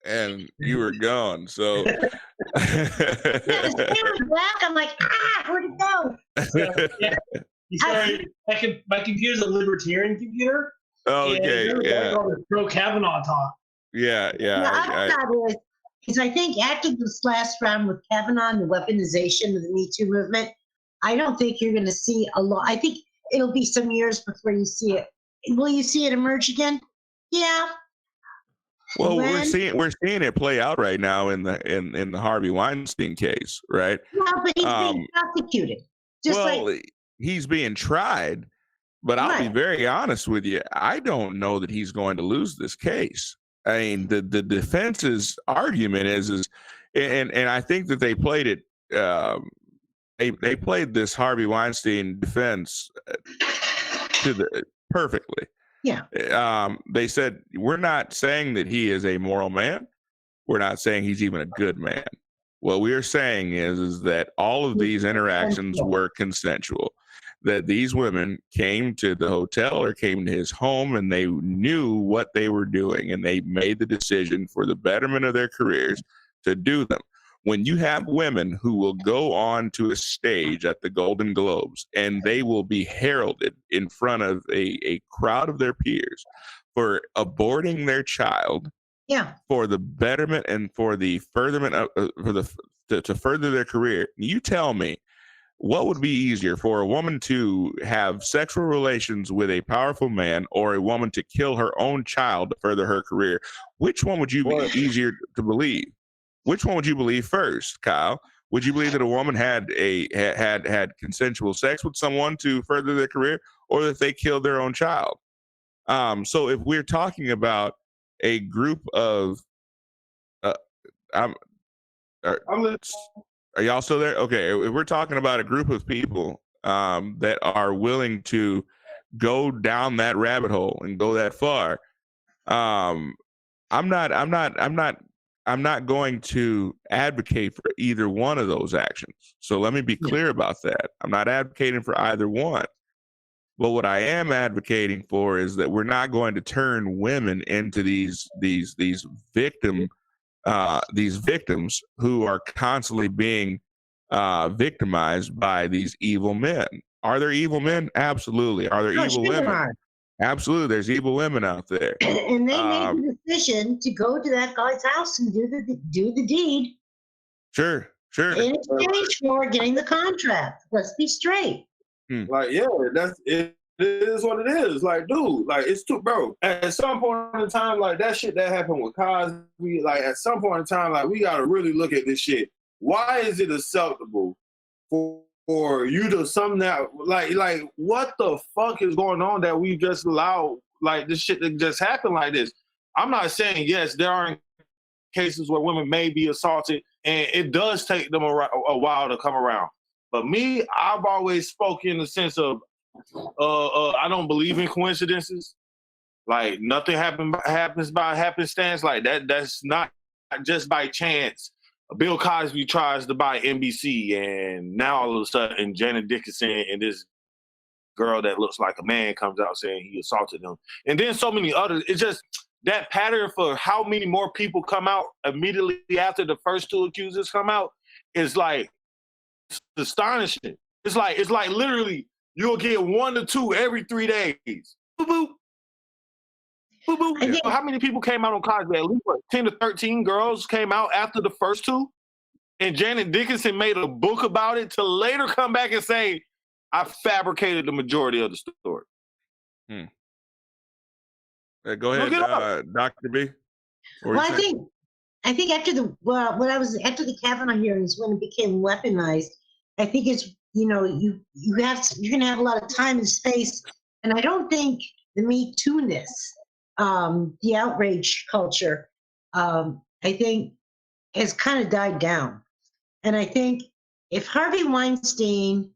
and you were gone. So Yeah, the screen was black. I'm like, where'd it go? So, yeah. Sorry, my computer's a libertarian computer. Oh, okay, yeah, Pro Kavanaugh talk. yeah. Because I think after this last round with Kavanaugh and the weaponization of the Me Too movement, I don't think you're going to see a lot. I think it'll be some years before you see it. Will you see it emerge again? Yeah. Well, we're seeing it play out right now in the Harvey Weinstein case, right? Well, but he's being prosecuted. He's being tried, but I'll be very honest with you. I don't know that he's going to lose this case. I mean, the defense's argument is, and I think that they played it. They played this Harvey Weinstein defense perfectly. Yeah. They said, we're not saying that he is a moral man. We're not saying he's even a good man. What we're saying is that all of these interactions were consensual. that these women came to the hotel or came to his home and they knew what they were doing and they made the decision for the betterment of their careers to do them. When you have women who will go on to a stage at the Golden Globes and they will be heralded in front of a crowd of their peers for aborting their child, Yeah. for the betterment and for the furtherment of to further their career, you tell me, what would be easier for a woman to have sexual relations with a powerful man or a woman to kill her own child to further her career? Which one would you be easier to believe? Which one would you believe first, Kyle? Would you believe that a woman had consensual sex with someone to further their career, or that they killed their own child? So if we're talking about a group of, are y'all still there? Okay, if we're talking about a group of people that are willing to go down that rabbit hole and go that far, I'm not going to advocate for either one of those actions. So let me be clear about that. I'm not advocating for either one. But what I am advocating for is that we're not going to turn women into these victims who are constantly being victimized by these evil men. Are there evil men? Absolutely. Are there evil women? Absolutely. There's evil women out there. And they made the decision to go to that guy's house and do the deed. Sure. In exchange for getting the contract. Let's be straight. Like, yeah, it is what it is. Like, dude, like, it's too, bro. At some point in time, like, that shit that happened with Cosby, like, at some point in time, like, we got to really look at this shit. Why is it acceptable for you to like, what the fuck is going on that we just allow, like, this shit to just happen like this? I'm not saying, yes, there are cases where women may be assaulted, and it does take them a while to come around. But me, I've always spoken in the sense of, I don't believe in coincidences. Like, nothing happens by happenstance. Like, that's not just by chance. Bill Cosby tries to buy NBC, and now all of a sudden Janet Dickinson and this girl that looks like a man comes out saying he assaulted them. And then so many others. It's just that pattern for how many more people come out immediately after the first two accusers come out is like, it's astonishing. It's like literally you'll get 1 to 2 every 3 days. Boop, boop. Boop, boop. Yeah. How many people came out on Cosby? At least 10 to 13 girls came out after the first two. And Janet Dickinson made a book about it to later come back and say, I fabricated the majority of the story. Go ahead, Dr. B. Well, I think after the Kavanaugh hearings, when it became weaponized, I think it's, you're gonna have a lot of time and space, and I don't think the Me Too-ness, the outrage culture, I think has kind of died down. And I think if Harvey Weinstein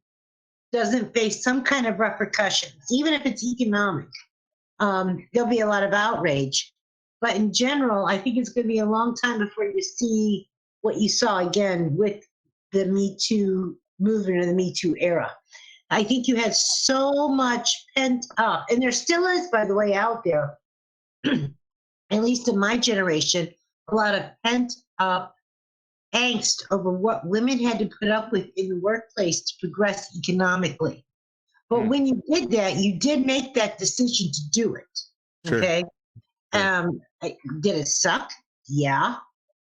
doesn't face some kind of repercussions, even if it's economic, there'll be a lot of outrage. But in general, I think it's going to be a long time before you see what you saw again with the Me Too movement or the Me Too era. I think you had so much pent up, and there still is, by the way, out there, at least in my generation, a lot of pent up angst over what women had to put up with in the workplace to progress economically. But when you did that, you did make that decision to do it. Sure. Okay. Did it suck? Yeah.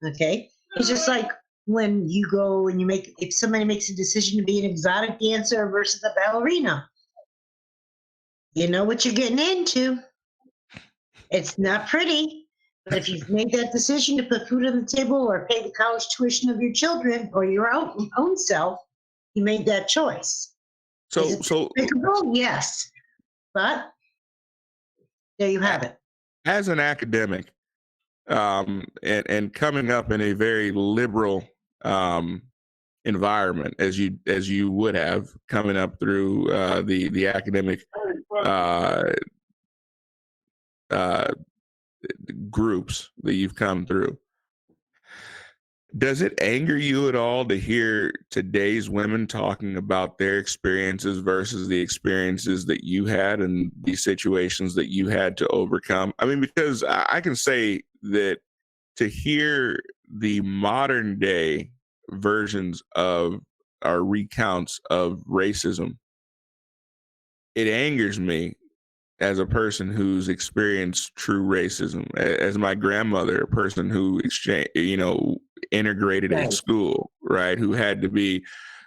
Okay. It's just like when you go and if somebody makes a decision to be an exotic dancer versus a ballerina, you know what you're getting into. It's not pretty, but if you've made that decision to put food on the table or pay the college tuition of your children or your own self, you made that choice. So yes, but there you have it. As an academic, and coming up in a very liberal environment, as you would have coming up through the academic groups that you've come through, Does it anger you at all to hear today's women talking about their experiences versus the experiences that you had and the situations that you had to overcome? I mean, because I can say that to hear the modern day versions of our recounts of racism, it angers me as a person who's experienced true racism, as my grandmother, a person who integrated a Right. school, right, who had to be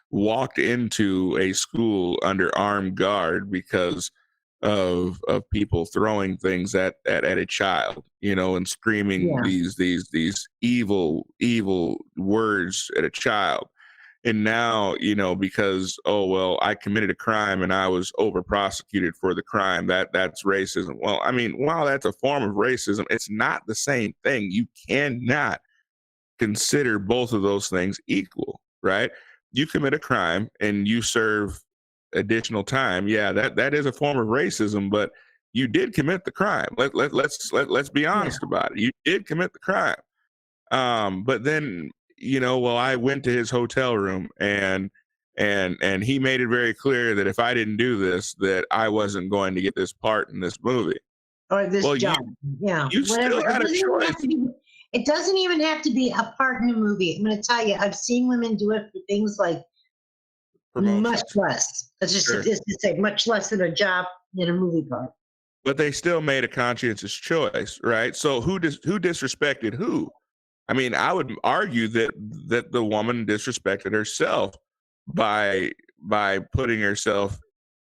walked into a school under armed guard because of people throwing things at a child, and screaming Yeah. these evil words at a child. And now, because, oh well, I committed a crime and I was over prosecuted for the crime, that's racism. Well, I mean, while that's a form of racism, it's not the same thing. You cannot consider both of those things equal, right? You commit a crime and you serve additional time. Yeah, that is a form of racism, but you did commit the crime. Let's be honest about it. You did commit the crime. But then, well, I went to his hotel room and he made it very clear that if I didn't do this, that I wasn't going to get this part in this movie. Or this Well, job. Yeah. you still had a choice. It doesn't even have to be a part in a movie. I'm going to tell you, I've seen women do it for things like Promotions. much less. It's just Sure. it's to say much less than a job in a movie part. But they still made a conscientious choice, right? So who disrespected who? I mean, I would argue that the woman disrespected herself by putting herself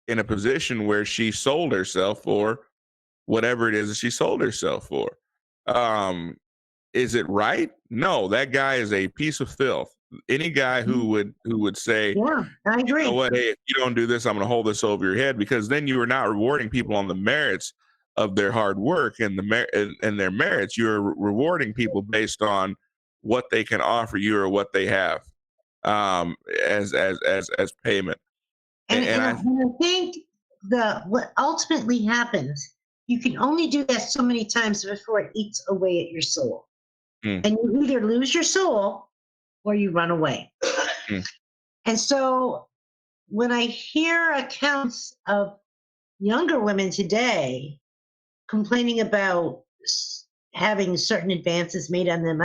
in a position where she sold herself for whatever it is that she sold herself for. Is it right? No, that guy is a piece of filth. Any guy who would say, Yeah, I agree. you know what, hey, if you don't do this, I'm going to hold this over your head, because then you are not rewarding people on the merits of their hard work and their merits. You're rewarding people based on what they can offer you or what they have as payment. And I think what ultimately happens, you can only do that so many times before it eats away at your soul. Mm. And you either lose your soul or you run away. Mm. And so when I hear accounts of younger women today complaining about having certain advances made on them,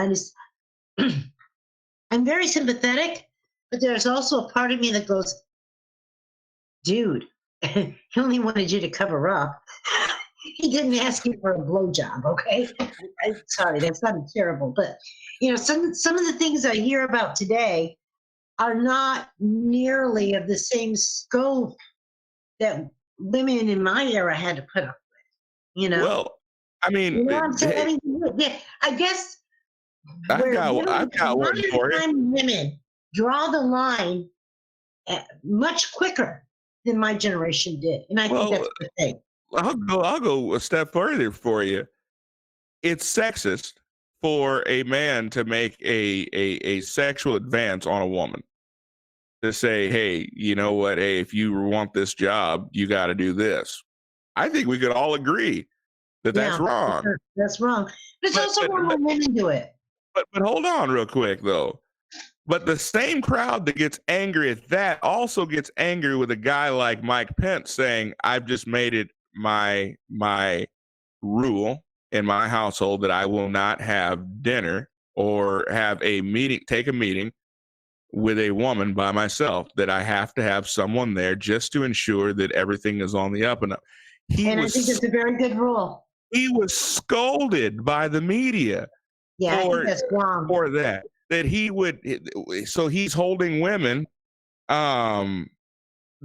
I'm very sympathetic, but there's also a part of me that goes, dude, he only wanted you to cover up. He didn't ask you for a blowjob, okay? I'm sorry, that sounded terrible, but some of the things I hear about today are not nearly of the same scope that women in my era had to put up with. Well, I mean, You know what I'm saying? Yeah, I guess I've got one for you. Women draw the line much quicker than my generation did, and I think that's the thing. I'll go a step further for you. It's sexist for a man to make a sexual advance on a woman, to say, hey, you know what? Hey, if you want this job, you got to do this. I think we could all agree that that's wrong. Sure. That's wrong. But it's also wrong when women do it. But hold on real quick, though. But the same crowd that gets angry at that also gets angry with a guy like Mike Pence saying, I've just made it my rule in my household that I will not have dinner or have a meeting, take a meeting with a woman by myself, that I have to have someone there just to ensure that everything is on the up and up. I think it's a very good rule. He was scolded by the media. Yeah, I think that's wrong. For that he would, so he's holding women, in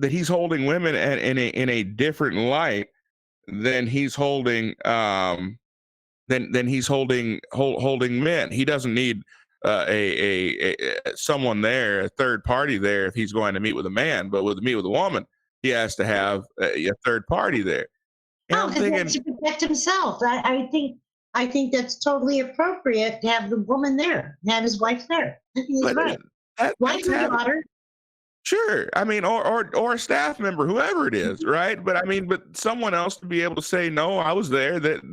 a different light than he's holding than he's holding men. He doesn't need a someone there, a third party there, if he's going to meet with a man. But with a woman, he has to have a third party there. And I'm thinking, to protect himself. I think that's totally appropriate to have the woman there, have his wife there. I think it's right. Wife or daughter. Sure. I mean, or a staff member, whoever it is, right? But I mean, but someone else to be able to say, no, I was there, that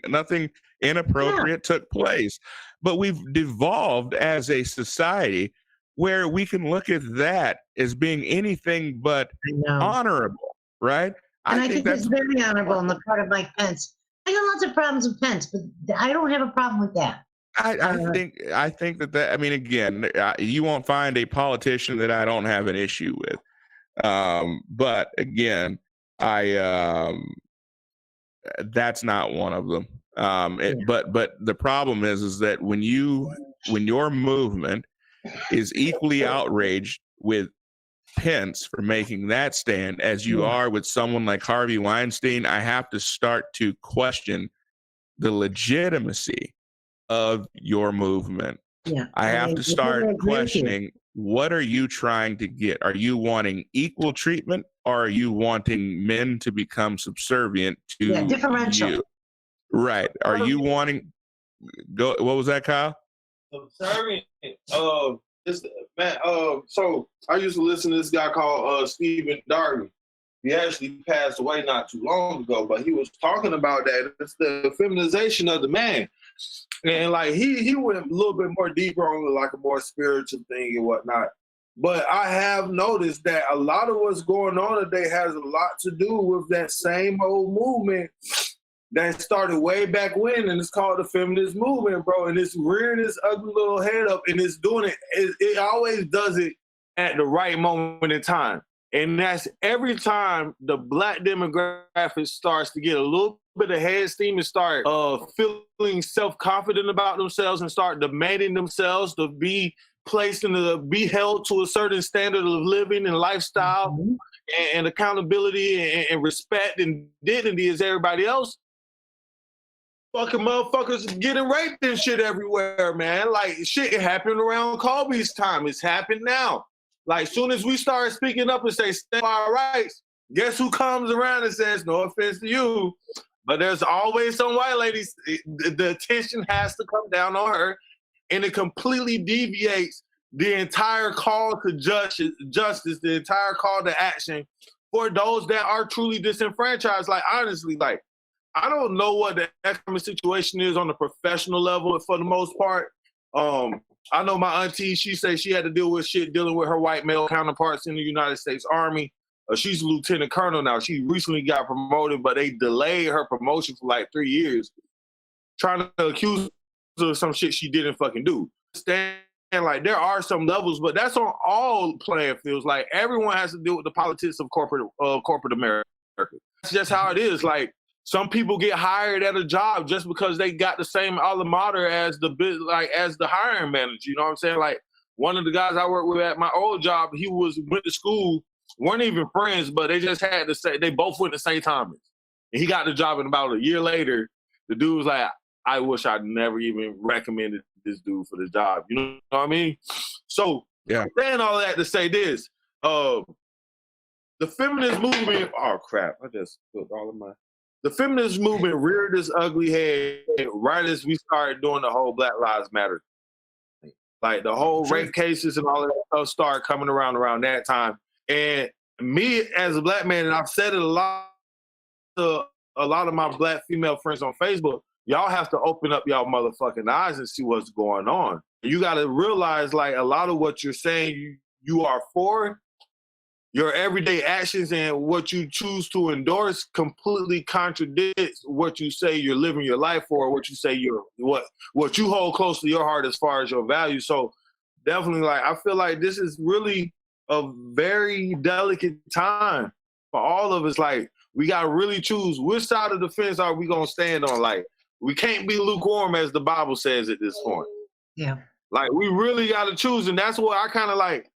nothing inappropriate took place. But we've devolved as a society where we can look at that as being anything but I know. honorable, right? And I think that's it's very honorable on the part of Mike Pence. I got lots of problems with Pence, but I don't have a problem with that. I think that I mean, again, you won't find a politician that I don't have an issue with. But again, that's not one of them. But the problem is that when your movement is equally outraged with Pence for making that stand as you are with someone like Harvey Weinstein, I have to start to question the legitimacy of your movement. Yeah. I have to start questioning, what are you trying to get? Are you wanting equal treatment, or are you wanting men to become subservient to differential. you? Right. Are you wanting what was that, Kyle? Subservient. So I used to listen to this guy called Stephen Darby. He actually passed away not too long ago, but he was talking about that. It's the feminization of the man. And like he went a little bit more deeper on like a more spiritual thing and whatnot. But I have noticed that a lot of what's going on today has a lot to do with that same old movement that started way back when, and it's called the feminist movement, bro. And it's rearing its ugly little head up, and it's doing it. It always does it at the right moment in time. And that's every time the black demographic starts to get a little bit of head steam and start feeling self-confident about themselves and start demanding themselves to be placed be held to a certain standard of living and lifestyle and accountability and respect and dignity as everybody else. Fucking motherfuckers getting raped and shit everywhere, man. Like, shit, it happened around Kobe's time. It's happened now. Like, soon as we start speaking up and say, stand by our rights, guess who comes around and says, no offense to you, but there's always some white ladies. The attention has to come down on her, and it completely deviates the entire call to justice, the entire call to action for those that are truly disenfranchised. Like, honestly, like, I don't know what the economic situation is on the professional level for the most part. I know my auntie, she said she had to deal with shit dealing with her white male counterparts in the United States Army. She's a lieutenant colonel now. She recently got promoted, but they delayed her promotion for like 3 years, trying to accuse her of some shit she didn't fucking do. And like, there are some levels, but that's on all playing fields. Like, everyone has to deal with the politics of corporate America. That's just how it is. Like, some people get hired at a job just because they got the same alma mater as the hiring manager. You know what I'm saying? Like, one of the guys I worked with at my old job, he went to school, weren't even friends, but they just had to say they both went the same time. And he got the job, and about a year later, the dude was like, I wish I'd never even recommended this dude for the job. You know what I mean? So, saying all that to say this, the feminist movement, oh crap, I just put all of my... The feminist movement reared its ugly head right as we started doing the whole Black Lives Matter. Like, the whole rape cases and all of that stuff started coming around that time. And me as a black man, and I've said it a lot to a lot of my black female friends on Facebook, y'all have to open up y'all motherfucking eyes and see what's going on. You got to realize, like, a lot of what you're saying you are for, your everyday actions and what you choose to endorse completely contradicts what you say you're living your life for, what you say what you hold close to your heart as far as your values. So definitely, like, I feel like this is really a very delicate time for all of us. Like, we got to really choose which side of the fence are we going to stand on. Like, we can't be lukewarm, as the Bible says at this point. Yeah. Like, we really got to choose. And that's what I kind of like.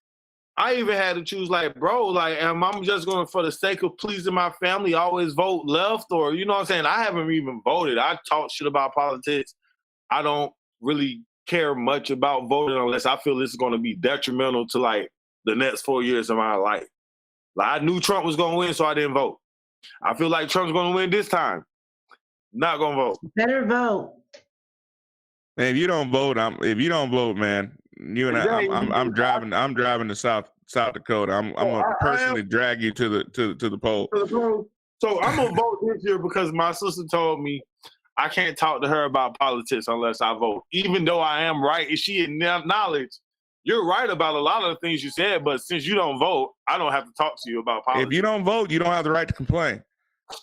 I even had to choose, like, bro, like, am I just going to, for the sake of pleasing my family, always vote left? Or, you know what I'm saying? I haven't even voted. I talk shit about politics. I don't really care much about voting unless I feel this is going to be detrimental to, like, the next 4 years of my life. Like, I knew Trump was going to win, so I didn't vote. I feel like Trump's going to win this time. Not going to vote. Better vote. Man, if you don't vote, man, you and I'm driving to South Dakota. I'm gonna personally drag you to the poll. So I'm gonna vote this year because my sister told me I can't talk to her about politics unless I vote, even though I am right. And she acknowledged, you're right about a lot of the things you said, but since you don't vote, I don't have to talk to you about politics. If you don't vote, you don't have the right to complain.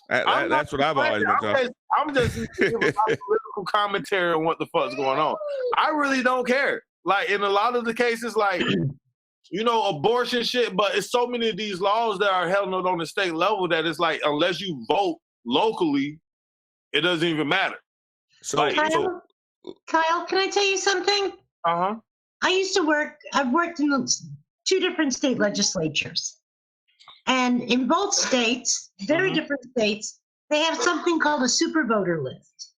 That's what I've always been taught. I'm just giving my political commentary on what the fuck's going on. I really don't care. Like in a lot of the cases, like, you know, abortion shit, but it's so many of these laws that are held on the state level that it's like, unless you vote locally, it doesn't even matter. So, Kyle, can I tell you something? Uh-huh. I've worked in 2 different state legislatures. And in both states, very different states, they have something called a super voter list.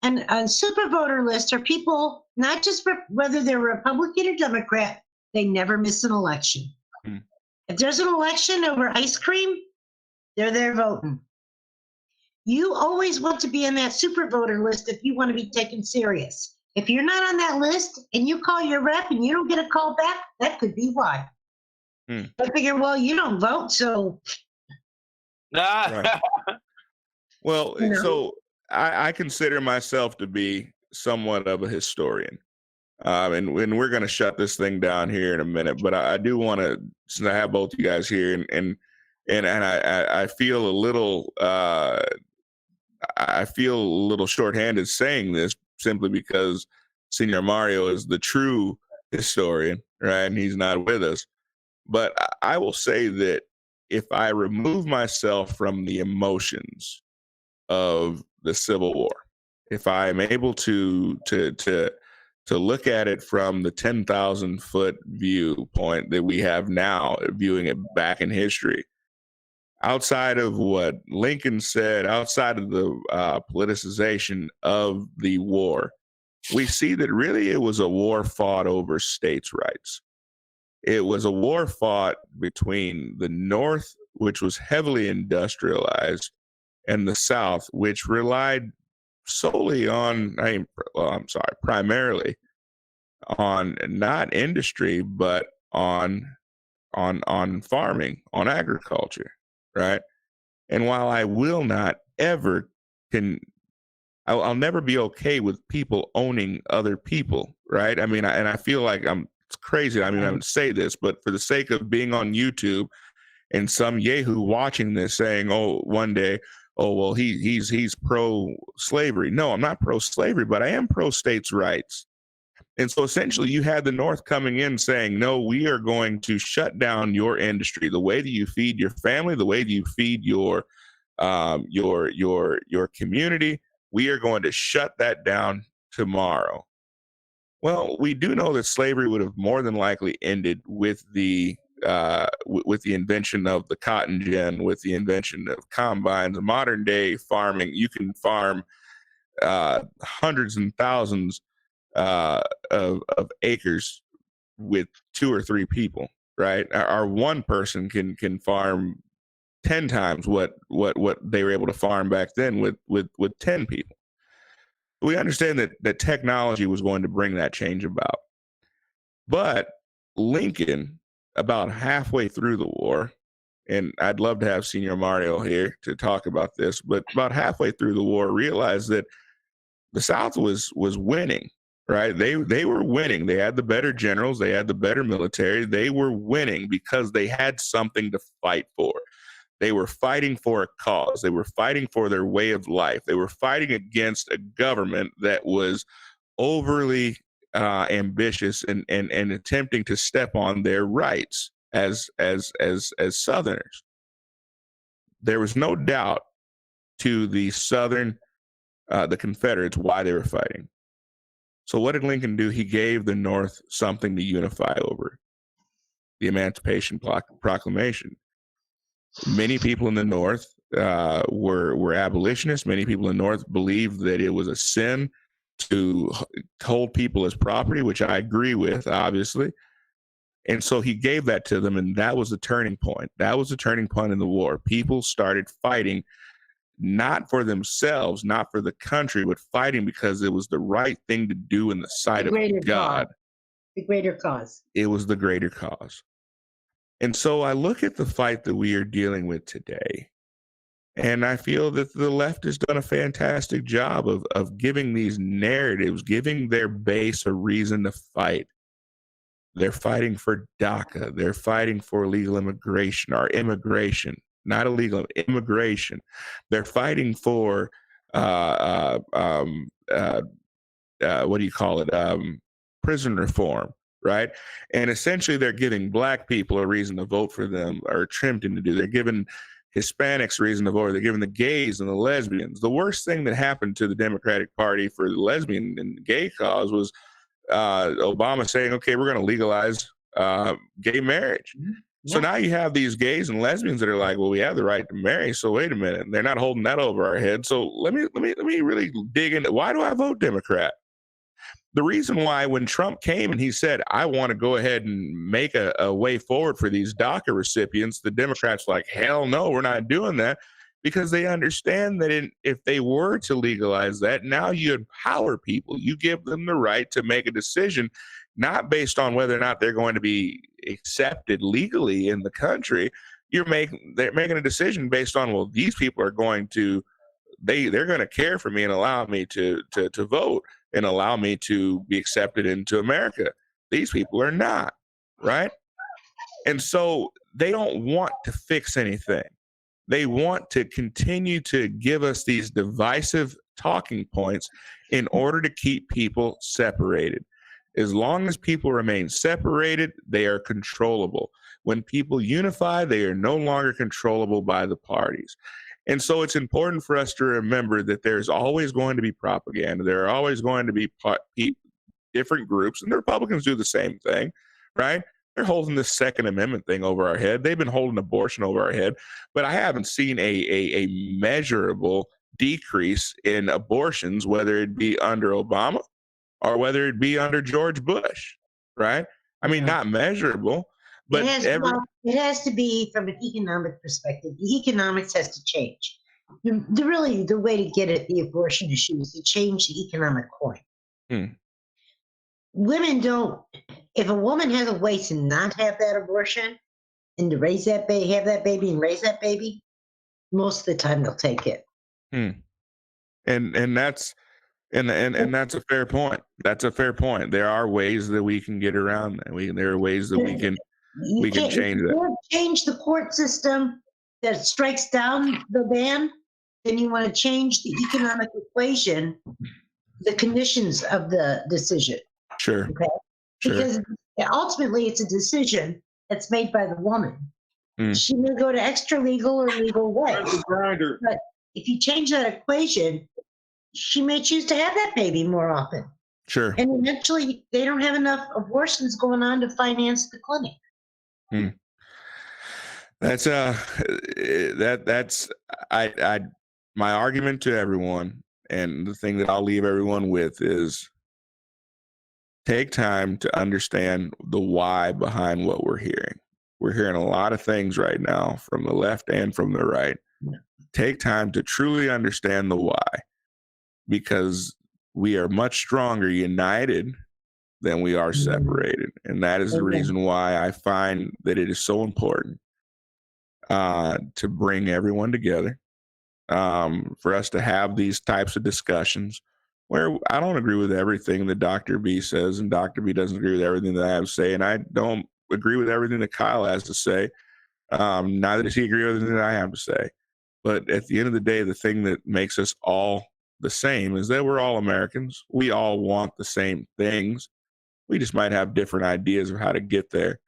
And a super voter list are people, not just whether they're Republican or Democrat, they never miss an election. If there's an election over ice cream, they're there voting. You always want to be on that super voter list if you want to be taken serious. If you're not on that list and you call your rep and you don't get a call back, that could be why. I figure, well, you don't vote, so. Right. Well, so I consider myself to be somewhat of a historian. And we're going to shut this thing down here in a minute, but I do want to, since I have both you guys here, and I feel a little shorthanded saying this simply because Senor Mario is the true historian, right? And he's not with us. But I will say that if I remove myself from the emotions of the Civil War, if I am able to look at it from the 10,000-foot viewpoint that we have now, viewing it back in history, outside of what Lincoln said, outside of the politicization of the war, we see that really it was a war fought over states' rights. It was a war fought between the North, which was heavily industrialized, and the South, which relied solely on, primarily on not industry, but on farming, on agriculture, right? And while I will not ever I'll never be okay with people owning other people, right? I mean, I feel like it's crazy. I mean, I would say this, but for the sake of being on YouTube and some yahoo watching this saying, oh, one day, oh, well, he's pro-slavery. No, I'm not pro-slavery, but I am pro-states' rights. And so essentially you had the North coming in saying, no, we are going to shut down your industry, the way that you feed your family, the way that you feed your community. We are going to shut that down tomorrow. Well, we do know that slavery would have more than likely ended with the invention of the cotton gin, with the invention of combines, modern day farming. You can farm hundreds and thousands of acres with 2 or 3 people, right? Our one person can farm 10 times what they were able to farm back then with 10 people. We understand that technology was going to bring that change about. But Lincoln, about halfway through the war, and I'd love to have Senor Mario here to talk about this, but about halfway through the war, realized that the South was winning, right? They were winning. They had the better generals. They had the better military. They were winning because they had something to fight for. They were fighting for a cause. They were fighting for their way of life. They were fighting against a government that was overly ambitious and attempting to step on their rights as Southerners. There was no doubt to the Southern, the Confederates, why they were fighting. So what did Lincoln do? He gave the North something to unify over: the Emancipation Proclamation. Many people in the North were abolitionists. Many people in the North believed that it was a sin to hold people as property, which I agree with, obviously. And so he gave that to them, and that was the turning point. That was the turning point in the war. People started fighting not for themselves, not for the country, but fighting because it was the right thing to do in the sight of God. The greater cause. It was the greater cause. And so I look at the fight that we are dealing with today, And I feel that the left has done a fantastic job of giving these narratives, giving their base a reason to fight. They're fighting for DACA. They're fighting for legal immigration, or immigration, not illegal immigration. They're fighting for what do you call it? Prison reform, right? And essentially, they're giving black people a reason to vote for them, or attempting to do. They're giving Hispanics reason to vote. They're giving the gays and the lesbians. The worst thing that happened to the Democratic Party for the lesbian and gay cause was Obama saying, okay, we're going to legalize gay marriage. So now you have these gays and lesbians that are like, well, we have the right to marry. So wait a minute, they're not holding that over our head. So let me really dig into, why do I vote Democrat? The reason why, when Trump came and he said, I want to go ahead and make a way forward for these DACA recipients, the Democrats were like, hell no, we're not doing that, because they understand that if they were to legalize that, now you empower people. You give them the right to make a decision, not based on whether or not they're going to be accepted legally in the country. They're making a decision based on, well, these people are going to, they're going to care for me and allow me to vote and allow me to be accepted into America. These people are not, right? And so they don't want to fix anything. They want to continue to give us these divisive talking points in order to keep people separated. As long as people remain separated, they are controllable. When people unify, they are no longer controllable by the parties. And so it's important for us to remember that there's always going to be propaganda. There are always going to be different groups, and the Republicans do the same thing, right? They're holding this Second Amendment thing over our head. They've been holding abortion over our head, but I haven't seen a measurable decrease in abortions, whether it be under Obama or whether it be under George Bush, right? I mean, not measurable, but it has to be from an economic perspective. The economics has to change. The way to get at the abortion issue is to change the economic coin. Women don't, if a woman has a way to not have that abortion and to raise that baby, have that baby and raise that baby, most of the time they'll take it. And that's that's a fair point. That's a fair point. There are ways that we can get around that. There are ways that we can change that. If you change the court system that strikes down the ban, then you want to change the economic equation, the conditions of the decision. Sure. Okay. Because ultimately it's a decision that's made by the woman. She may go to extra legal or legal way. But if you change that equation, she may choose to have that baby more often. Sure. And eventually they don't have enough abortions going on to finance the clinic. That's my argument to everyone, and the thing that I'll leave everyone with is take time to understand the why behind what we're hearing. We're hearing a lot of things right now from the left and from the right. Take time to truly understand the why, because we are much stronger united than we are separated. And that is the reason why I find that it is so important to bring everyone together, for us to have these types of discussions where I don't agree with everything that Dr. B says, and Dr. B doesn't agree with everything that I have to say, and I don't agree with everything that Kyle has to say. Neither does he agree with everything that I have to say. But at the end of the day, the thing that makes us all the same is that we're all Americans. We all want the same things. We just might have different ideas of how to get there.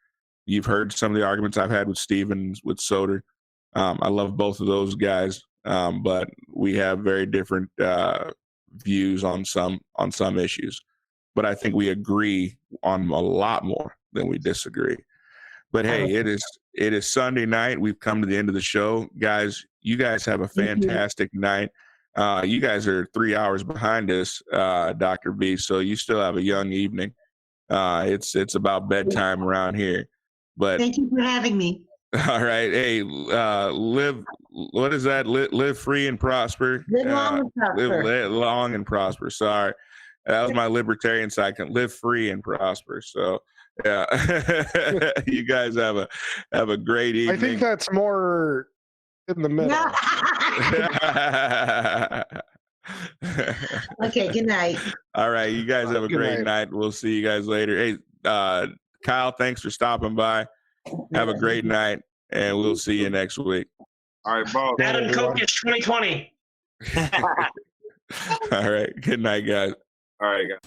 You've heard some of the arguments I've had with Steven, with Soder. I love both of those guys, but we have very different views on some issues. But I think we agree on a lot more than we disagree. But hey, it is Sunday night. We've come to the end of the show, guys. You guys have a fantastic night. You guys are 3 hours behind us, Dr. B. So you still have a young evening. It's about bedtime around here. But thank you for having me. All right. Hey, live. What is that? Live free and prosper. Live long and prosper. Live long and prosper. Sorry, that was my libertarian side. Live free and prosper. So, yeah, you guys have a great evening. I think that's more in the middle. Okay, good night. All right, you guys have a Good great night. night. We'll see you guys later. Hey, Kyle, thanks for stopping by. Have a great night, and we'll see you next week. All right, boss. Adam everyone. Kokesh 2020. All right, good night, guys. All right, guys.